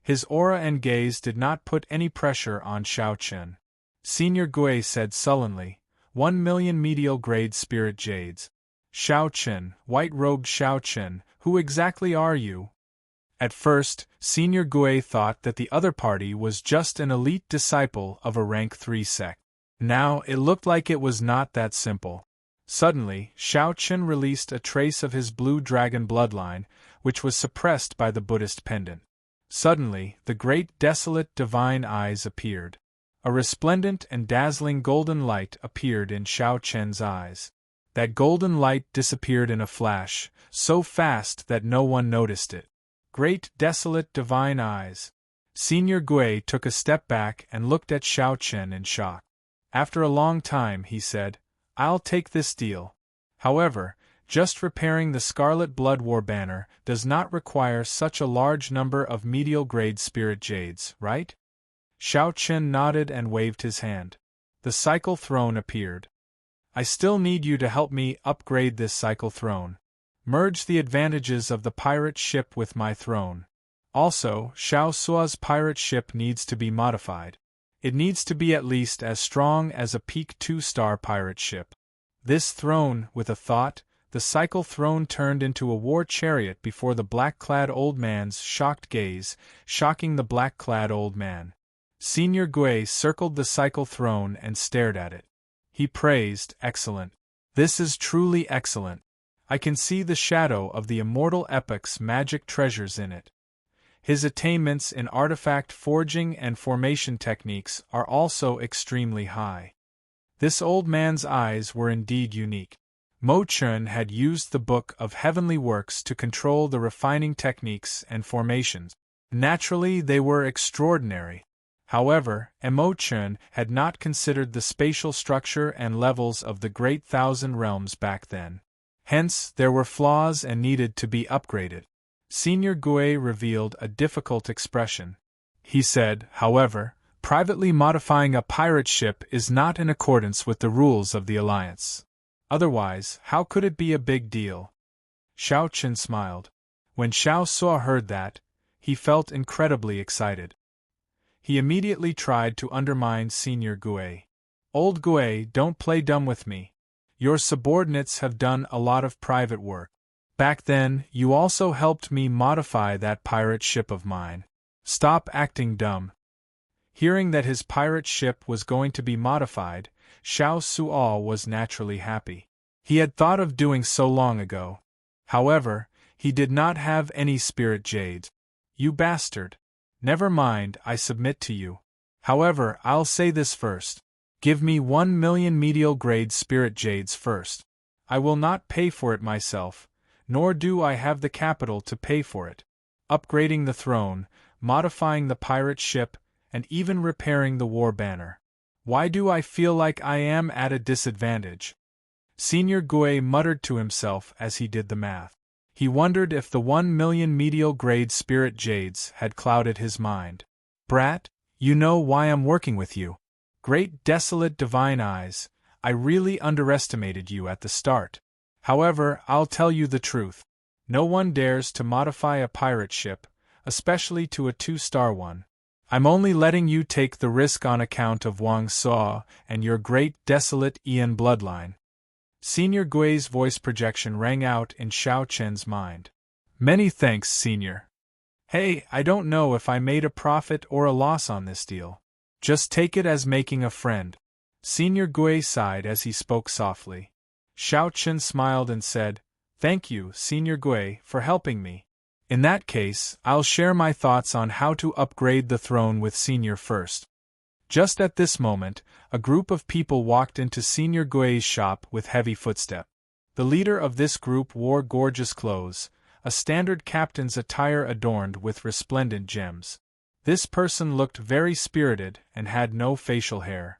His aura and gaze did not put any pressure on Xiao Chen. Senior Gue said sullenly, 1 million medial grade spirit jades. Xiao Chen, white-robed Xiao Chen, who exactly are you? At first, Senior Gue thought that the other party was just an elite disciple of a rank 3 sect. Now it looked like it was not that simple. Suddenly, Xiao Chen released a trace of his blue dragon bloodline, which was suppressed by the Buddhist pendant. Suddenly, the great desolate divine eyes appeared. A resplendent and dazzling golden light appeared in Xiao Chen's eyes. That golden light disappeared in a flash, so fast that no one noticed it. Great desolate divine eyes. Senior Gue took a step back and looked at Xiao Chen in shock. After a long time he said, "I'll take this deal. However, just repairing the Scarlet Blood War banner does not require such a large number of medial grade spirit jades, right?" Xiao Chen nodded and waved his hand. The cycle throne appeared. "I still need you to help me upgrade this cycle throne. Merge the advantages of the pirate ship with my throne. Also, Xiao Suo's pirate ship needs to be modified. It needs to be at least as strong as a peak 2-star pirate ship." This throne, with a thought, the cycle throne turned into a war chariot before the black-clad old man's shocked gaze, shocking the black-clad old man. Senior Gue circled the cycle throne and stared at it. He praised, "Excellent. This is truly excellent. I can see the shadow of the Immortal Epoc's magic treasures in it." His attainments in artifact forging and formation techniques are also extremely high. This old man's eyes were indeed unique. Mo Chun had used the Book of Heavenly Works to control the refining techniques and formations. Naturally, they were extraordinary. However, Mo Chun had not considered the spatial structure and levels of the Great Thousand Realms back then. Hence, there were flaws and needed to be upgraded. Senior Gue revealed a difficult expression. He said, "However, privately modifying a pirate ship is not in accordance with the rules of the Alliance. Otherwise, how could it be a big deal?" Xiao Chen smiled. When Xiao Suo heard that, he felt incredibly excited. He immediately tried to undermine Senior Gue. "Old Gue, don't play dumb with me. Your subordinates have done a lot of private work. Back then, you also helped me modify that pirate ship of mine. Stop acting dumb." Hearing that his pirate ship was going to be modified, Xiao Su'al was naturally happy. He had thought of doing so long ago. However, he did not have any spirit jades. You bastard! Never mind, I submit to you. However, I'll say this first. Give me 1,000,000 medial grade spirit jades first. I will not pay for it myself, nor do I have the capital to pay for it. Upgrading the throne, modifying the pirate ship, and even repairing the war banner. Why do I feel like I am at a disadvantage? Senior Gui muttered to himself as he did the math. He wondered if the 1,000,000 medial grade spirit jades had clouded his mind. Brat, you know why I'm working with you. Great desolate divine eyes, I really underestimated you at the start. However, I'll tell you the truth. No one dares to modify a pirate ship, especially to a 2-star one. I'm only letting you take the risk on account of Wang Suo and your great desolate Ian bloodline. Senior Gui's voice projection rang out in Xiao Chen's mind. Many thanks, Senior. Hey, I don't know if I made a profit or a loss on this deal. Just take it as making a friend. Senior Gui sighed as he spoke softly. Xiao Chen smiled and said, Thank you, Senior Gui, for helping me. In that case, I'll share my thoughts on how to upgrade the throne with Senior first. Just at this moment, a group of people walked into Senior Gui's shop with heavy footstep. The leader of this group wore gorgeous clothes, a standard captain's attire adorned with resplendent gems. This person looked very spirited and had no facial hair.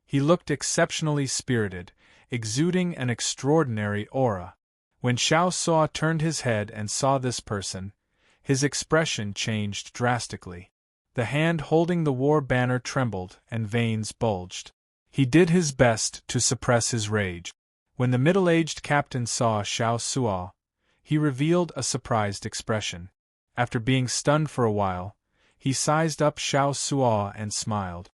He looked exceptionally spirited, exuding an extraordinary aura. When Xiao Suo turned his head and saw this person, his expression changed drastically. The hand holding the war banner trembled and veins bulged. He did his best to suppress his rage. When the middle-aged captain saw Xiao Suo, he revealed a surprised expression. After being stunned for a while, he sized up Xiao Suo and smiled.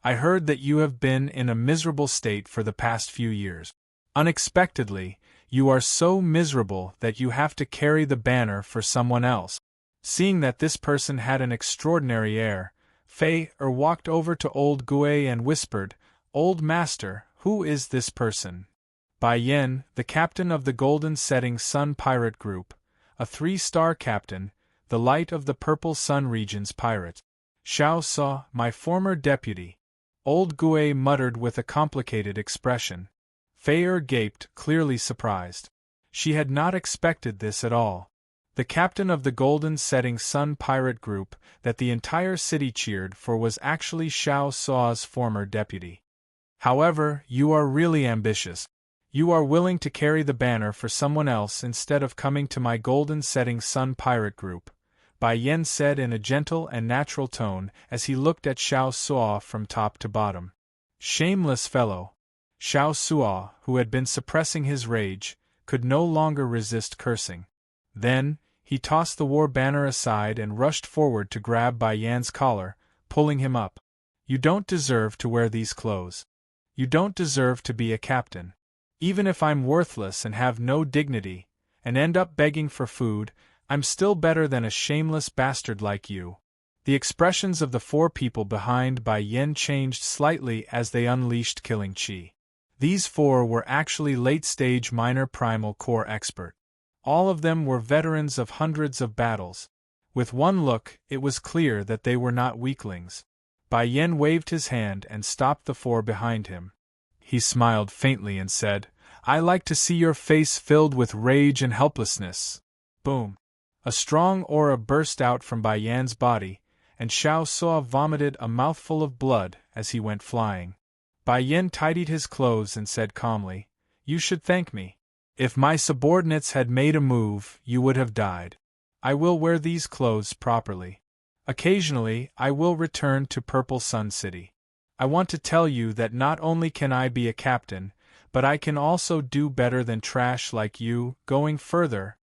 I heard that you have been in a miserable state for the past few years. Unexpectedly, you are so miserable that you have to carry the banner for someone else. Seeing that this person had an extraordinary air, Fei walked over to old Gui and whispered, Old Master, who is this person? Bai Yen, the captain of the Golden Setting Sun Pirate Group, a 3-star captain, the Light of the Purple Sun Region's pirate. Xiao Suo, my former deputy. Old Gui muttered with a complicated expression. Fei gaped, clearly surprised. She had not expected this at all. The captain of the Golden Setting Sun Pirate Group that the entire city cheered for was actually Xiao Suo's former deputy. However, you are really ambitious. You are willing to carry the banner for someone else instead of coming to my Golden Setting Sun Pirate Group, Bai Yen said in a gentle and natural tone as he looked at Xiao Suo from top to bottom. Shameless fellow. Xiao Suo, who had been suppressing his rage, could no longer resist cursing. Then, he tossed the war banner aside and rushed forward to grab Bai Yan's collar, pulling him up. You don't deserve to wear these clothes. You don't deserve to be a captain. Even if I'm worthless and have no dignity, and end up begging for food, I'm still better than a shameless bastard like you. The expressions of the 4 people behind Bai Yen changed slightly as they unleashed killing chi. These 4 were actually late-stage minor primal core expert. All of them were veterans of hundreds of battles. With one look, it was clear that they were not weaklings. Bai Yen waved his hand and stopped the 4 behind him. He smiled faintly and said, I like to see your face filled with rage and helplessness. Boom. A strong aura burst out from Bai Yan's body, and Xiao Suo vomited a mouthful of blood as he went flying. Bai Yen tidied his clothes and said calmly, You should thank me. If my subordinates had made a move, you would have died. I will wear these clothes properly. Occasionally, I will return to Purple Sun City. I want to tell you that not only can I be a captain, but I can also do better than trash like you. Going further.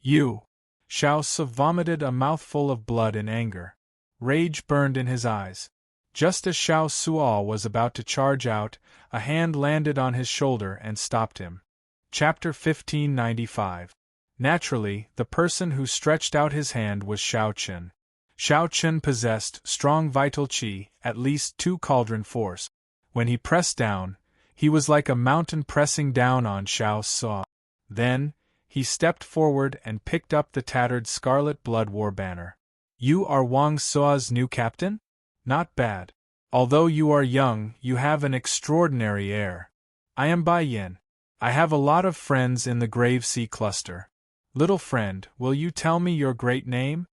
You. Xiao Suo vomited a mouthful of blood in anger. Rage burned in his eyes. Just as Xiao Suo was about to charge out, a hand landed on his shoulder and stopped him. Chapter 1595. Naturally, the person who stretched out his hand was Xiao Chen. Xiao Chen possessed strong vital qi, at least 2 cauldron force. When he pressed down, he was like a mountain pressing down on Xiao Suo. Then, he stepped forward and picked up the tattered scarlet blood war banner. You are Wang Suo's new captain? Not bad. Although you are young, you have an extraordinary air. I am Bai Yin. I have a lot of friends in the Grave Sea cluster. Little friend, will you tell me your great name?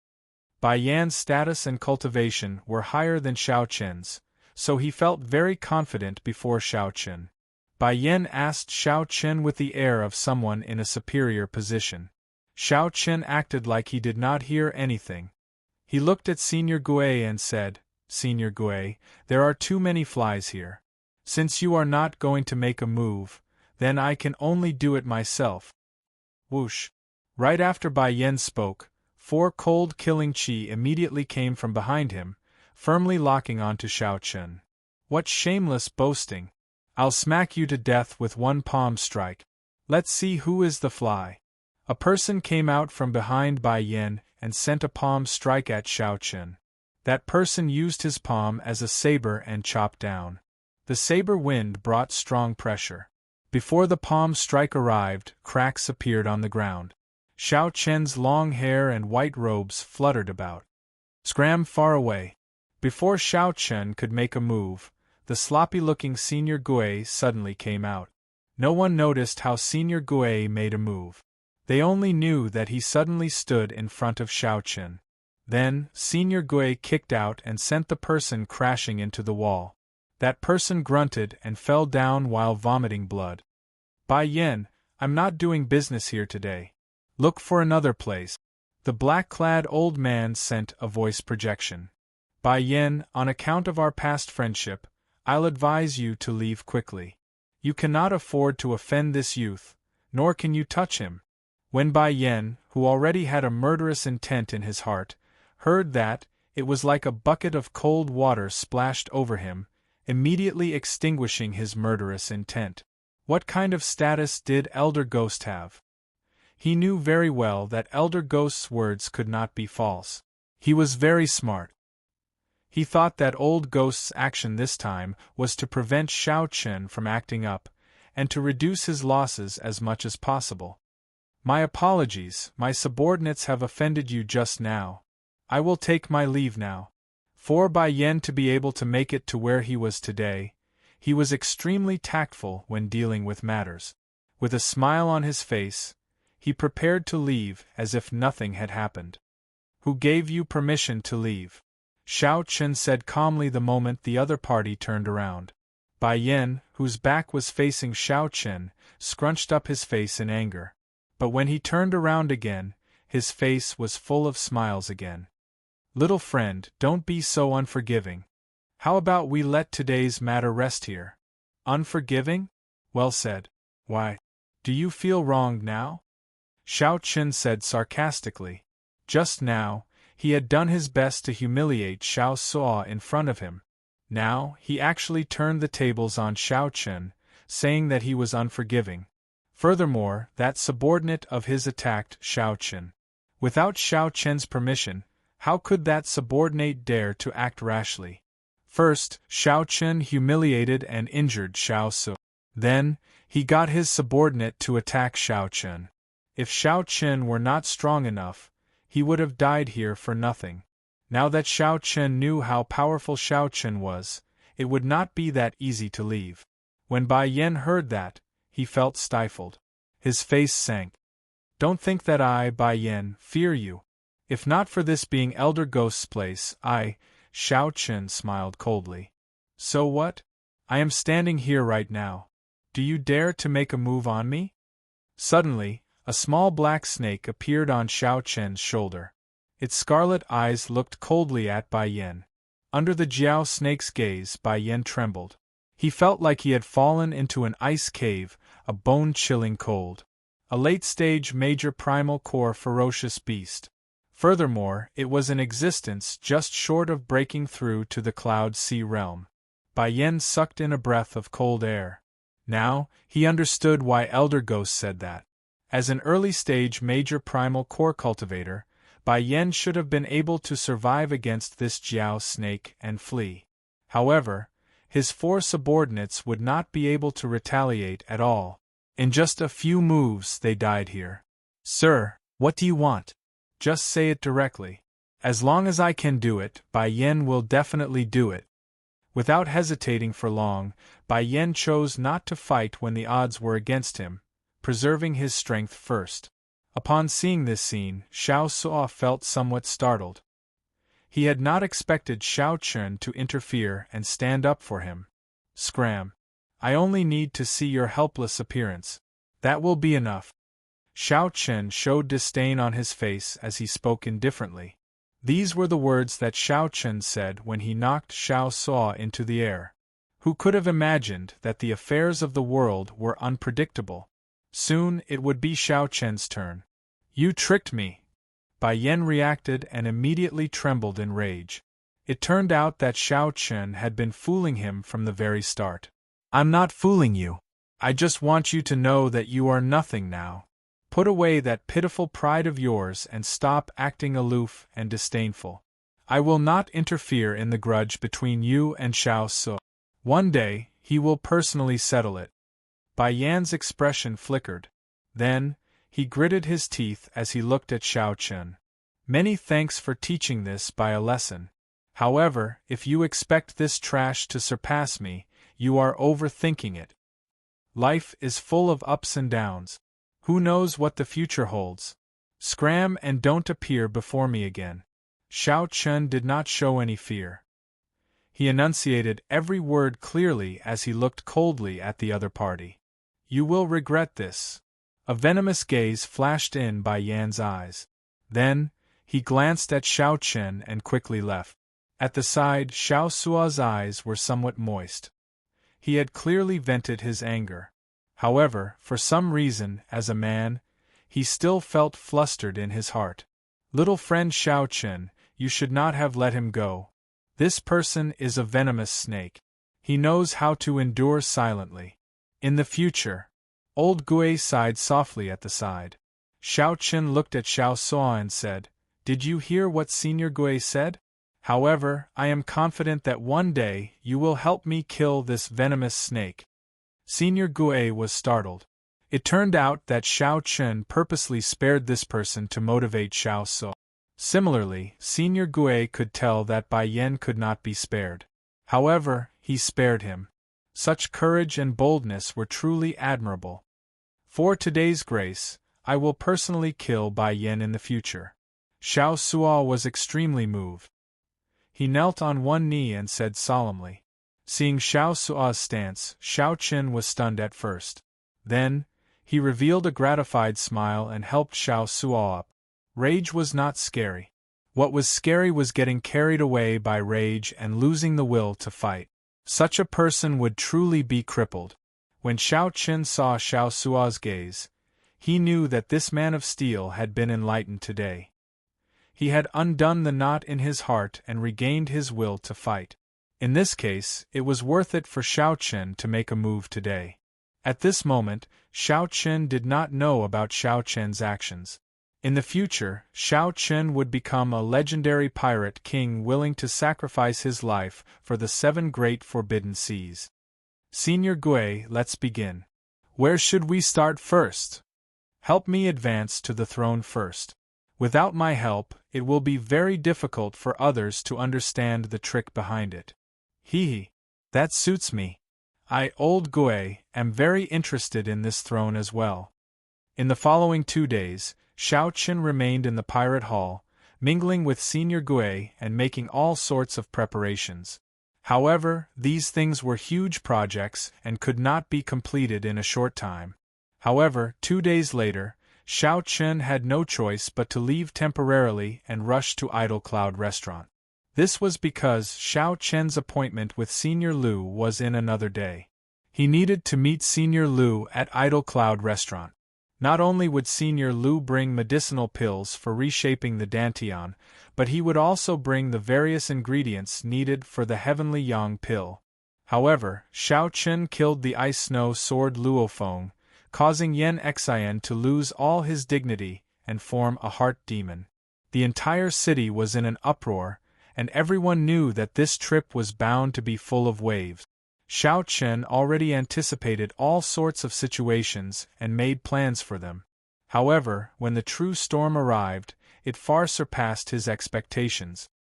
Bai Yan's status and cultivation were higher than Xiao Chen's, so he felt very confident before Xiao Chen. Bai Yan asked Xiao Chen with the air of someone in a superior position. Xiao Chen acted like he did not hear anything. He looked at Senior Gui and said, Senior Gui, there are too many flies here. Since you are not going to make a move, then I can only do it myself. Whoosh! Right after Bai Yan spoke, 4 cold killing qi immediately came from behind him, firmly locking onto Xiao Chen. What shameless boasting! I'll smack you to death with 1 palm strike. Let's see who is the fly. A person came out from behind Bai Yan and sent a palm strike at Xiao Chen. That person used his palm as a saber and chopped down. The saber wind brought strong pressure. Before the palm strike arrived, cracks appeared on the ground. Xiao Chen's long hair and white robes fluttered about. Scram far away. Before Xiao Chen could make a move, the sloppy-looking Senior Gui suddenly came out. No one noticed how Senior Gui made a move. They only knew that he suddenly stood in front of Xiao Chen. Then, Senior Gui kicked out and sent the person crashing into the wall. That person grunted and fell down while vomiting blood. Bai Yan, I'm not doing business here today. Look for another place. The black-clad old man sent a voice projection. Bai Yan, on account of our past friendship, I'll advise you to leave quickly. You cannot afford to offend this youth, nor can you touch him. When Bai Yan, who already had a murderous intent in his heart, heard that, it was like a bucket of cold water splashed over him, immediately extinguishing his murderous intent. What kind of status did Elder Ghost have? He knew very well that Elder Ghost's words could not be false. He was very smart. He thought that Old Ghost's action this time was to prevent Xiao Chen from acting up, and to reduce his losses as much as possible. My apologies, my subordinates have offended you just now. I will take my leave now. For Bai Yan to be able to make it to where he was today, he was extremely tactful when dealing with matters. With a smile on his face, he prepared to leave as if nothing had happened. Who gave you permission to leave? Xiao Chen said calmly the moment the other party turned around. Bai Yan, whose back was facing Xiao Chen, scrunched up his face in anger. But when he turned around again, his face was full of smiles again. Little friend, don't be so unforgiving. How about we let today's matter rest here? Unforgiving? Well said. Why? Do you feel wronged now? Xiao Chen said sarcastically. Just now, he had done his best to humiliate Xiao Suo in front of him. Now, he actually turned the tables on Xiao Chen, saying that he was unforgiving. Furthermore, that subordinate of his attacked Xiao Chen. Without Xiao Chen's permission, how could that subordinate dare to act rashly? First, Xiao Chen humiliated and injured Xiao Suo. Then, he got his subordinate to attack Xiao Chen. If Xiao Chen were not strong enough, he would have died here for nothing. Now that Xiao Chen knew how powerful Xiao Chen was, it would not be that easy to leave. When Bai Yan heard that, he felt stifled. His face sank. Don't think that I, Bai Yan, fear you. If not for this being Elder Ghost's place, Xiao Chen smiled coldly. So what? I am standing here right now. Do you dare to make a move on me? Suddenly, a small black snake appeared on Xiao Chen's shoulder. Its scarlet eyes looked coldly at Bai Yan. Under the Jiao snake's gaze, Bai Yan trembled. He felt like he had fallen into an ice cave, a bone-chilling cold. A late-stage major primal core ferocious beast. Furthermore, it was in existence just short of breaking through to the Cloud Sea realm. Bai Yan sucked in a breath of cold air. Now, he understood why Elder Ghost said that. As an early-stage major primal core cultivator, Bai Yen should have been able to survive against this Jiao snake and flee. However, his 4 subordinates would not be able to retaliate at all. In just a few moves they died here. Sir, what do you want? Just say it directly. As long as I can do it, Bai Yen will definitely do it. Without hesitating for long, Bai Yen chose not to fight when the odds were against him, preserving his strength first. Upon seeing this scene, Xiao Suo felt somewhat startled. He had not expected Xiao Chun to interfere and stand up for him. Scram. I only need to see your helpless appearance. That will be enough. Xiao Chun showed disdain on his face as he spoke indifferently. These were the words that Xiao Chun said when he knocked Xiao Suo into the air. Who could have imagined that the affairs of the world were unpredictable? Soon it would be Xiao Chun's turn. You tricked me. Bai Yen reacted and immediately trembled in rage. It turned out that Xiao Chun had been fooling him from the very start. I'm not fooling you. I just want you to know that you are nothing now. Put away that pitiful pride of yours and stop acting aloof and disdainful. I will not interfere in the grudge between you and Xiao Su. One day, he will personally settle it. Bai Yan's expression flickered. Then, he gritted his teeth as he looked at Xiao Chun. Many thanks for teaching this by a lesson. However, if you expect this trash to surpass me, you are overthinking it. Life is full of ups and downs. Who knows what the future holds? Scram and don't appear before me again. Xiao Chun did not show any fear. He enunciated every word clearly as he looked coldly at the other party. You will regret this. A venomous gaze flashed in Bai Yan's eyes. Then, he glanced at Xiao Chun and quickly left. At the side, Xiao Suo's eyes were somewhat moist. He had clearly vented his anger. However, for some reason, as a man, he still felt flustered in his heart. Little friend Xiao Chun, you should not have let him go. This person is a venomous snake. He knows how to endure silently. In the future. Old Gui sighed softly at the side. Xiao Chun looked at Xiao Suo and said, Did you hear what Senior Gui said? However, I am confident that one day you will help me kill this venomous snake. Senior Gui was startled. It turned out that Xiao Chun purposely spared this person to motivate Xiao Suo. Similarly, Senior Gui could tell that Bai Yen could not be spared. However, he spared him. Such courage and boldness were truly admirable. For today's grace, I will personally kill Bai Yen in the future. Xiao Suo was extremely moved. He knelt on one knee and said solemnly. Seeing Xiao Suo's stance, Xiao Chun was stunned at first. Then, he revealed a gratified smile and helped Xiao Suo up. Rage was not scary. What was scary was getting carried away by rage and losing the will to fight. Such a person would truly be crippled. When Xiao Chun saw Xiao Suo's gaze, he knew that this man of steel had been enlightened today. He had undone the knot in his heart and regained his will to fight. In this case, it was worth it for Xiao Chun to make a move today. At this moment, Xiao Chun did not know about Xiao Chun's actions. In the future, Xiao Chun would become a legendary pirate king willing to sacrifice his life for the 7 great forbidden seas. Senior Gui, let's begin. Where should we start first? Help me advance to the throne first. Without my help, it will be very difficult for others to understand the trick behind it. Hee. That suits me. I, Old Gui, am very interested in this throne as well. In the following 2 days, Xiao Chun remained in the pirate hall, mingling with Senior Gui and making all sorts of preparations. However, these things were huge projects and could not be completed in a short time. However, 2 days later, Xiao Chun had no choice but to leave temporarily and rush to Idle Cloud Restaurant. This was because Xiao Chun's appointment with Senior Lu was in another day. He needed to meet Senior Lu at Idle Cloud Restaurant. Not only would Senior Lu bring medicinal pills for reshaping the Dantian, but he would also bring the various ingredients needed for the Heavenly Yang pill. However, Xiao Chun killed the Ice Snow Sword Luofeng, causing Yen Xian to lose all his dignity and form a heart demon. The entire city was in an uproar, and everyone knew that this trip was bound to be full of waves. Xiao Chen already anticipated all sorts of situations and made plans for them. However, when the true storm arrived, it far surpassed his expectations.